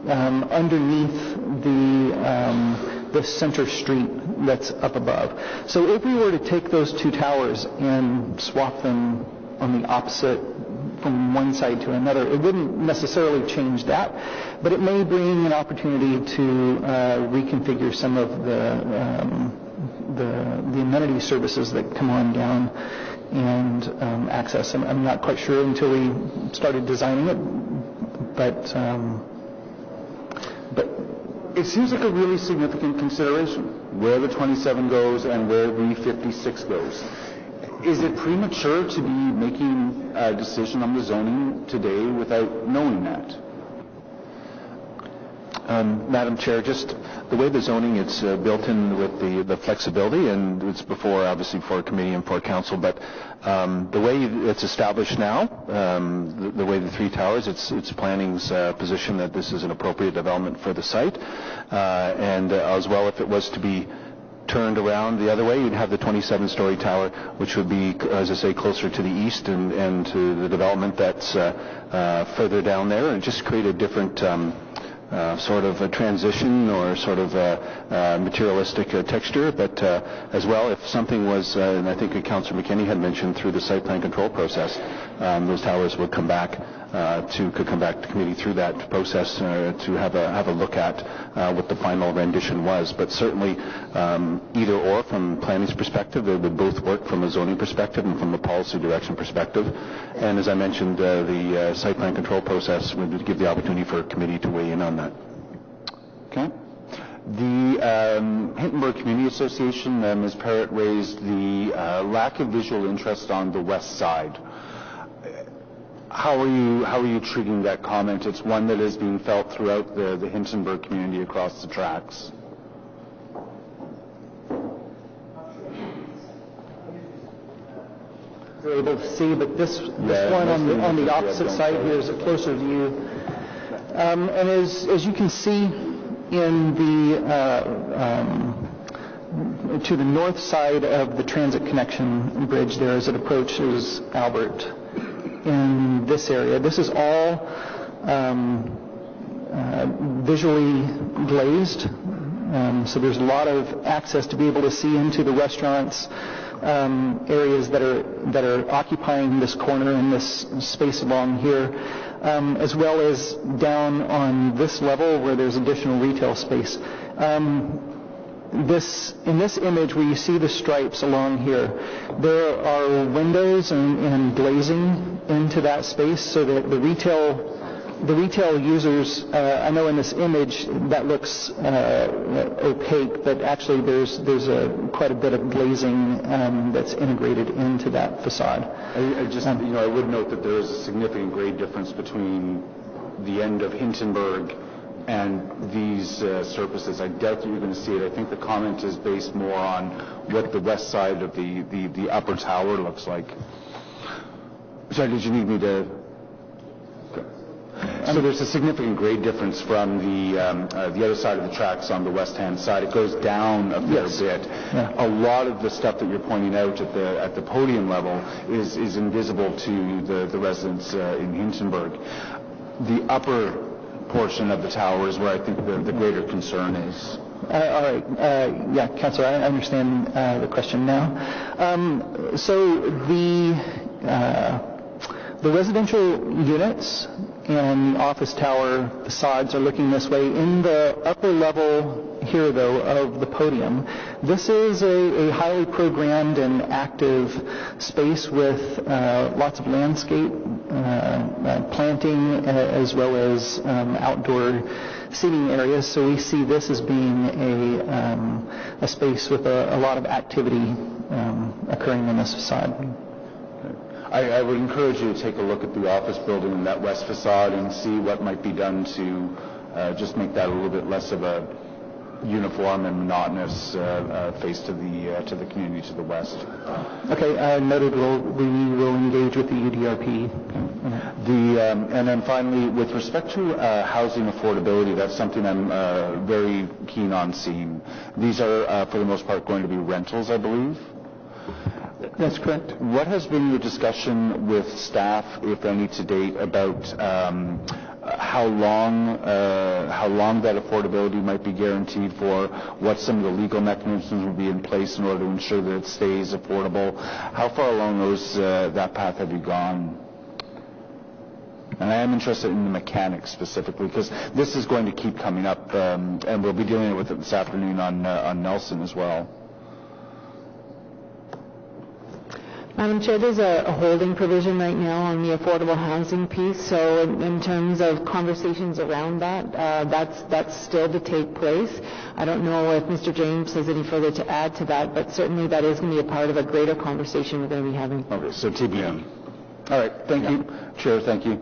Speaker 3: underneath the center street that's up above. So if we were to take those two towers and swap them on the opposite from one side to another, it wouldn't necessarily change that, but it may bring an opportunity to reconfigure some of the amenity services that come on down and access. I'm not quite sure until we started designing it, but
Speaker 4: it seems like a really significant consideration, where the 27 goes and where the 56 goes. Is it premature to be making a decision on the zoning today without knowing that?
Speaker 11: Madam Chair, just the way the zoning, it's built in with the flexibility, and it's obviously for committee and for council, but the way it's established now, the way the three towers, it's planning's position that this is an appropriate development for the site, and as well, if it was to be turned around the other way, you'd have the 27-story tower, which would be, as I say, closer to the east and to the development that's further down there, and just create a different sort of a transition or sort of a materialistic texture. But as well, if something was, and I think Councillor McKinney had mentioned through the site plan control process, those towers would come back could come back to committee through that process to have a look at what the final rendition was. But certainly, either or, from planning's perspective, they would both work from a zoning perspective and from a policy direction perspective. And as I mentioned, the site plan control process would give the opportunity for a committee to weigh in on that.
Speaker 4: Okay. The Hintonburg Community Association, Ms. Parrott, raised the lack of visual interest on the west side. How are you treating that comment? It's one that is being felt throughout the Hintonburg community across the tracks.
Speaker 3: You're able to see, but this one on the opposite side here is a closer view. And as you can see in to the north side of the transit connection bridge there as it approaches Albert in this area. This is all visually glazed, so there's a lot of access to be able to see into the restaurants, areas that are occupying this corner and this space along here, as well as down on this level where there's additional retail space. In this image where you see the stripes along here, there are windows and glazing into that space so that the retail users, I know in this image that looks opaque, but actually there's quite a bit of glazing that's integrated into that facade.
Speaker 4: I would note that there is a significant grade difference between the end of Hintonburg and these surfaces. I doubt that you're going to see it. I think the comment is based more on what the west side of the upper tower looks like. Sorry, did you need me to? So there's a significant grade difference from the other side of the tracks on the west-hand side. It goes down a fair bit. Yeah. A lot of the stuff that you're pointing out at the podium level is invisible to the residents in Hintonburg. The upper portion of the tower is where I think the greater concern is.
Speaker 3: All right. Yeah, Councillor, I understand the question now. So
Speaker 15: The residential units and the office tower facades are looking this way. In the upper level here, though, of the podium, this is a highly programmed and active space with lots of landscape planting as well as outdoor seating areas. So we see this as being a space with a lot of activity occurring on this facade.
Speaker 4: I would encourage you to take a look at the office building in that west facade and see what might be done to just make that a little bit less of a uniform and monotonous face to the community to the west.
Speaker 15: Okay, noted. We will engage with the UDRP.
Speaker 4: And then finally, with respect to housing affordability, that's something I'm very keen on seeing. These are, for the most part, going to be rentals, I believe.
Speaker 15: That's correct.
Speaker 4: What has been your discussion with staff, if any, to date about how long that affordability might be guaranteed for, what some of the legal mechanisms will be in place in order to ensure that it stays affordable? How far along that path have you gone? And I am interested in the mechanics specifically, because this is going to keep coming up, and we'll be dealing with it this afternoon on Nelson as well.
Speaker 9: Madam Chair, there's a holding provision right now on the affordable housing piece. So in terms of conversations around that, that's still to take place. I don't know if Mr. James has any further to add to that, but certainly that is going to be a part of a greater conversation we're going to be having.
Speaker 4: Okay, so TBD. All right, thank you. Chair, thank you.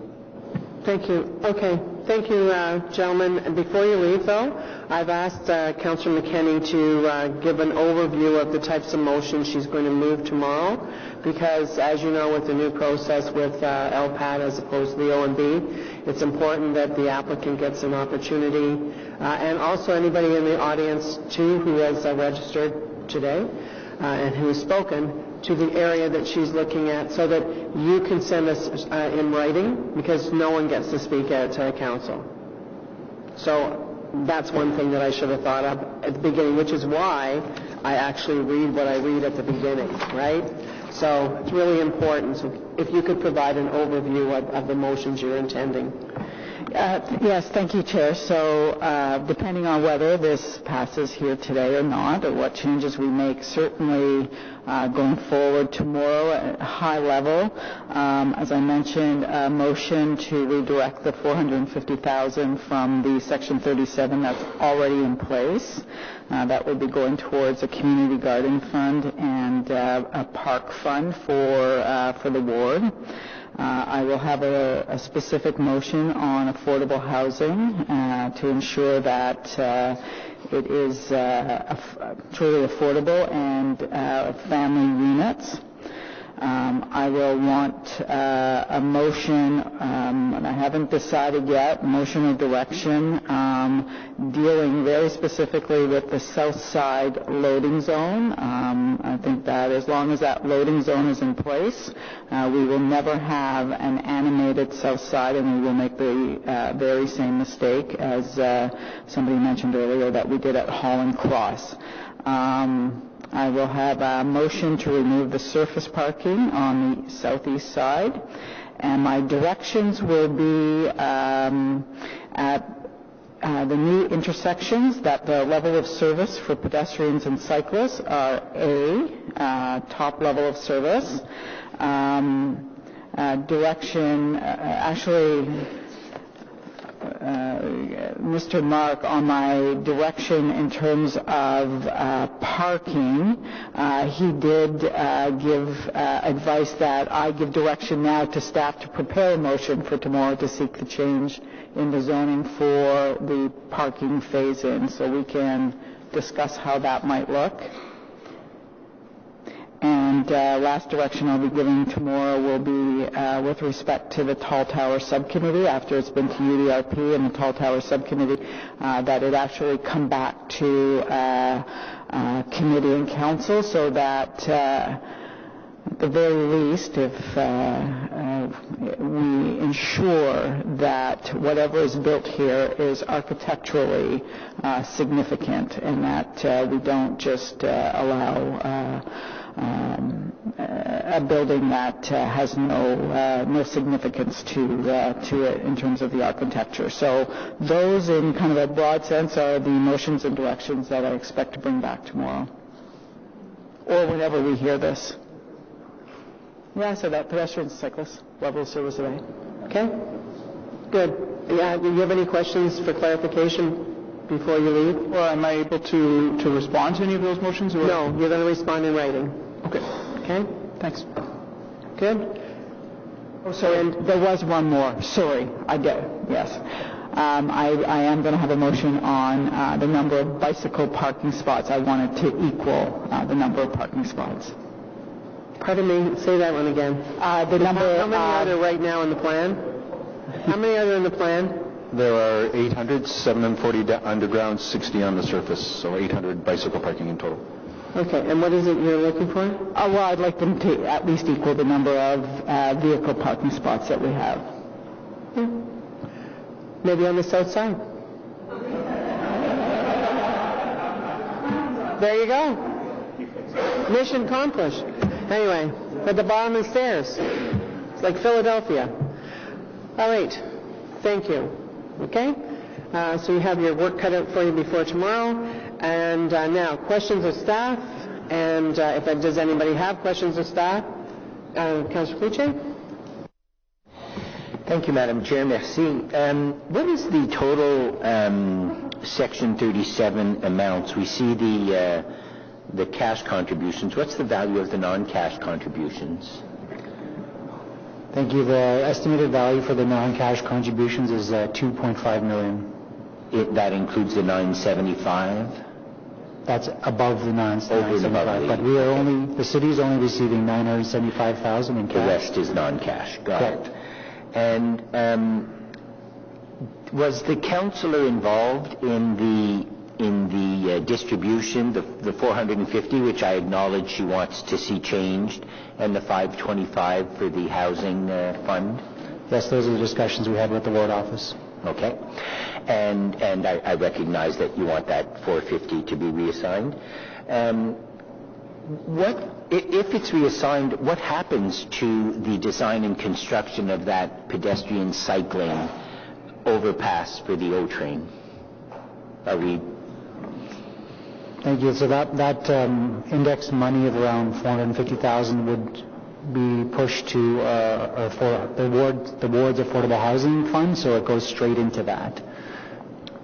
Speaker 1: Thank you. Okay. Thank you, gentlemen. And before you leave, though, I've asked Councillor McKenney to give an overview of the types of motions she's going to move tomorrow, because, as you know, with the new process with LPAT as opposed to the OMB, it's important that the applicant gets an opportunity, and also anybody in the audience, too, who has registered today and who has spoken, to the area that she's looking at, so that you can send us in writing, because no one gets to speak at council. So that's one thing that I should have thought of at the beginning, which is why I actually read what I read at the beginning, right? So it's really important. So if you could provide an overview of the motions you're intending.
Speaker 10: Yes, thank you, Chair. So depending on whether this passes here today or not, or what changes we make, certainly going forward tomorrow at a high level, as I mentioned, a motion to redirect the $450,000 from the Section 37 that's already in place. That will be going towards a community garden fund and a park fund for the ward. I will have a specific motion on affordable housing to ensure that it is truly affordable and family units. I will want a motion, and I haven't decided yet, motion of direction dealing very specifically with the south side loading zone. I think that as long as that loading zone is in place, we will never have an animated south side, and we will make the very same mistake as somebody mentioned earlier that we did at Holland Cross. I will have a motion to remove the surface parking on the southeast side, and my directions will be at the new intersections that the level of service for pedestrians and cyclists are top level of service. Mr. Mark, on my direction in terms of parking, he did give advice that I give direction now to staff to prepare a motion for tomorrow to seek the change in the zoning for the parking phase-in, so we can discuss how that might look. And last direction I'll be giving tomorrow will be with respect to the Tall Tower Subcommittee, after it's been to UDRP and the Tall Tower Subcommittee, that it actually come back to committee and council, so that at the very least, if we ensure that whatever is built here is architecturally significant, and that we don't just allow a building that has no significance to it in terms of the architecture. So those, in kind of a broad sense, are the motions and directions that I expect to bring back tomorrow, or whenever we hear this. Yeah, so that pedestrians, cyclists, level service array.
Speaker 1: Okay? Good. Yeah, do you have any questions for clarification before you leave?
Speaker 15: Well, am I able to respond to any of those motions? Or?
Speaker 1: No, you're going to respond in writing.
Speaker 15: Okay.
Speaker 1: Okay?
Speaker 15: Thanks.
Speaker 1: Good?
Speaker 10: Oh, sorry, and there was one more. Sorry, I did. Yes. I am going to have a motion on the number of bicycle parking spots. I wanted to equal the number of parking spots.
Speaker 1: Pardon me, say that one again.
Speaker 10: The number.
Speaker 1: How many are there right now in the plan? How many are there in the plan?
Speaker 11: There are 800, 740 underground, 60 on the surface, so 800 bicycle parking in total.
Speaker 1: Okay, and what is it you're looking for?
Speaker 10: Well, I'd like them to at least equal the number of vehicle parking spots that we have.
Speaker 1: Yeah. Maybe on the south side. There you go. Mission accomplished. Anyway, at the bottom of the stairs. It's like Philadelphia. All right. Thank you. Okay? So you have your work cut out for you before tomorrow. And now, questions of staff. And does anybody have questions of staff? Councillor Cloutier?
Speaker 17: Thank you, Madam Chair. Merci. What is the total Section 37 amounts? We see the cash contributions. What's the value of the non-cash contributions?
Speaker 7: Thank you. The estimated value for the non-cash contributions is $2.5 million.
Speaker 17: That includes the 975?
Speaker 7: That's above the
Speaker 17: Over and above
Speaker 7: but the city is only receiving $975,000 in cash.
Speaker 17: The rest is non-cash. Got it. And was the councillor involved in the distribution, the 450, which I acknowledge she wants to see changed, and the 525 for the housing fund?
Speaker 7: Yes, those are the discussions we had with the ward office.
Speaker 17: Okay. And I recognize that you want that 450 to be reassigned. If it's reassigned, what happens to the design and construction of that pedestrian cycling overpass for the O-train? Are we...
Speaker 7: Thank you. So that index money of around $450,000 would be pushed to for the ward's affordable housing fund, so it goes straight into that.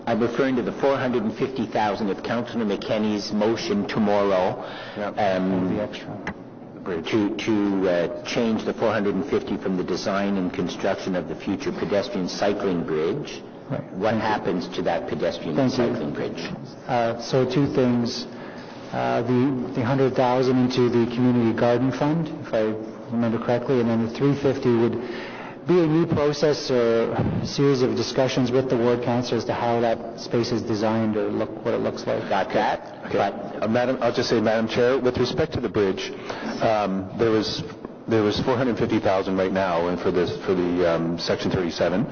Speaker 17: I'm referring to the $450,000 of Councillor McKenney's motion tomorrow.
Speaker 7: The extra.
Speaker 17: To change the 450 from the design and construction of the future pedestrian cycling bridge.
Speaker 7: Right.
Speaker 17: What happens to that pedestrian cycling bridge?
Speaker 7: So two things. The $100,000 into the community garden fund, if I remember correctly, and then the $350 would be a new process or a series of discussions with the ward council as to how that space is designed or what it looks like.
Speaker 17: Got that.
Speaker 11: Okay. Madam, I'll just say, Madam Chair, with respect to the bridge, there was $450,000 right now, and for the Section 37.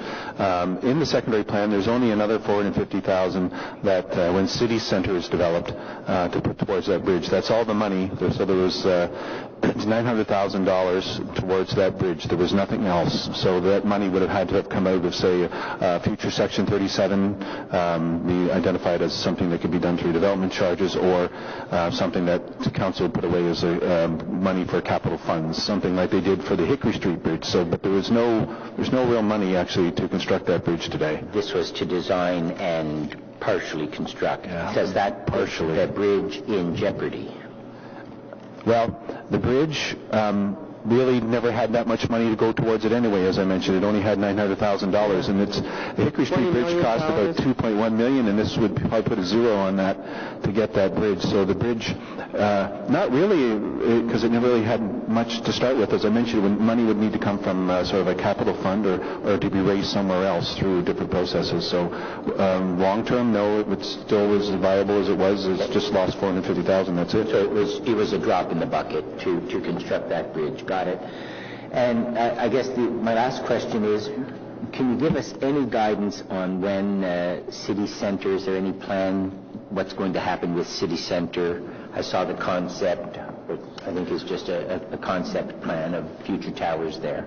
Speaker 11: In the secondary plan, there's only another $450,000 that when City Center is developed to put towards that bridge. That's all the money. So there was $900,000 towards that bridge. There was nothing else. So that money would have had to have come out of, say, future Section 37, be identified as something that could be done through development charges, or something that the council put away as money for capital funds, something like they did for the Hickory Street Bridge. So, but there's no real money actually to construct that bridge today.
Speaker 17: This was to design and partially construct.
Speaker 11: Yeah.
Speaker 17: Does that put the bridge in jeopardy?
Speaker 11: Well, the bridge really never had that much money to go towards it anyway. As I mentioned, it only had $900,000, and the Hickory Street Bridge cost about $2.1 million, and this would probably put a zero on that to get that bridge. So the bridge, not really, because it never really had much to start with. As I mentioned, money would need to come from sort of a capital fund or to be raised somewhere else through different processes. So long term, no, it still was as viable as it was. It's just lost $450,000. That's it.
Speaker 17: So it was a drop in the bucket to construct that bridge. Got it. And I guess my last question is, can you give us any guidance on when city center, is there any plan, what's going to happen with city center? I saw the concept, but I think it's just a concept plan of future towers there.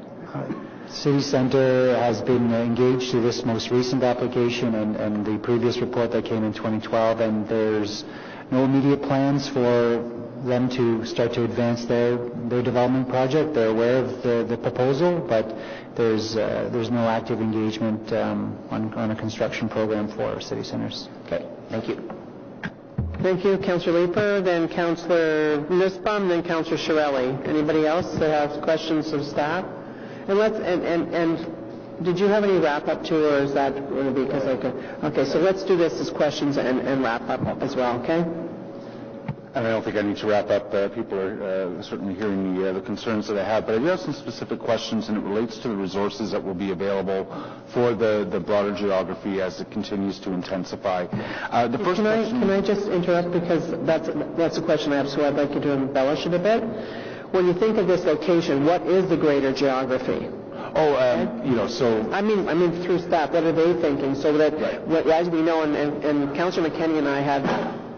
Speaker 7: City Center has been engaged to this most recent application and the previous report that came in 2012, and there's no immediate plans for them to start to advance their development project. They're aware of the proposal, but there's no active engagement on a construction program for city centers.
Speaker 17: Okay, thank you.
Speaker 1: Thank you, Councillor Leeper, then Councillor Nussbaum, then Councillor Shirelli. Anybody else that has questions of staff? And did you have any wrap up too, or is that going to be because okay? So let's do this as questions and wrap up as well, okay?
Speaker 4: And I don't think I need to wrap up. People are certainly hearing the concerns that I have, but I do have some specific questions, and it relates to the resources that will be available for the broader geography as it continues to intensify. The first question.
Speaker 1: Can I just interrupt, because that's a question I have, so I'd like you to embellish it a bit. When you think of this location, what is the greater geography?
Speaker 4: So
Speaker 1: I mean through staff, what are they thinking? So that, as we know, and Councillor McKenney and I had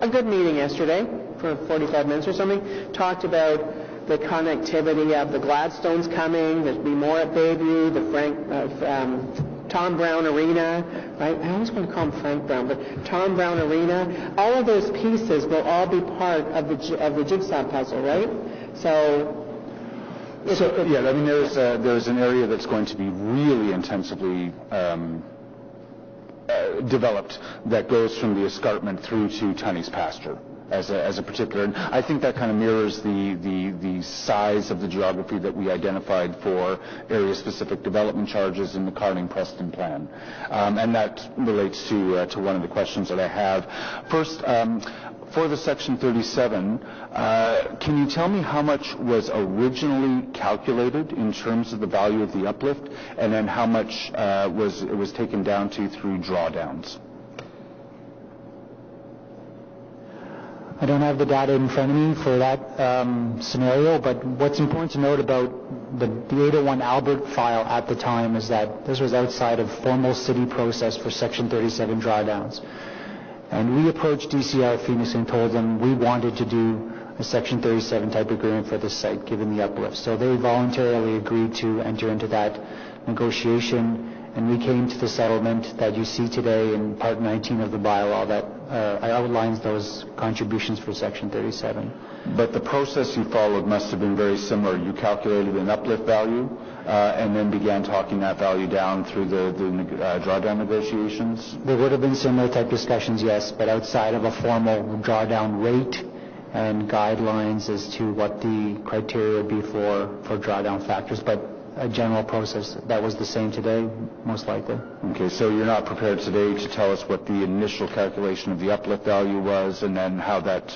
Speaker 1: a good meeting yesterday for 45 minutes or something, talked about the connectivity of the Gladstones coming, there'll be more at Bayview, the Tom Brown Arena, right? I always want to call him Frank Brown, but Tom Brown Arena, all of those pieces will all be part of the jigsaw puzzle, right?
Speaker 4: There's an area that's going to be really intensively developed that goes from the escarpment through to Tunney's pasture as a particular. And I think that kind of mirrors the size of the geography that we identified for area-specific development charges in the Carling-Preston plan. And that relates to one of the questions that I have. First, for the Section 37, can you tell me how much was originally calculated in terms of the value of the uplift, and then how much was taken down to through drawdowns?
Speaker 7: I don't have the data in front of me for that scenario, but what's important to note about the 801 Albert file at the time is that this was outside of formal city process for Section 37 drawdowns. And we approached DCR Phoenix and told them we wanted to do a Section 37 type agreement for this site, given the uplift. So they voluntarily agreed to enter into that negotiation, and we came to the settlement that you see today in Part 19 of the bylaw that outlines those contributions for Section 37.
Speaker 4: But the process you followed must have been very similar. You calculated an uplift value and then began talking that value down through the drawdown negotiations?
Speaker 7: There would have been similar type discussions, yes, but outside of a formal drawdown rate and guidelines as to what the criteria would be for drawdown factors. But a general process that was the same today, most likely.
Speaker 4: Okay, so you're not prepared today to tell us what the initial calculation of the uplift value was, and then how that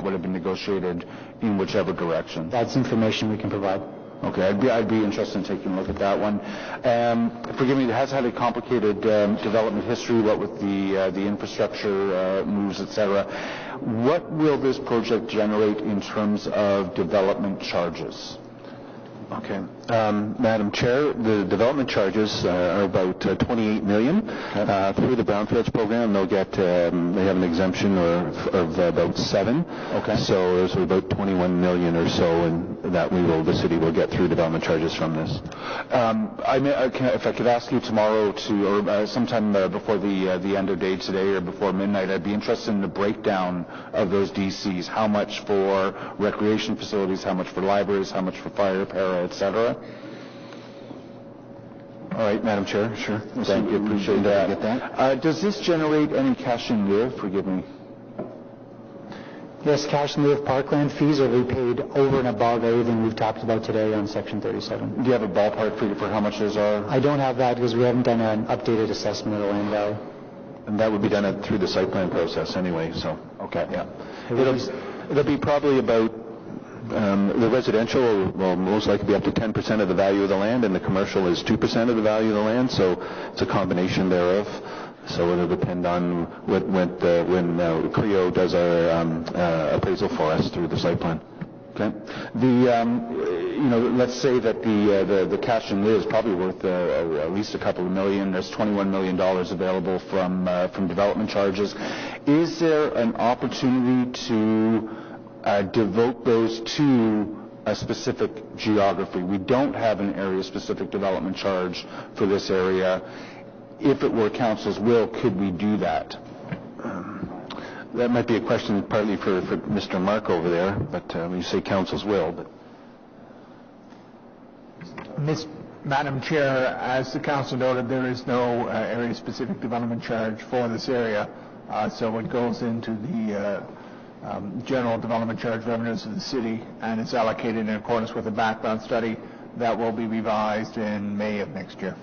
Speaker 4: would have been negotiated in whichever direction?
Speaker 7: That's information we can provide.
Speaker 4: Okay, I'd be interested in taking a look at that one. Forgive me, it has had a complicated development history, what with the infrastructure moves, etc. What will this project generate in terms of development charges?
Speaker 11: Okay. Madam Chair, the development charges are about $28 million. Through the Brownfields program, they'll get, they have an exemption of about 7.
Speaker 4: Okay.
Speaker 11: So there's about $21 million or so, and that the city will get through development charges from this.
Speaker 4: If I could ask you tomorrow or sometime before the end of day today or before midnight, I'd be interested in the breakdown of those DCs. How much for recreation facilities, how much for libraries, how much for fire, para, etc.
Speaker 11: All right, Madam Chair, sure.
Speaker 4: Thank you, appreciate that. Does this generate any cash in lieu? Forgive me.
Speaker 7: Yes, cash in lieu of parkland fees are repaid over and above everything we've talked about today on Section 37.
Speaker 4: Do you have a ballpark figure for how much those are?
Speaker 7: I don't have that because we haven't done an updated assessment of the land value.
Speaker 11: And that would be done through the site plan process anyway, so.
Speaker 4: Okay.
Speaker 11: Yeah. It'll be probably about, the residential will most likely be up to 10% of the value of the land, and the commercial is 2% of the value of the land, so it's a combination thereof. So it'll depend on when CREO does our appraisal for us through the site plan.
Speaker 4: Okay. Let's say that the cash in lieu is probably worth at least a couple of million. There's $21 million available from development charges. Is there an opportunity to devote those to a specific geography? We don't have an area-specific development charge for this area. If it were council's will, could we do that? That might be a question partly for Mr. Mark over there, but when you say council's will. But
Speaker 6: Madam Chair, as the council noted, there is no area-specific development charge for this area, so it goes into the general development charge revenues of the city, and it's allocated in accordance with a background study that will be revised in May of next year.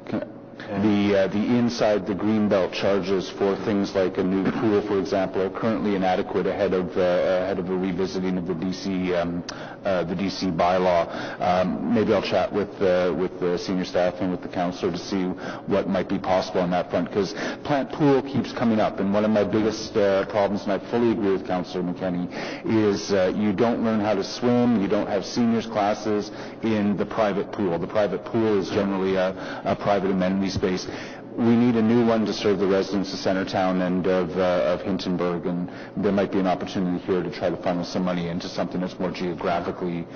Speaker 4: Okay. The inside the greenbelt charges for things like a new pool, for example, are currently inadequate ahead of a revisiting of the DC bylaw. Maybe I'll chat with the senior staff and with the councillor to see what might be possible on that front, because plant pool keeps coming up, and one of my biggest problems, and I fully agree with Councillor McKenney, is you don't learn how to swim, you don't have seniors classes in the private pool. The private pool is generally a private amenity space. We need a new one to serve the residents of Centertown and of Hintonburg, and there might be an opportunity here to try to funnel some money into something that's more geographically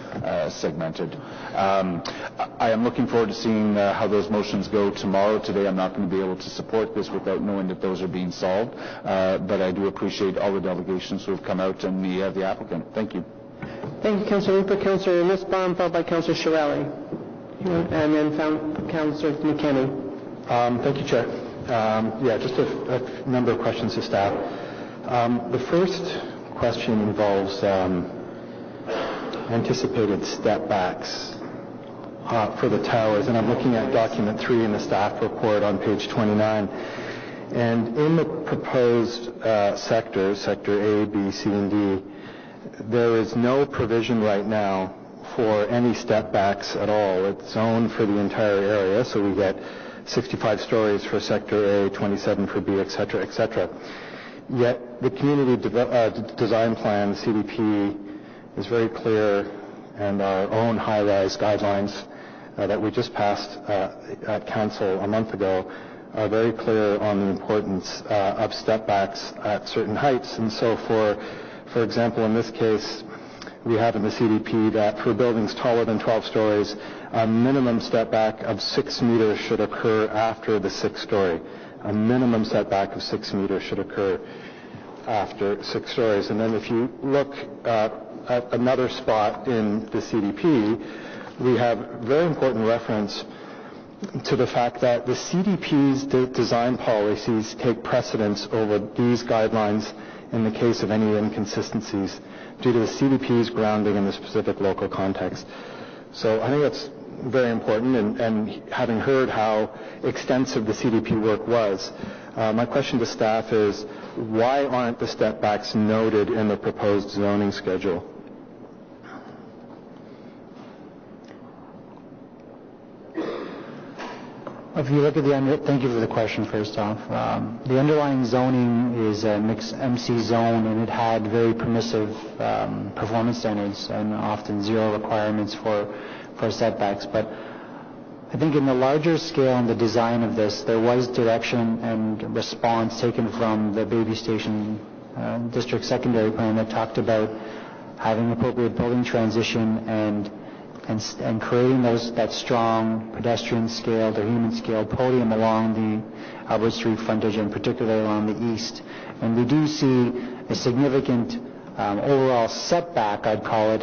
Speaker 4: segmented. I am looking forward to seeing how those motions go tomorrow. Today I'm not going to be able to support this without knowing that those are being solved, but I do appreciate all the delegations who have come out and the applicant. Thank you.
Speaker 1: Thank you, Councillor Rupert. Councillor Nussbaum, followed by Councillor Shirelli, and then Councillor McKenney.
Speaker 16: Thank you, Chair. Just a number of questions to staff. The first question involves anticipated step backs for the towers, and I'm looking at document 3 in the staff report on page 29. And in the proposed sectors, sector A, B, C, and D, there is no provision right now for any step backs at all. It's zoned for the entire area, so we get 65 stories for Sector A, 27 for B, etc., etc. Yet the community design plan, CDP, is very clear, and our own high-rise guidelines that we just passed at Council a month ago are very clear on the importance of step backs at certain heights. And so for example, in this case, we have in the CDP that for buildings taller than 12 stories, a minimum step back of 6 meters should occur after the 6th story. A minimum setback of 6 meters should occur after 6 stories. And then if you look at another spot in the CDP, we have very important reference to the fact that the CDP's design policies take precedence over these guidelines in the case of any inconsistencies due to the CDP's grounding in the specific local context. So I think that's very important, and having heard how extensive the CDP work was, my question to staff is, why aren't the step backs noted in the proposed zoning schedule?
Speaker 7: If you look at thank you for the question first off. The underlying zoning is a mixed MC zone, and it had very permissive performance standards and often zero requirements for setbacks. But I think in the larger scale in the design of this, there was direction and response taken from the Baby Station District Secondary Plan that talked about having appropriate building transition and creating that strong pedestrian scaled or human scaled podium along the Albert Street frontage, and particularly along the east. And we do see a significant overall setback, I'd call it,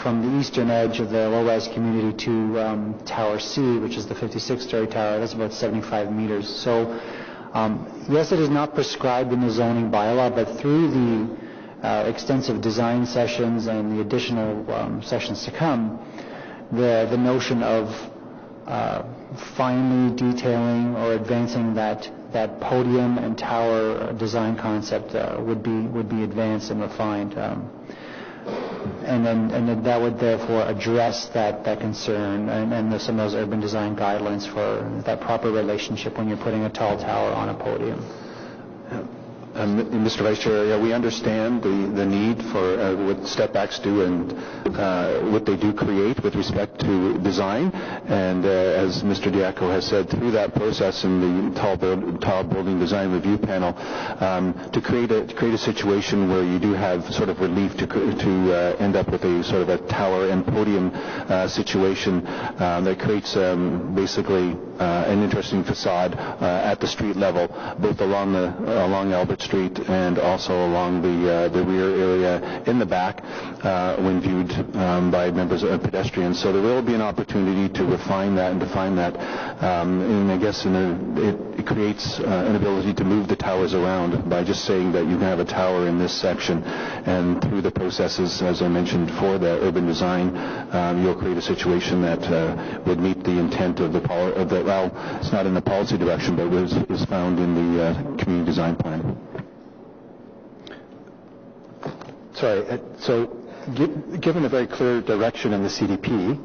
Speaker 7: from the eastern edge of the low-rise community to Tower C, which is the 56-story tower. That's about 75 meters. So yes, it is not prescribed in the zoning bylaw, but through the extensive design sessions and the additional sessions to come, the notion of finely detailing or advancing that podium and tower design concept would be advanced and refined, and then that would therefore address that concern and some of those urban design guidelines for that proper relationship when you're putting a tall tower on a podium.
Speaker 11: Mr. Vice Chair, we understand the need for what step backs do and what they do create with respect to design. And as Mr. Diaco has said, through that process in the tall building design review panel, to create a situation where you do have sort of relief to end up with a sort of a tower and podium situation that creates basically an interesting facade at the street level, both along Albert Street and also along the rear area in the back when viewed by members of pedestrians. So there will be an opportunity to refine that and define that, and I guess it creates an ability to move the towers around by just saying that you can have a tower in this section, and through the processes, as I mentioned, for the urban design, you'll create a situation that would meet the intent of well, it's not in the policy direction, but was found in the community design plan.
Speaker 16: Sorry, so given the very clear direction in the CDP,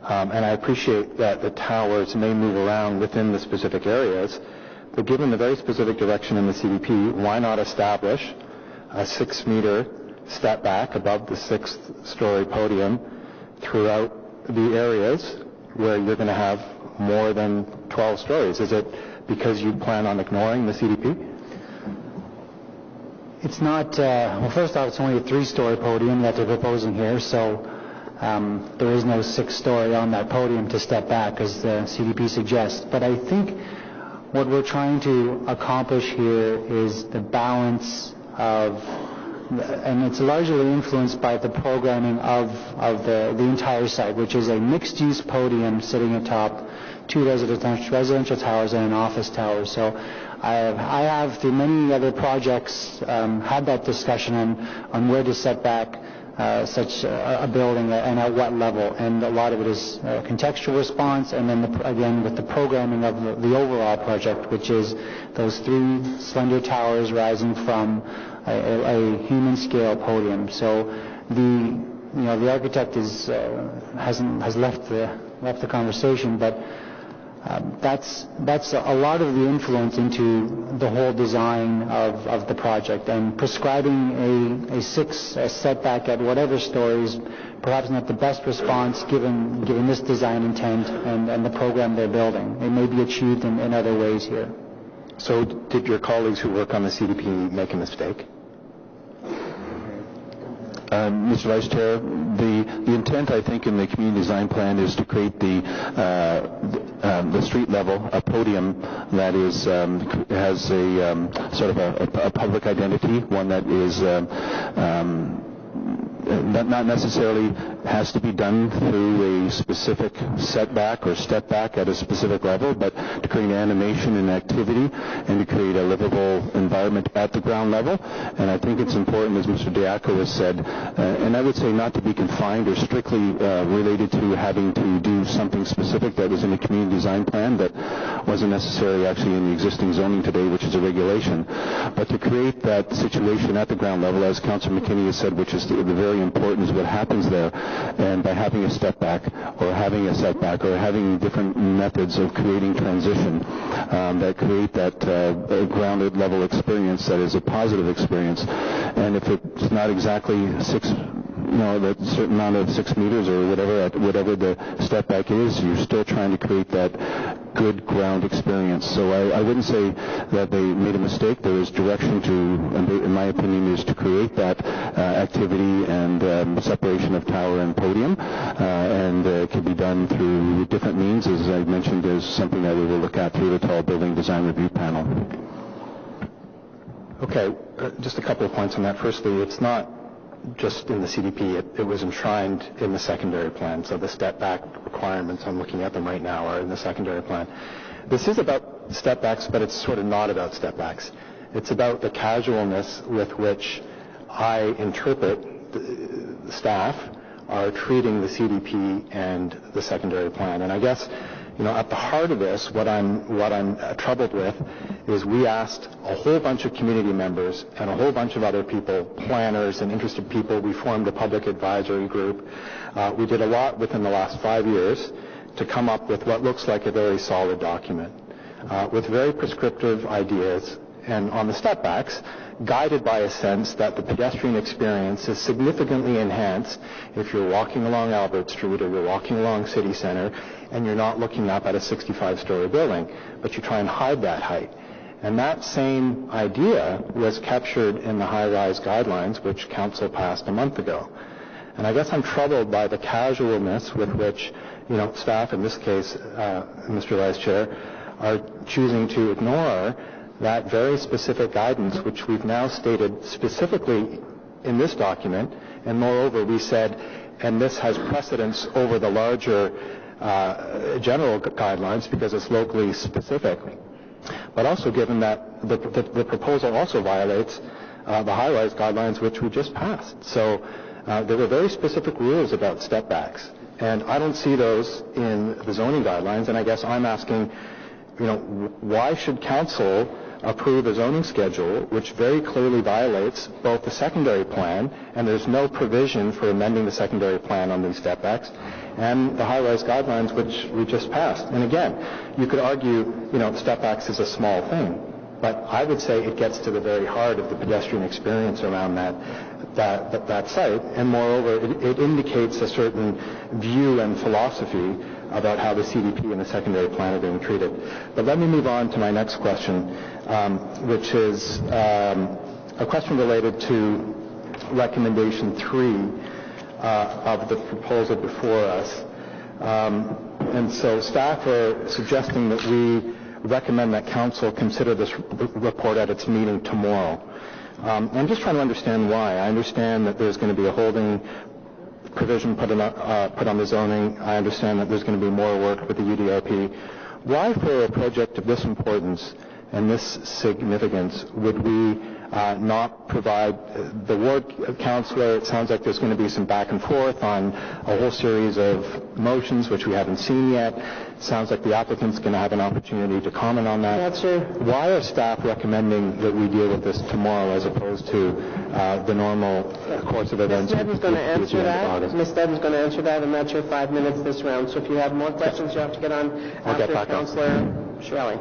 Speaker 16: and I appreciate that the towers may move around within the specific areas, but given the very specific direction in the CDP, why not establish a 6-meter step back above the 6th-story podium throughout the areas where you're going to have more than 12 stories? Is it because you plan on ignoring the CDP?
Speaker 7: It's not, well, first off, it's only a 3-story podium that they're proposing here, so there is no 6th-story on that podium to step back, as the CDP suggests. But I think what we're trying to accomplish here is the balance of, and it's largely influenced by the programming of the entire site, which is a mixed-use podium sitting atop 2 residential towers and an office tower. So I have, through many other projects, had that discussion on where to set back such a building and at what level. And a lot of it is contextual response, and then again with the programming of the overall project, which is those 3 slender towers rising from a human scale podium. So the architect has left the conversation, but that's a lot of the influence into the whole design of the project, and prescribing a setback at whatever stories perhaps not the best response given this design intent and the program they're building. It may be achieved in other ways here.
Speaker 16: So did your colleagues who work on the CDP make a mistake?
Speaker 11: Mr. Vice Chair, the intent, I think, in the community design plan is to create the street level, a podium that is has a sort of a public identity, one that is not necessarily has to be done through a specific setback or step back at a specific level, but to create animation and activity and to create a livable environment at the ground level. And I think it's important, as Mr. Diaco has said, and I would say not to be confined or strictly related to having to do something specific that was in the community design plan that wasn't necessarily actually in the existing zoning today, which is a regulation, but to create that situation at the ground level, as Councillor McKinney has said, which is the very important is what happens there. And by having a step back or having a setback or having different methods of creating transition that create that grounded level experience that is a positive experience. And if it's not exactly that certain amount of 6 meters or whatever the step back is, you're still trying to create that good ground experience. So I wouldn't say that they made a mistake. There is direction to, in my opinion, is to create that activity and separation of tower and podium, and it can be done through different means, as I mentioned, is something that we will look at through the Tall Building Design Review Panel.
Speaker 16: Okay, just a couple of points on that. Firstly, it's not just in the CDP, it was enshrined in the secondary plan. So the step back requirements, I'm looking at them right now, are in the secondary plan. This is about step backs, but it's sort of not about step backs. It's about the casualness with which I interpret the staff are treating the CDP and the secondary plan. And I guess, at the heart of this, what I'm troubled with is we asked a whole bunch of community members and a whole bunch of other people, planners and interested people. We formed a public advisory group. We did a lot within the last 5 years to come up with what looks like a very solid document with very prescriptive ideas and on the stepbacks, guided by a sense that the pedestrian experience is significantly enhanced if you're walking along Albert Street or you're walking along City Center and you're not looking up at a 65-story building, but you try and hide that height. And that same idea was captured in the high-rise guidelines, which Council passed a month ago. And I guess I'm troubled by the casualness with which, staff, in this case, Mr. Vice Chair, are choosing to ignore that very specific guidance, which we've now stated specifically in this document. And moreover, we said, and this has precedence over the larger general guidelines because it's locally specific. But also given that the proposal also violates the high-rise guidelines, which we just passed. So there were very specific rules about step-backs. And I don't see those in the zoning guidelines. And I guess I'm asking, why should Council approve a zoning schedule which very clearly violates both the secondary plan, and there's no provision for amending the secondary plan on these step-backs, and the high-rise guidelines which we just passed. And again, you could argue, step-backs is a small thing, but I would say it gets to the very heart of the pedestrian experience around that site, and moreover, it indicates a certain view and philosophy about how the CDP and the secondary plan are being treated. But let me move on to my next question, which is a question related to recommendation 3 of the proposal before us. And so staff are suggesting that we recommend that Council consider this report at its meeting tomorrow. I'm just trying to understand why. I understand that there's going to be a holding provision put on the zoning. I understand that there's going to be more work with the UDRP. Why, for a project of this importance and this significance, would we not provide the ward councillor? It sounds like there's going to be some back and forth on a whole series of motions which we haven't seen yet. It sounds like the applicant's going to have an opportunity to comment on that.
Speaker 1: That's true.
Speaker 16: Why are staff recommending that we deal with this tomorrow as opposed to the normal course of events?
Speaker 1: Ms. Steadman's going to answer that. Ms. Steadman's going to answer that, and that's your 5 minutes this round. So if you have more questions, you have to get on after Councillor Shirley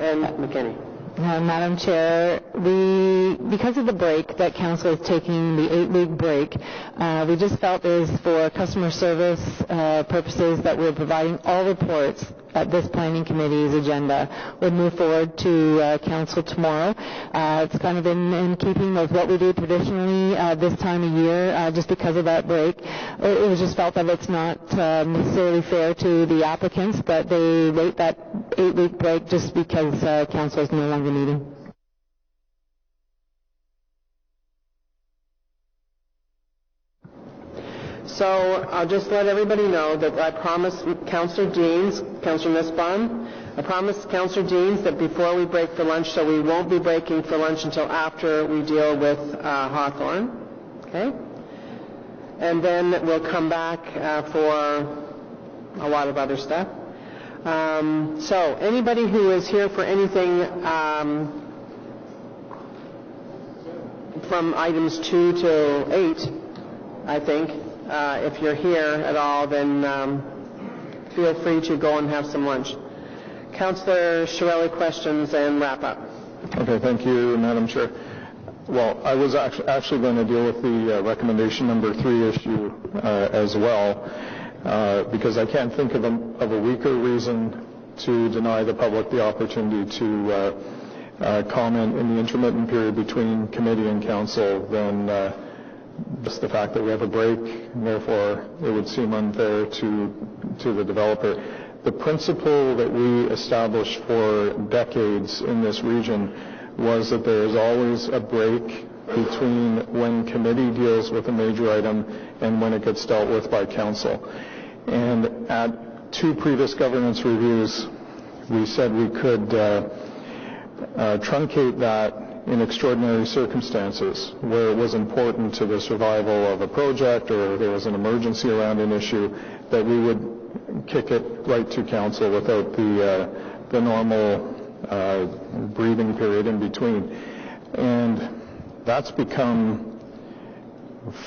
Speaker 1: and McKinney.
Speaker 9: Madam Chair, because of the break that Council is taking, the 8-week break, we just felt it was for customer service purposes that we're providing all reports at this Planning Committee's agenda. We'll move forward to Council tomorrow. It's kind of in keeping with what we do traditionally this time of year, just because of that break. It was just felt that it's not necessarily fair to the applicants that they wait that 8-week break just because Council is no longer meeting.
Speaker 1: So I'll just let everybody know that I promised Councillor Deans, Councillor Nussbaum, I promised Councillor Deans that before we break for lunch, so we won't be breaking for lunch until after we deal with Hawthorne, okay? And then we'll come back for a lot of other stuff. So anybody who is here for anything from items 2 to 8, I think, if you're here at all, then feel free to go and have some lunch. Councillor Shirelli, questions and wrap up.
Speaker 13: Okay, thank you, Madam Chair. Well, I was actually going to deal with the recommendation number 3 issue as well, because I can't think of a weaker reason to deny the public the opportunity to comment in the intermittent period between committee and council than just the fact that we have a break, and therefore it would seem unfair to the developer. The principle that we established for decades in this region was that there is always a break between when committee deals with a major item and when it gets dealt with by council. And at 2 previous governance reviews, we said we could truncate that in extraordinary circumstances where it was important to the survival of a project or there was an emergency around an issue, that we would kick it right to council without the normal breathing period in between. And that's become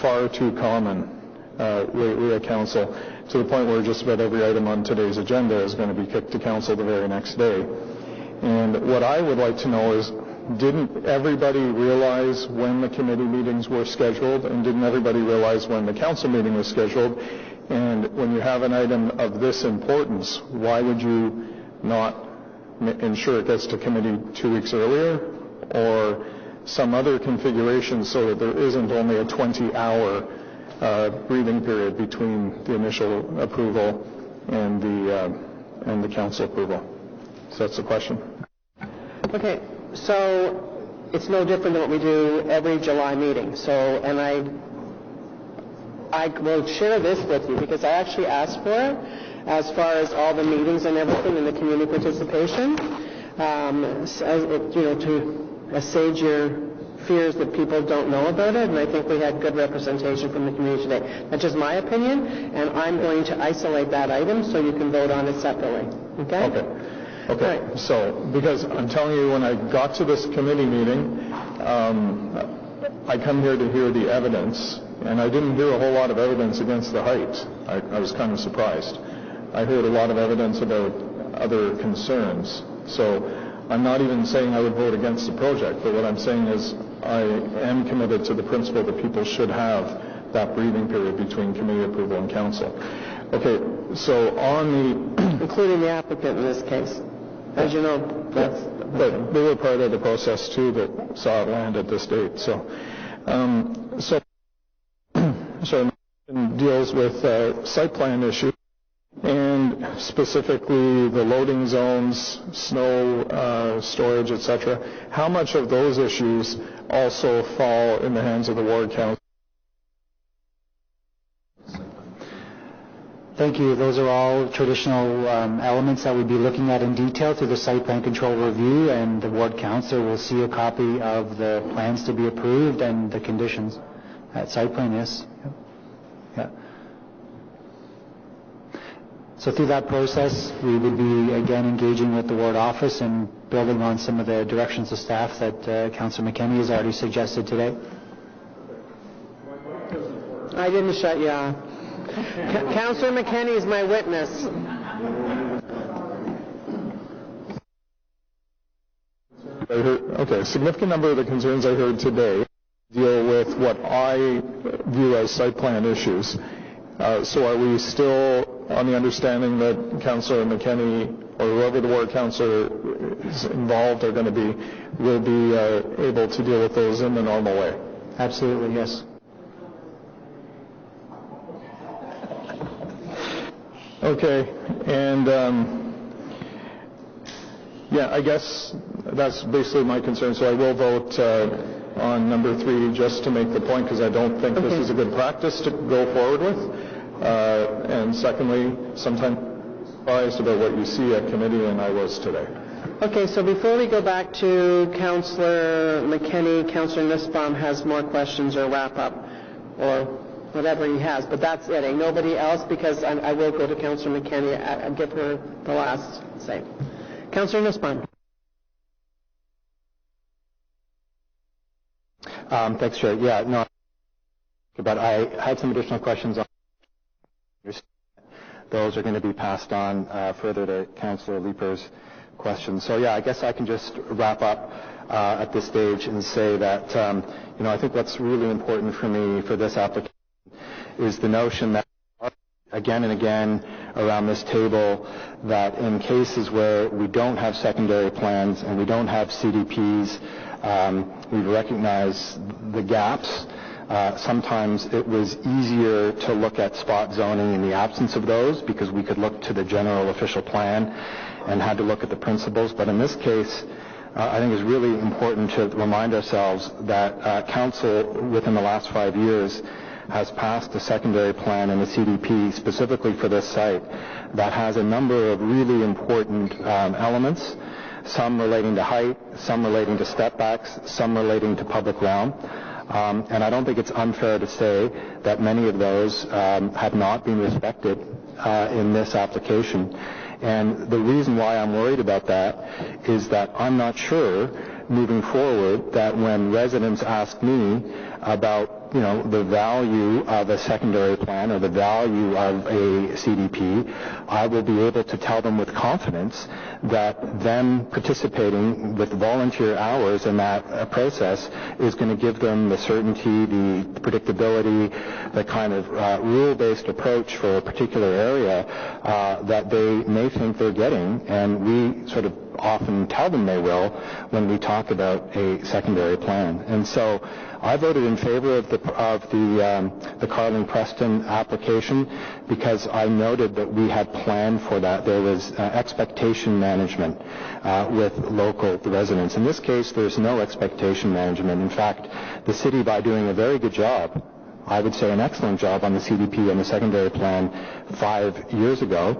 Speaker 13: far too common with at council, to the point where just about every item on today's agenda is going to be kicked to council the very next day. And what I would like to know is, didn't everybody realize when the committee meetings were scheduled, and didn't everybody realize when the council meeting was scheduled? And when you have an item of this importance, why would you not ensure it gets to committee 2 weeks earlier, or some other configuration so that there isn't only a 20-hour breathing period between the initial approval and the council approval? So that's the question.
Speaker 1: Okay, so it's no different than what we do every July meeting. So, and I will share this with you because I actually asked for it as far as all the meetings and everything and the community participation, to assuage your fears that people don't know about it, and I think we had good representation from the community today. That's just my opinion, and I'm going to isolate that item so you can vote on it separately. Okay?
Speaker 13: Okay. Right. So, because I'm telling you, when I got to this committee meeting, I come here to hear the evidence, and I didn't hear a whole lot of evidence against the height. I was kind of surprised. I heard a lot of evidence about other concerns. So I'm not even saying I would vote against the project, but what I'm saying is I am committed to the principle that people should have that breathing period between committee approval and council. Okay, so on the...
Speaker 1: including the applicant in this case. As you know, that's...
Speaker 13: But they were part of the process, too, that saw it land at this date. So deals with site plan issues, and specifically the loading zones, snow storage, etc. How much of those issues also fall in the hands of the ward council?
Speaker 7: Thank you. Those are all traditional elements that we'd be looking at in detail through the site plan control review, and the ward council will see a copy of the plans to be approved and the conditions. That site plan, yes. Yeah. So through that process, we would be again engaging with the ward office and building on some of the directions of staff that Councillor McKenney has already suggested today.
Speaker 1: I didn't shut you off. Councillor McKenney is my witness.
Speaker 13: A significant number of the concerns I heard today deal with what I view as site plan issues. So are we still on the understanding that Councillor McKenney or whoever the ward councillor is involved will be able to deal with those in the normal way?
Speaker 7: Absolutely, yes.
Speaker 13: Okay, and I guess that's basically my concern. So I will vote on number 3 just to make the point, because I don't think this is a good practice to go forward with. And secondly, sometimes surprised about what you see at committee, and I was today.
Speaker 1: Okay, so before we go back to Councillor McKenney, Councillor Nussbaum has more questions or wrap up or whatever he has, but that's it. Ain't nobody else, because I will go to Councillor McKenney and give her the last say. Councillor Nussbaum.
Speaker 16: Thanks, Chair. Yeah, no, but I had some additional questions on those are going to be passed on further to Councillor Leeper's questions. So I guess I can just wrap up at this stage and say that I think what's really important for me for this application is the notion that again and again around this table that in cases where we don't have secondary plans and we don't have CDPs, we've recognized the gaps. Sometimes it was easier to look at spot zoning in the absence of those because we could look to the general official plan and had to look at the principles. But in this case, I think it's really important to remind ourselves that Council within the last 5 years has passed a secondary plan and a CDP specifically for this site that has a number of really important elements, some relating to height, some relating to step backs, some relating to public realm. And I don't think it's unfair to say that many of those have not been respected in this application. And the reason why I'm worried about that is that I'm not sure moving forward that when residents ask me about, the value of a secondary plan or the value of a CDP, I will be able to tell them with confidence that them participating with volunteer hours in that process is going to give them the certainty, the predictability, the kind of rule-based approach for a particular area that they may think they're getting, and we sort of often tell them they will when we talk about a secondary plan. And so I voted in favor of the Carling Preston application because I noted that we had planned for that. There was expectation management with local residents. In this case, there's no expectation management. In fact, the city, by doing a very good job, I would say an excellent job on the CDP and the secondary plan 5 years ago,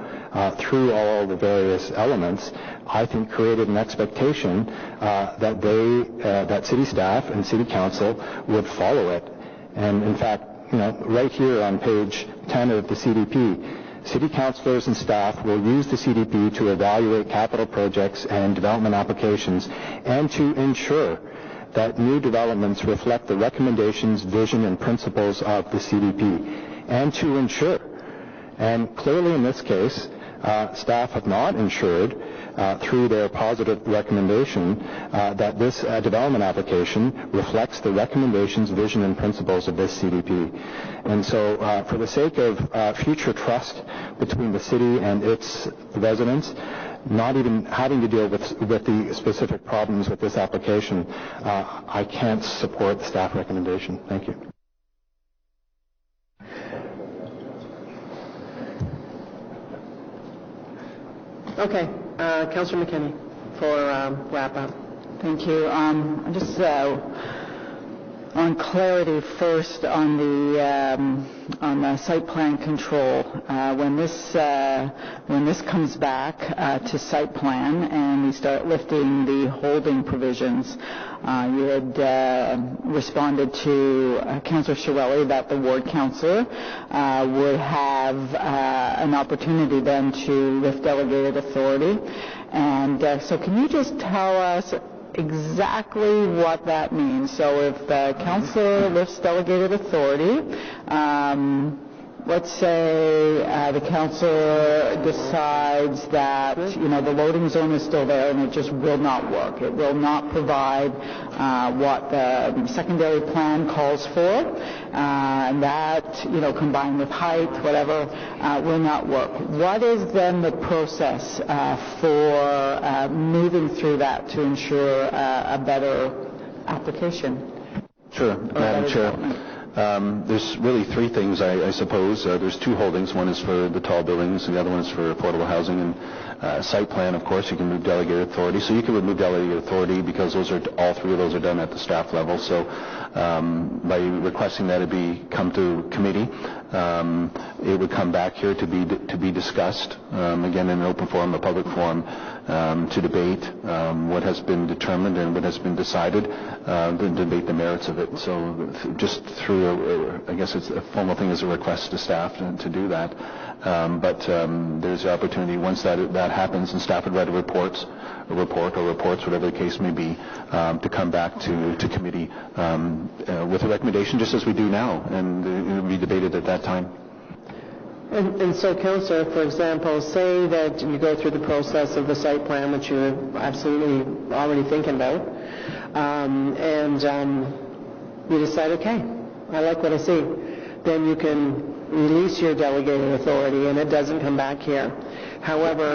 Speaker 16: through all the various elements, I think created an expectation that city staff and city council would follow it. And in fact, right here on page 10 of the CDP, city councilors and staff will use the CDP to evaluate capital projects and development applications and to ensure that new developments reflect the recommendations, vision, and principles of the CDP, and to ensure. And clearly in this case, staff have not ensured through their positive recommendation that this development application reflects the recommendations, vision, and principles of this CDP. And so for the sake of future trust between the city and its residents, not even having to deal with the specific problems with this application, I can't support the staff recommendation. Thank you.
Speaker 1: Okay, Councillor McKinney for wrap up.
Speaker 10: Thank you. Just on clarity first on the site plan control. When this comes back to site plan and we start lifting the holding provisions, you had responded to Councillor Chiarelli that the ward councillor would have an opportunity then to lift delegated authority. And so can you just tell us exactly what that means? So if the councillor lifts delegated authority, let's say the councillor decides that the loading zone is still there and it just will not work. It will not provide what the secondary plan calls for, and that combined with height, whatever, will not work. What is then the process for moving through that to ensure a better application?
Speaker 11: Sure, Madam Chair. There's really three things, I suppose. There's two holdings. One is for the tall buildings, and the other one is for affordable housing. And site plan, of course, you can move delegated authority. So you can remove delegated authority because all three of those are done at the staff level. So by requesting that it come to committee, it would come back here to be discussed, again in an open forum, a public forum, to debate what has been determined and what has been decided, to debate the merits of it. So just through, I guess it's a formal thing as a request to staff to do that. But there's the opportunity once that happens and staff would write a report or reports, whatever the case may be, to come back to committee with a recommendation just as we do now, and it will be debated at that time.
Speaker 1: And so, Councillor, for example, say that you go through the process of the site plan, which you're absolutely already thinking about, and you decide, okay, I like what I see. Then you can release your delegated authority, and it doesn't come back here. However,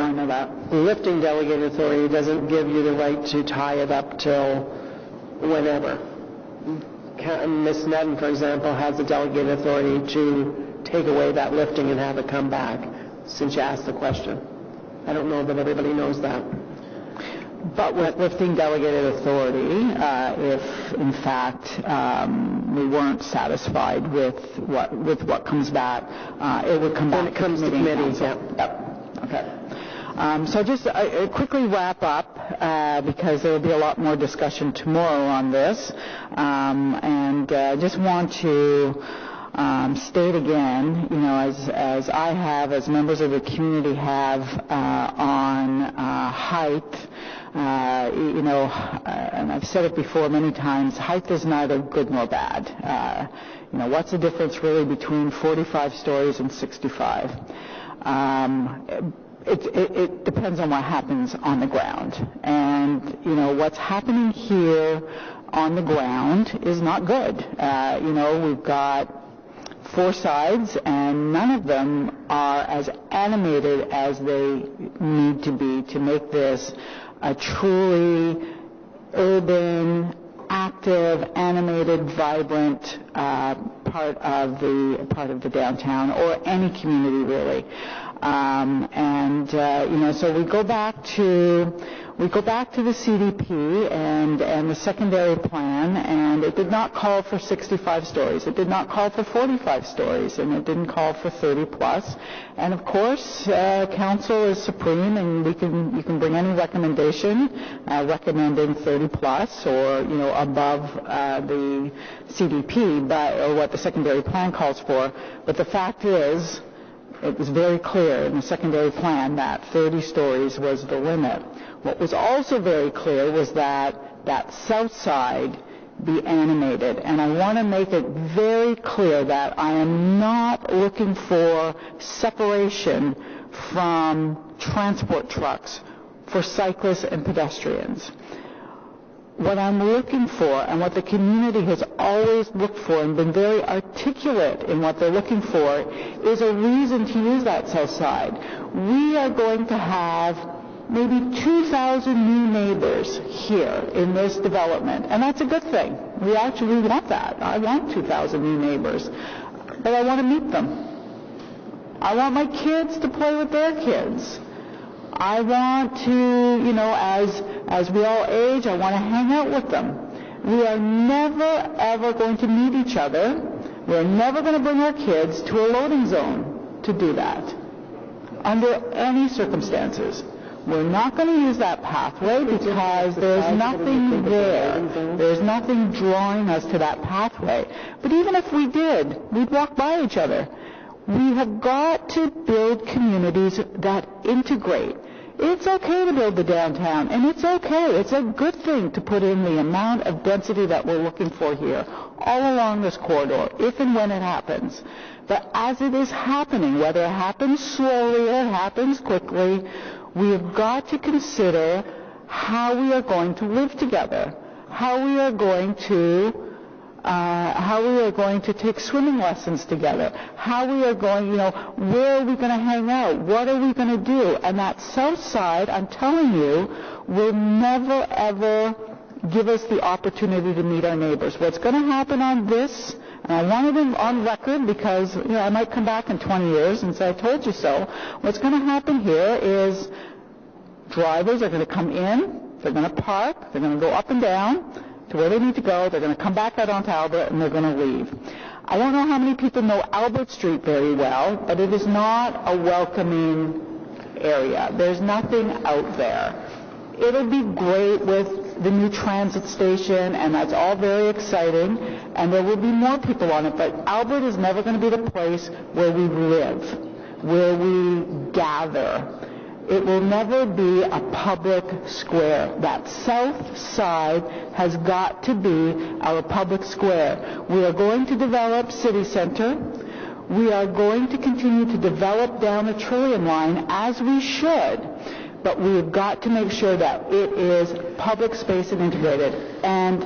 Speaker 1: lifting delegated authority doesn't give you the right to tie it up till whenever. Ms. Nedden, for example, has the delegated authority to take away that lifting and have it come back, since you asked the question. I don't know that everybody knows that.
Speaker 10: But with lifting delegated authority, if in fact we weren't satisfied with what comes back, it would come back.
Speaker 1: When it comes to committee, yeah.
Speaker 10: Yep. Okay. So just quickly wrap up because there will be a lot more discussion tomorrow on this, and just want to state again, as I have, as members of the community have, on height. And I've said it before many times, height is neither good nor bad. What's the difference really between 45 stories and 65? It depends on what happens on the ground. And, what's happening here on the ground is not good. We've got 4 sides, and none of them are as animated as they need to be to make this a truly urban, active, animated, vibrant part of the downtown, or any community really. So we go back to the CDP and the secondary plan, and it did not call for 65 stories. It did not call for 45 stories, and it didn't call for 30 plus. And of course, council is supreme, and you can bring any recommendation recommending 30 plus or above the CDP, or what the secondary plan calls for. But the fact is, it was very clear in the secondary plan that 30 stories was the limit. What was also very clear was that south side be animated. And I want to make it very clear that I am not looking for separation from transport trucks for cyclists and pedestrians. What I'm looking for, and what the community has always looked for and been very articulate in what they're looking for, is a reason to use that south side. We are going to have maybe 2,000 new neighbors here in this development, and that's a good thing. We actually want that. I want 2,000 new neighbors, but I want to meet them. I want my kids to play with their kids. I want to, as we all age, I want to hang out with them. We are never, ever going to meet each other. We're never going to bring our kids to a loading zone to do that, under any circumstances. We're not going to use that pathway because there's nothing there. There's nothing drawing us to that pathway. But even if we did, we'd walk by each other. We have got to build communities that integrate. It's okay to build the downtown, and it's okay. It's a good thing to put in the amount of density that we're looking for here, all along this corridor, if and when it happens. But as it is happening, whether it happens slowly or it happens quickly, we have got to consider how we are going to live together, how we are going to take swimming lessons together, how we are going, where are we going to hang out, what are we going to do? And that south side, I'm telling you, will never, ever give us the opportunity to meet our neighbors. What's going to happen on this, and I want it on record because I might come back in 20 years and say, I told you so. What's going to happen here is drivers are going to come in, they're going to park, they're going to go up and down to where they need to go, they're going to come back out onto Albert, and they're going to leave. I don't know how many people know Albert Street very well, but it is not a welcoming area. There's nothing out there. It'll be great with the new transit station, and that's all very exciting, and there will be more people on it, but Albert is never going to be the place where we live, where we gather. It will never be a public square. That south side has got to be our public square. We are going to develop City Center. We are going to continue to develop down the Trillium line, as we should. But we have got to make sure that it is public space and integrated. And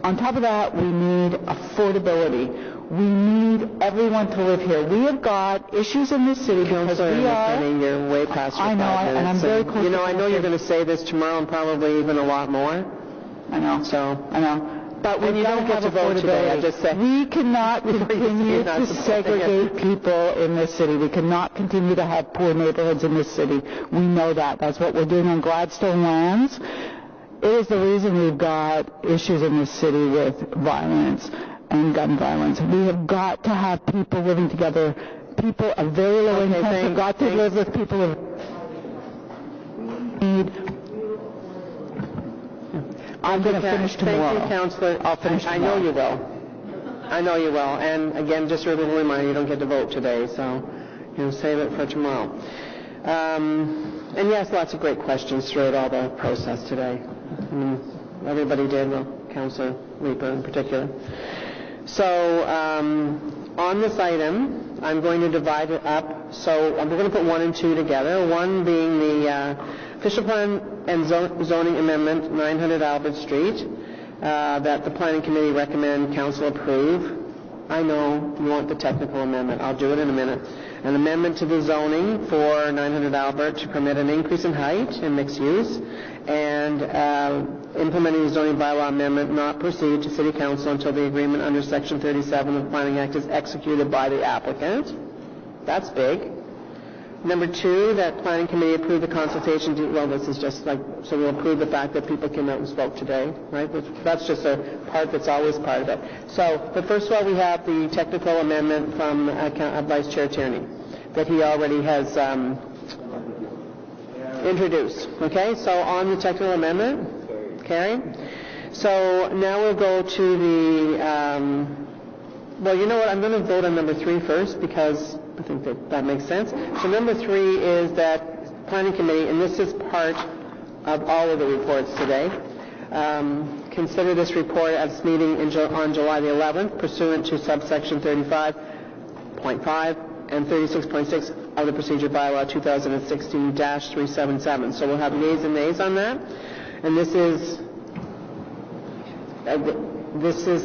Speaker 10: on top of that, we need affordability. We need everyone to live here. We have got issues in this city because we are...
Speaker 1: You're way past your 5 minutes.
Speaker 10: I know, and I'm very close to
Speaker 1: I know you're going to say this tomorrow and probably even a lot more.
Speaker 10: I know. But we don't
Speaker 1: get to vote today, I just said.
Speaker 10: We cannot continue to segregate people in this city. We cannot continue to have poor neighborhoods in this city. We know that. That's what we're doing on Gladstone lands. It is the reason we've got issues in this city with violence and gun violence. We have got to have people living together. People of very low income have got to live with people of need. I'm going to finish tomorrow.
Speaker 1: Thank you, Councillor.
Speaker 10: I'll finish tomorrow.
Speaker 1: I know you will. I know you will. And again, just a little reminder, you don't get to vote today, so save it for tomorrow. And yes, lots of great questions throughout all the process today. I mean, everybody did, well, Councillor Leeper in particular. So on this item, I'm going to divide it up. So we're going to put 1 and 2 together. 1 being the official plan and zoning amendment, 900 Albert Street, that the Planning Committee recommend Council approve. I know you want the technical amendment. I'll do it in a minute. An amendment to the zoning for 900 Albert to permit an increase in height and mixed use, and implementing the zoning bylaw amendment not proceed to City Council until the agreement under Section 37 of the Planning Act is executed by the applicant. That's big. Number 2, that Planning Committee approve the consultation. Well, this is just like, so we'll approve the fact that people came out and spoke today, right? That's just a part that's always part of it. So, but first of all, we have the technical amendment from Vice Chair Tierney that he already has introduced. Okay, so on the technical amendment, Carrie. So now we'll go to the, well, you know what, I'm going to vote on number 3 first because I think that makes sense. So number 3 is that Planning Committee, and this is part of all of the reports today, consider this report at its meeting on July the 11th, pursuant to subsection 35.5 and 36.6 of the Procedure Bylaw 2016-377. So we'll have yeas and nays on that. And this is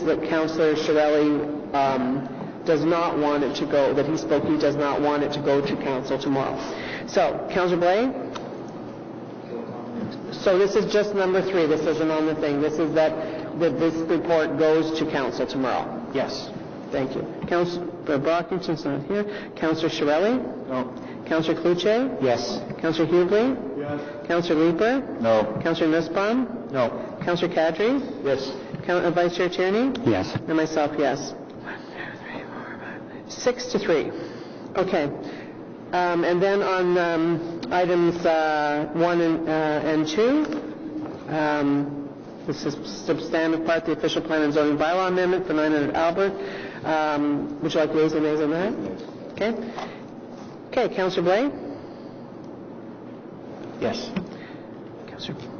Speaker 1: that Councillor Chiarelli does not want it to go, that he spoke, he does not want it to go to Council tomorrow. So, Councillor Blais? So this is just number 3. This isn't on the thing. This is that this report goes to Council tomorrow. Yes. Thank you. Councillor Brockington's not here. Councillor Chiarelli?
Speaker 4: No.
Speaker 1: Councillor Cloutier?
Speaker 2: Yes.
Speaker 1: Councillor Hughley?
Speaker 13: Yes.
Speaker 1: Councillor Leeper?
Speaker 4: No.
Speaker 1: Councillor Nussbaum?
Speaker 4: No.
Speaker 1: Councillor Kadri?
Speaker 4: Yes.
Speaker 1: Vice Chair Tierney?
Speaker 2: Yes.
Speaker 1: And myself, yes. 6-3. Okay. And then on items 1 and 2, this is substantive part, the official plan and zoning bylaw amendment for 900 Albert. Would you like yeas and nays on that? Okay. Okay, Councillor Blais?
Speaker 2: Yes.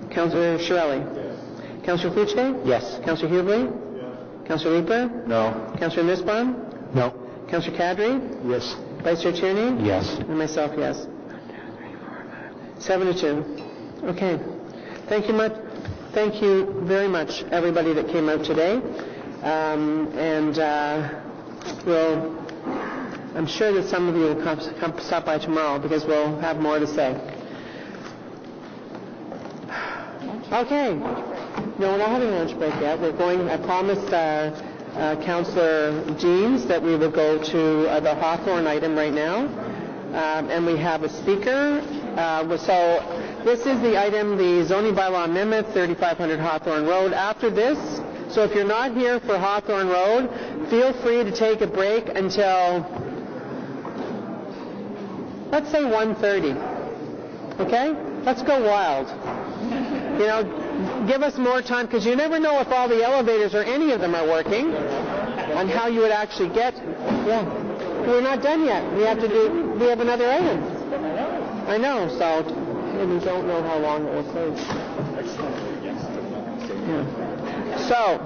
Speaker 1: Councillor Chiarelli? Yes. Councillor Cloutier?
Speaker 2: Yes.
Speaker 1: Councillor Hughley? Yes. Councillor Leeper?
Speaker 4: No.
Speaker 1: Councillor Nussbaum?
Speaker 2: No.
Speaker 1: Councillor Kadri?
Speaker 4: Yes.
Speaker 1: Vice Chair Tierney?
Speaker 2: Yes.
Speaker 1: And myself, yes. 7-2. Okay. Thank you much. Thank you very much, everybody that came out today. I'm sure that some of you will come stop by tomorrow because we'll have more to say. Okay. No, we're not having a lunch break yet. We're going, I promised Councillor Jeans that we will go to the Hawthorne item right now. And we have a speaker. So this is the item, the zoning bylaw amendment, 3500 Hawthorne Road. After this, so if you're not here for Hawthorne Road, feel free to take a break until, let's say 1:30. Okay? Let's go wild. You know, give us more time, because you never know if all the elevators or any of them are working, on how you would actually get. Yeah. We're not done yet. We have another item. I know, so we don't know how long it will take. Yeah. So.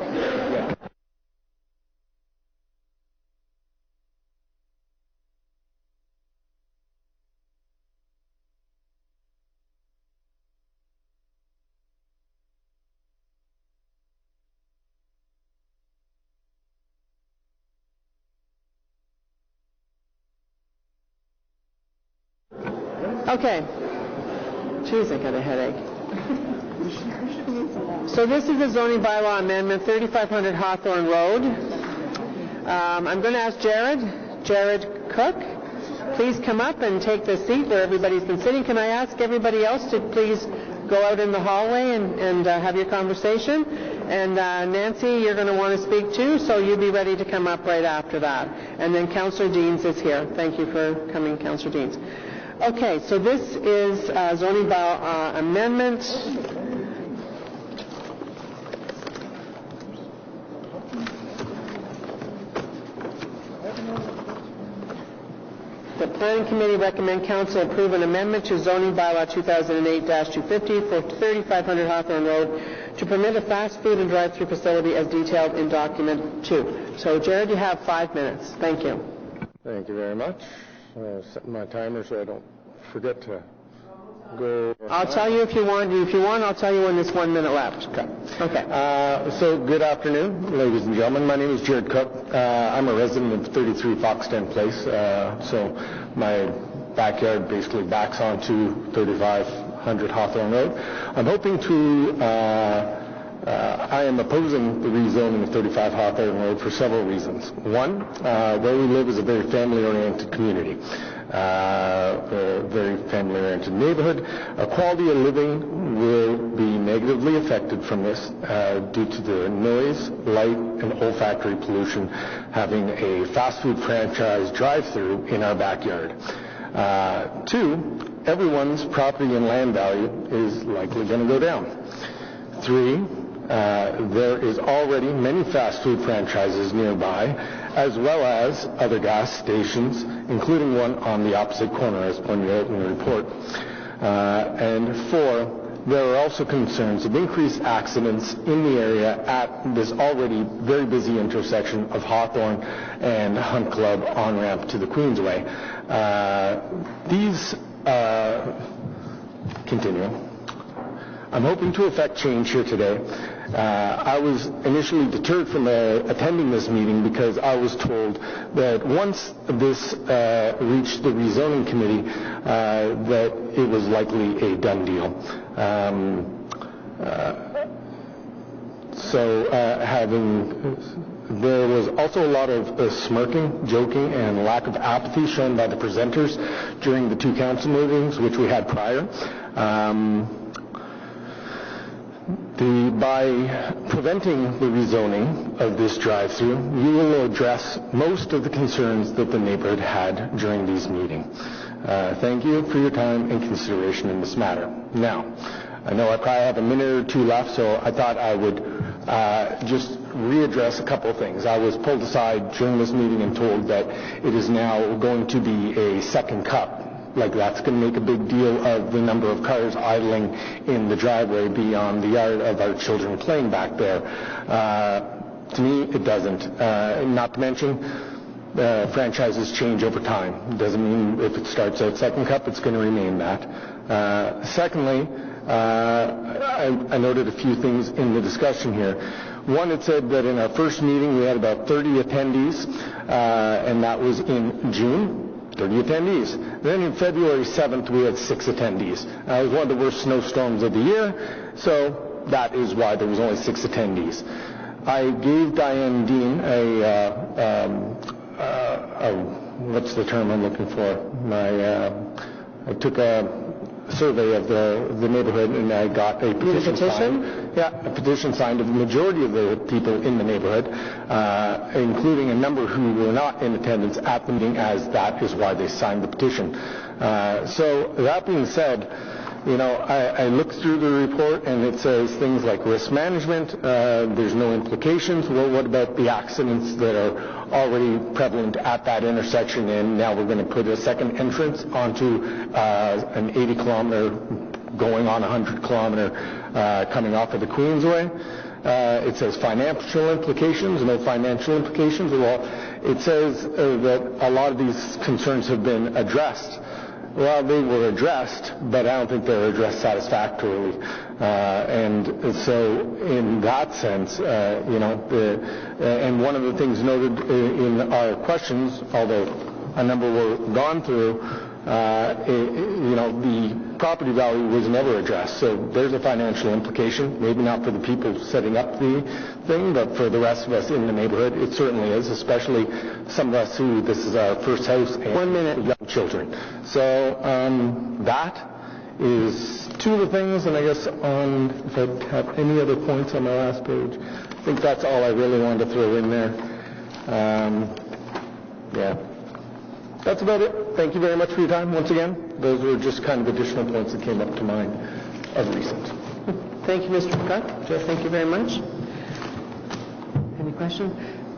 Speaker 1: Okay. Jeez, I got a headache. So this is the zoning bylaw amendment, 3500 Hawthorne Road. I'm going to ask Jared Cook, please come up and take the seat where everybody's been sitting. Can I ask everybody else to please go out in the hallway and have your conversation? And Nancy, you're going to want to speak too, so you be ready to come up right after that. And then Councillor Deans is here. Thank you for coming, Councillor Deans. Okay, so this is zoning bylaw amendment. Planning Committee recommend council approve an amendment to zoning bylaw 2008-250 for 3500 Hawthorne Road to permit a fast food and drive-through facility as detailed in document 2. So, Jared, you have 5 minutes. Thank you.
Speaker 18: Thank you very much. Setting my timer so I don't forget to go.
Speaker 1: I'll tell you if you want. If you want, I'll tell you when there's 1 minute left. Okay.
Speaker 18: So good afternoon, ladies and gentlemen. My name is Jared Cook. I'm a resident of 33 Foxden Place. So my backyard basically backs onto 3500 Hawthorne Road. I'm hoping to I am opposing the rezoning of 35 Hawthorne Road for several reasons. One, where we live is a very family-oriented community, a very family-oriented neighborhood. Quality of living will be negatively affected from this due to the noise, light, and olfactory pollution having a fast food franchise drive-through in our backyard. Two, everyone's property and land value is likely going to go down. Three, there is already many fast food franchises nearby, as well as other gas stations, including one on the opposite corner, as pointed out in the report. And four, there are also concerns of increased accidents in the area at this already very busy intersection of Hawthorne and Hunt Club on-ramp to the Queensway. Continuing. I'm hoping to effect change here today. I was initially deterred from attending this meeting because I was told that once this reached the rezoning committee, that it was likely a done deal. There was also a lot of smirking, joking, and lack of apathy shown by the presenters during the two council meetings, which we had prior. By preventing the rezoning of this drive-through, you will address most of the concerns that the neighborhood had during these meetings. Thank you for your time and consideration in this matter. Now, I know I probably have a minute or two left, so I thought I would just readdress a couple of things. I was pulled aside during this meeting and told that it is now going to be a second cup. Like that's going to make a big deal of the number of cars idling in the driveway beyond the yard of our children playing back there. To me, it doesn't. Not to mention, franchises change over time. It doesn't mean if it starts out second cup, it's going to remain that. Secondly, I noted a few things in the discussion here. One, it said that in our first meeting we had about 30 attendees, and that was in June. 30 attendees. Then in February 7th, we had 6 attendees. It was one of the worst snowstorms of the year, so that is why there was only 6 attendees. I gave Diane Dean what's the term I'm looking for? I took a survey of the neighborhood, and I got a petition signed. Yeah, a petition signed of the majority of the people in the neighborhood, including a number who were not in attendance at the meeting, as that is why they signed the petition. So that being said, you know, I looked through the report and it says things like risk management, there's no implications. Well, what about the accidents that are already prevalent at that intersection, and now we're going to put a second entrance onto an 80-kilometer going on 100-kilometer coming off of the Queensway. It says financial implications, no financial implications. Well, it says that a lot of these concerns have been addressed. Well, they were addressed, but I don't think they were addressed satisfactorily. And so in that sense, you know, and one of the things noted in our questions, although a number were gone through, you know, the property value was never addressed. So there's a financial implication, maybe not for the people setting up the thing, but for the rest of us in the neighborhood, it certainly is, especially some of us who this is our first house and
Speaker 1: 1 minute.
Speaker 18: Young children. So that is two of the things, and I guess on, if I have any other points on my last page, I think that's all I really wanted to throw in there. Yeah. That's about it. Thank you very much for your time. Once again, those were just kind of additional points that came up to mind of recent.
Speaker 1: Thank you, Mr. Cook. Joe, thank you very much. Any questions?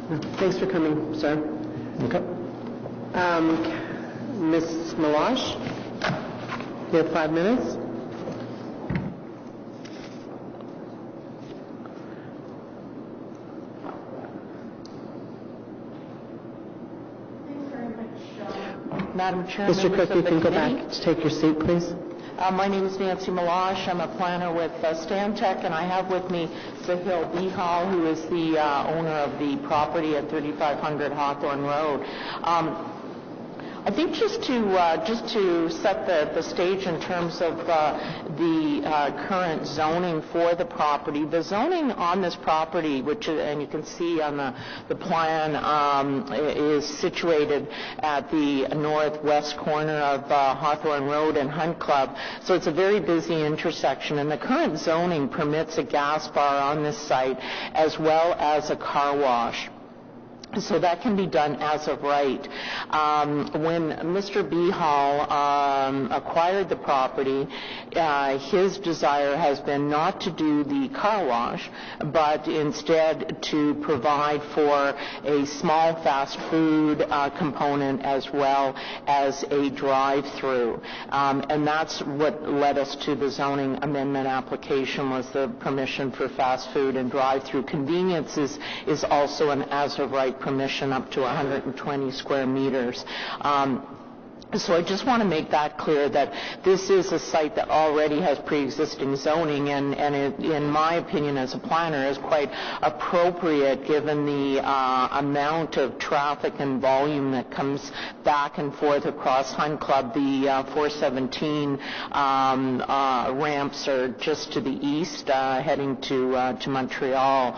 Speaker 1: No. Thanks for coming, sir.
Speaker 18: Okay.
Speaker 1: Ms. Meloche, you have 5 minutes.
Speaker 19: Madam Chair,
Speaker 1: Mr.
Speaker 19: members
Speaker 1: Cook,
Speaker 19: of
Speaker 1: you
Speaker 19: the
Speaker 1: can go
Speaker 19: committee.
Speaker 1: back to take your seat, please.
Speaker 19: My name is Nancy Meloche. I'm a planner with Stantec, and I have with me Sahil Bihal, who is the owner of the property at 3500 Hawthorne Road. I think just to set the stage in terms of the current zoning for the property, the zoning on this property, which and you can see on the plan, is situated at the northwest corner of Hawthorne Road and Hunt Club. So it's a very busy intersection, and the current zoning permits a gas bar on this site as well as a car wash. So that can be done as of right. When Mr. Bihal acquired the property, his desire has been not to do the car wash, but instead to provide for a small fast food component as well as a drive-through. And that's what led us to the zoning amendment application, was the permission for fast food and drive-through. Convenience is also an as of right permission up to 120 square meters. So I just want to make that clear, that this is a site that already has pre-existing zoning, and it, in my opinion as a planner, is quite appropriate given the amount of traffic and volume that comes back and forth across Hunt Club. The 417 ramps are just to the east, heading to Montreal.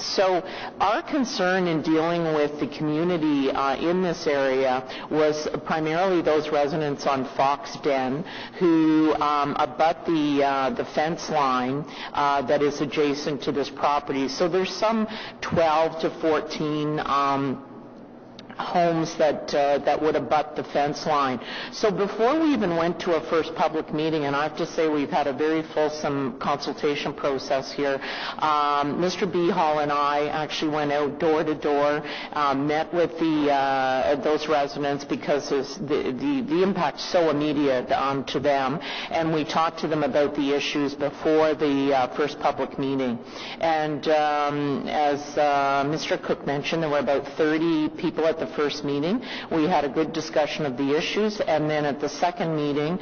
Speaker 19: So our concern in dealing with the community in this area was primarily those residents on Fox Den who abut the fence line that is adjacent to this property. So there's some 12 to 14 homes that would abut the fence line. So before we even went to a first public meeting, and I have to say we've had a very fulsome consultation process here, Mr. Bihal and I actually went out door to door, met with those residents because the impact's so immediate to them, and we talked to them about the issues before the first public meeting. And as Mr. Cook mentioned, there were about 30 people at the first meeting. We had a good discussion of the issues, and then at the second meeting,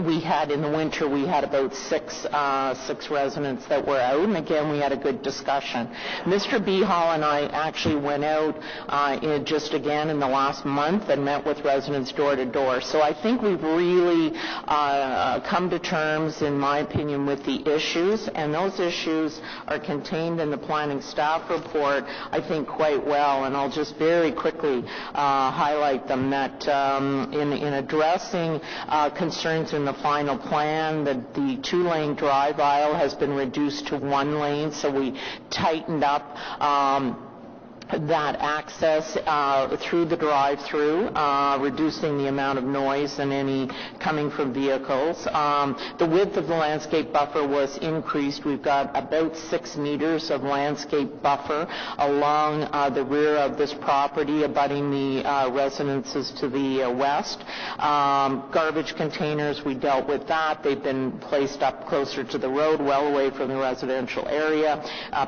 Speaker 19: we had, in the winter, we had about six residents that were out, and again, we had a good discussion. Mr. Bihal and I actually went out just again in the last month and met with residents door to door. So I think we've really come to terms, in my opinion, with the issues, and those issues are contained in the planning staff report, I think, quite well, and I'll just very quickly highlight them. That in addressing concerns in the final plan, that the 2-lane drive aisle has been reduced to 1 lane, so we tightened up that access through the drive-through, reducing the amount of noise and any coming from vehicles. The width of the landscape buffer was increased. We've got about 6 meters of landscape buffer along the rear of this property, abutting the residences to the west. Garbage containers, we dealt with that. They've been placed up closer to the road, well away from the residential area.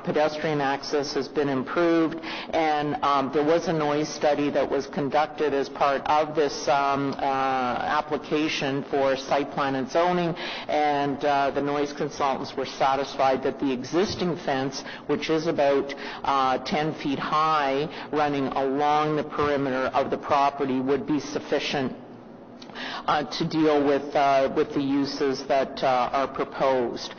Speaker 19: Pedestrian access has been improved. And there was a noise study that was conducted as part of this application for site plan and zoning, and the noise consultants were satisfied that the existing fence, which is about 10 feet high, running along the perimeter of the property, would be sufficient to deal with the uses that are proposed.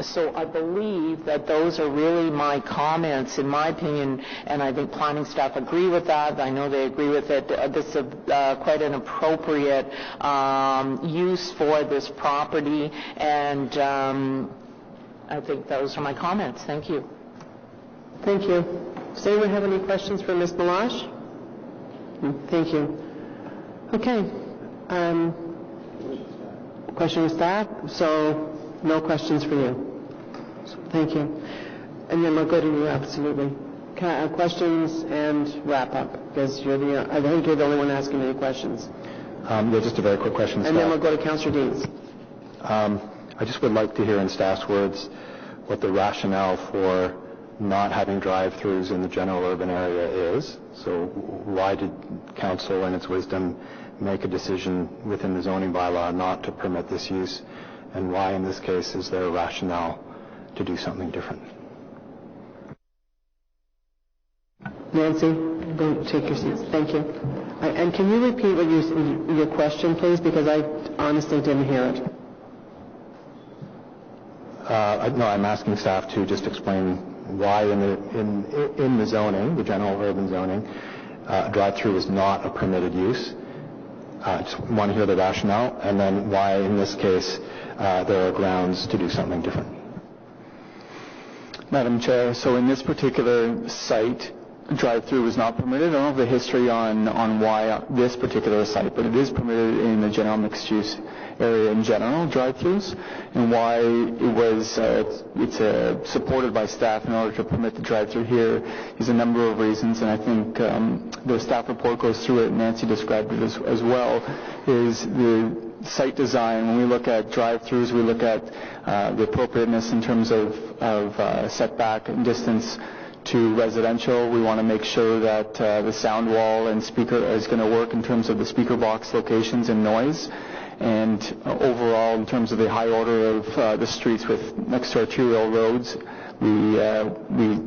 Speaker 19: So I believe that those are really my comments, in my opinion, and I think planning staff agree with that. I know they agree with it. This is quite an appropriate use for this property, and I think those are my comments. Thank you.
Speaker 1: Thank you. Does anyone have any questions for Ms. Meloche? Thank you. Okay. Question with staff? So no questions for you. Thank you. And then we'll go to you, absolutely. questions and wrap up, because I think you're the only one asking any questions.
Speaker 16: Just a very quick question.
Speaker 1: And then we'll go to Councillor Deans.
Speaker 16: I just would like to hear in staff's words what the rationale for not having drive-throughs in the general urban area is. So why did council in its wisdom make a decision within the zoning bylaw not to permit this use, and why in this case is there a rationale to do something different?
Speaker 1: Nancy, go take your seats. Thank you. And can you repeat what your question, please, because I honestly didn't hear it.
Speaker 16: No, I'm asking staff to just explain why in the zoning, the general urban zoning, drive-through is not a permitted use. I just want to hear the rationale, and then why in this case there are grounds to do something different.
Speaker 15: Madam Chair, so in this particular site, drive-through was not permitted. I don't have the history on why this particular site, but it is permitted in the general mixed-use area in general, drive-throughs, and why it was it's supported by staff in order to permit the drive-through here is a number of reasons, and I think the staff report goes through it, and Nancy described it as well, is the site design. When we look at drive-throughs, we look at the appropriateness in terms of setback and distance to residential. We want to make sure that the sound wall and speaker is going to work in terms of the speaker box locations and noise. And overall, in terms of the high order of the streets next to arterial roads, we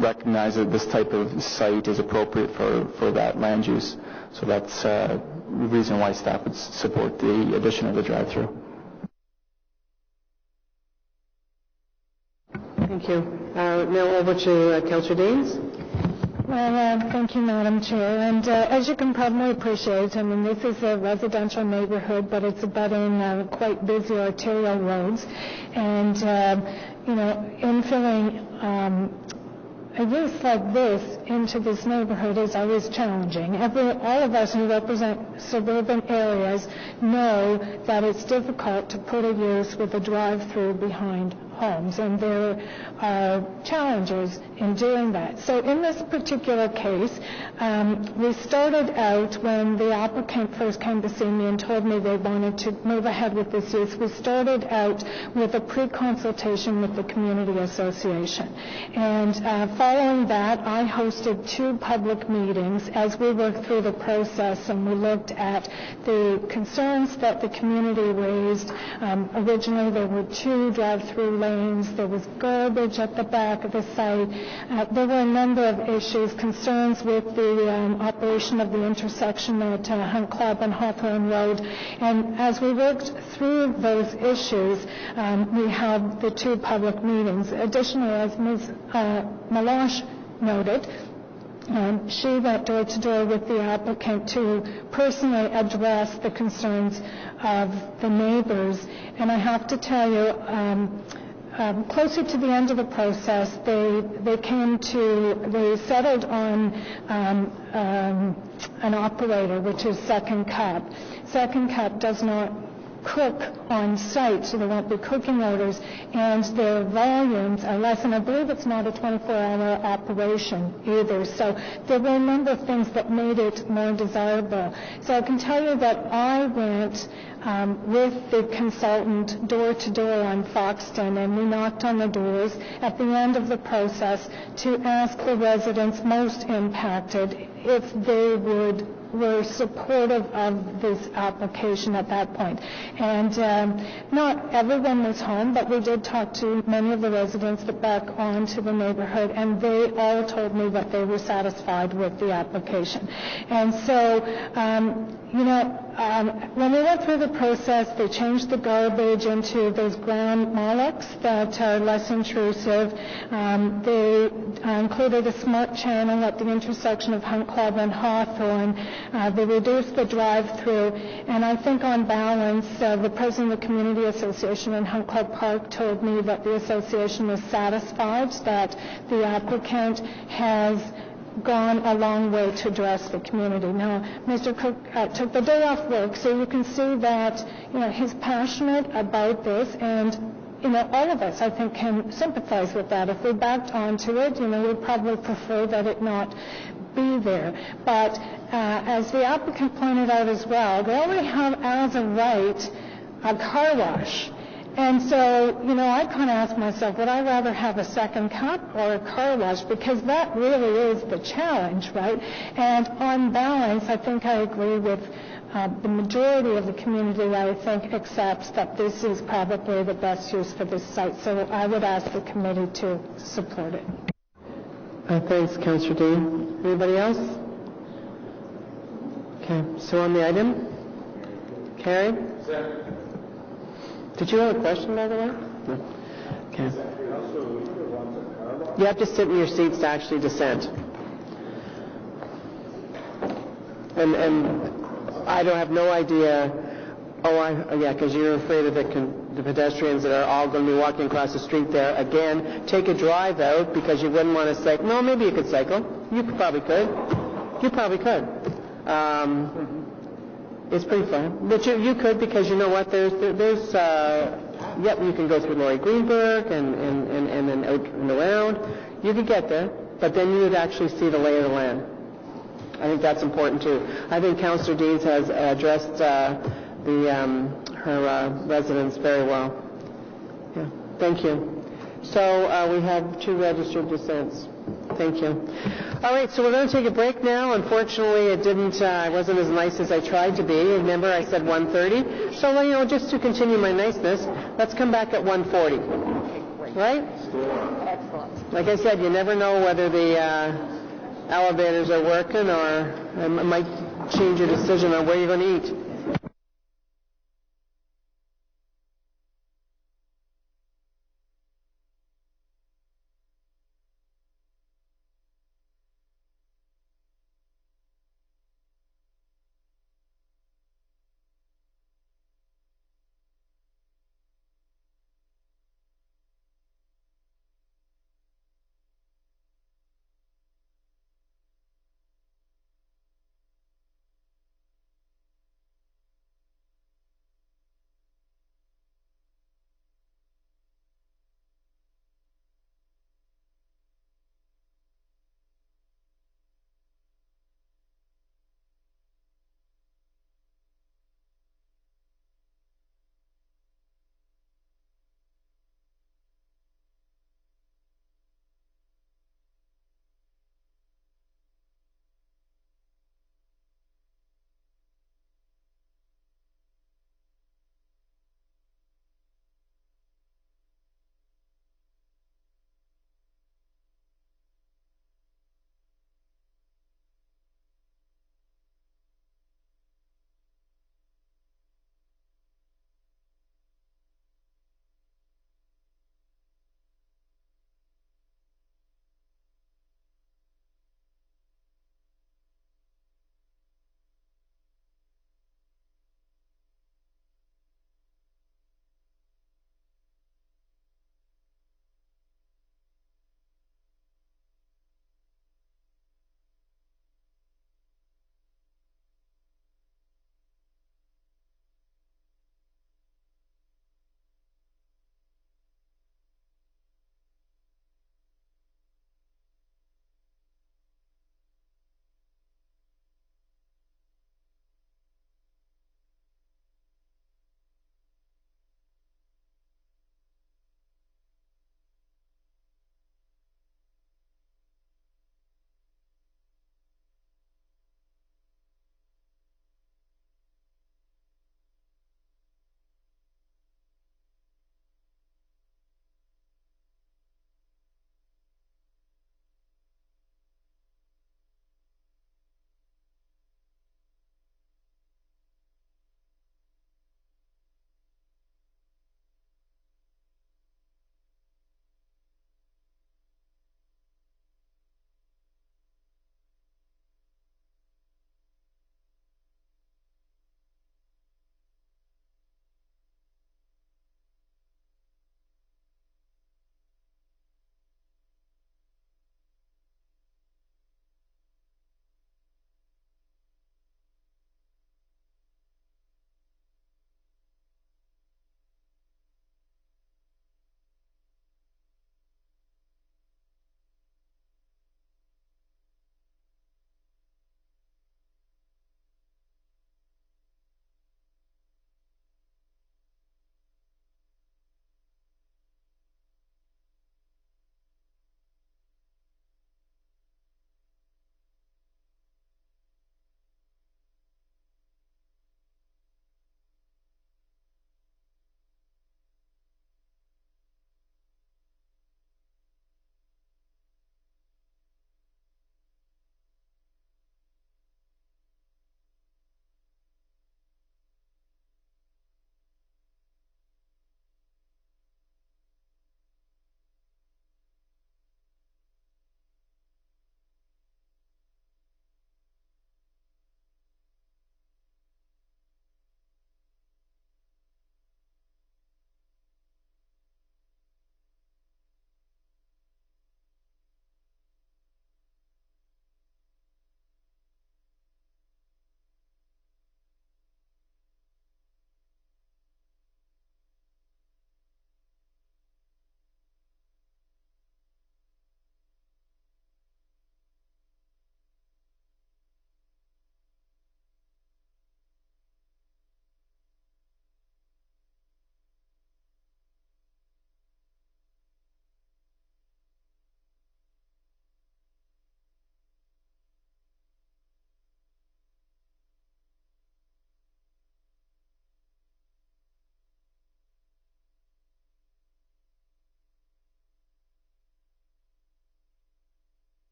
Speaker 15: recognize that this type of site is appropriate for that land use. So that's the reason why staff would support the addition of the drive-through.
Speaker 1: Thank you. Now over to Councillor Deans.
Speaker 9: Well, thank you, Madam Chair. And as you can probably appreciate, I mean, this is a residential neighborhood, but it's abutting quite busy arterial roads. And, infilling a use like this into this neighborhood is always challenging. All of us who represent suburban areas know that it's difficult to put a use with a drive-through behind homes, and there are challenges in doing that. So in this particular case, we started out when the applicant first came to see me and told me they wanted to move ahead with this use. We started out with a pre-consultation with the community association, and following that, I hosted 2 public meetings as we worked through the process, and we looked at the concerns that the community raised. Originally, there were 2 drive-through lanes. There was garbage at the back of the site. There were a number of issues, concerns with the operation of the intersection at Hunt Club and Hawthorne Road. And as we worked through those issues, we had the 2 public meetings. Additionally, as Ms. Meloche noted, she went door to door with the applicant to personally address the concerns of the neighbors. And I have to tell you, closer to the end of the process, they settled on an operator, which is Second Cup. Second Cup does not cook on site, so there won't be cooking orders, and their volumes are less, and I believe it's not a 24-hour operation either. So there were a number of things that made it more desirable. So I can tell you that I went with the consultant door to door on Foxton, and we knocked on the doors at the end of the process to ask the residents most impacted if they were supportive of this application at that point. And not everyone was home, but we did talk to many of the residents back onto the neighborhood, and they all told me that they were satisfied with the application. And so, when we went through the process, they changed the garbage into those ground molochs that are less intrusive. They included a smart channel at the intersection of Hunt Club and Hawthorne. They reduced the drive-through, and I think on balance, the president of the Community Association in Hunt Club Park told me that the association was satisfied that the applicant has gone a long way to address the community. Now, Mr. Cook took the day off work, so you can see that he's passionate about this, and
Speaker 20: all of us, I think, can sympathize with that. If we backed onto it, we'd probably prefer that it not be there. But as the applicant pointed out as well, they already have as a right a car wash. And so, I kind of ask myself, would I rather have a second cup or a car wash? Because that really is the challenge, right? And on balance, I think I agree with the majority of the community, I think, accepts that this is probably the best use for this site. So I would ask the committee to support it.
Speaker 1: Thanks, Councillor Dean. Anybody else? Okay, so on the item? Carrie? Did you have a question, by the way? No. Okay. You have to sit in your seats to actually dissent. And I don't have no idea. Because you're afraid of the pedestrians that are all going to be walking across the street there. Again, take a drive out because you wouldn't want to cycle. No, maybe you could cycle. You probably could. It's pretty fun. But you could, because you know what? You can go through Laurie Greenberg and then out and around. You could get there, but then you would actually see the lay of the land. I think that's important too. I think Councillor Deans has addressed her residents very well. Yeah, thank you. So we have 2 registered dissents. Thank you. All right, so we're going to take a break now. Unfortunately, it wasn't as nice as I tried to be. Remember, I said 1:30. So, just to continue my niceness, let's come back at 1:40. Right? Excellent. Like I said, you never know whether the elevators are working, or it might change your decision on where you're going to eat.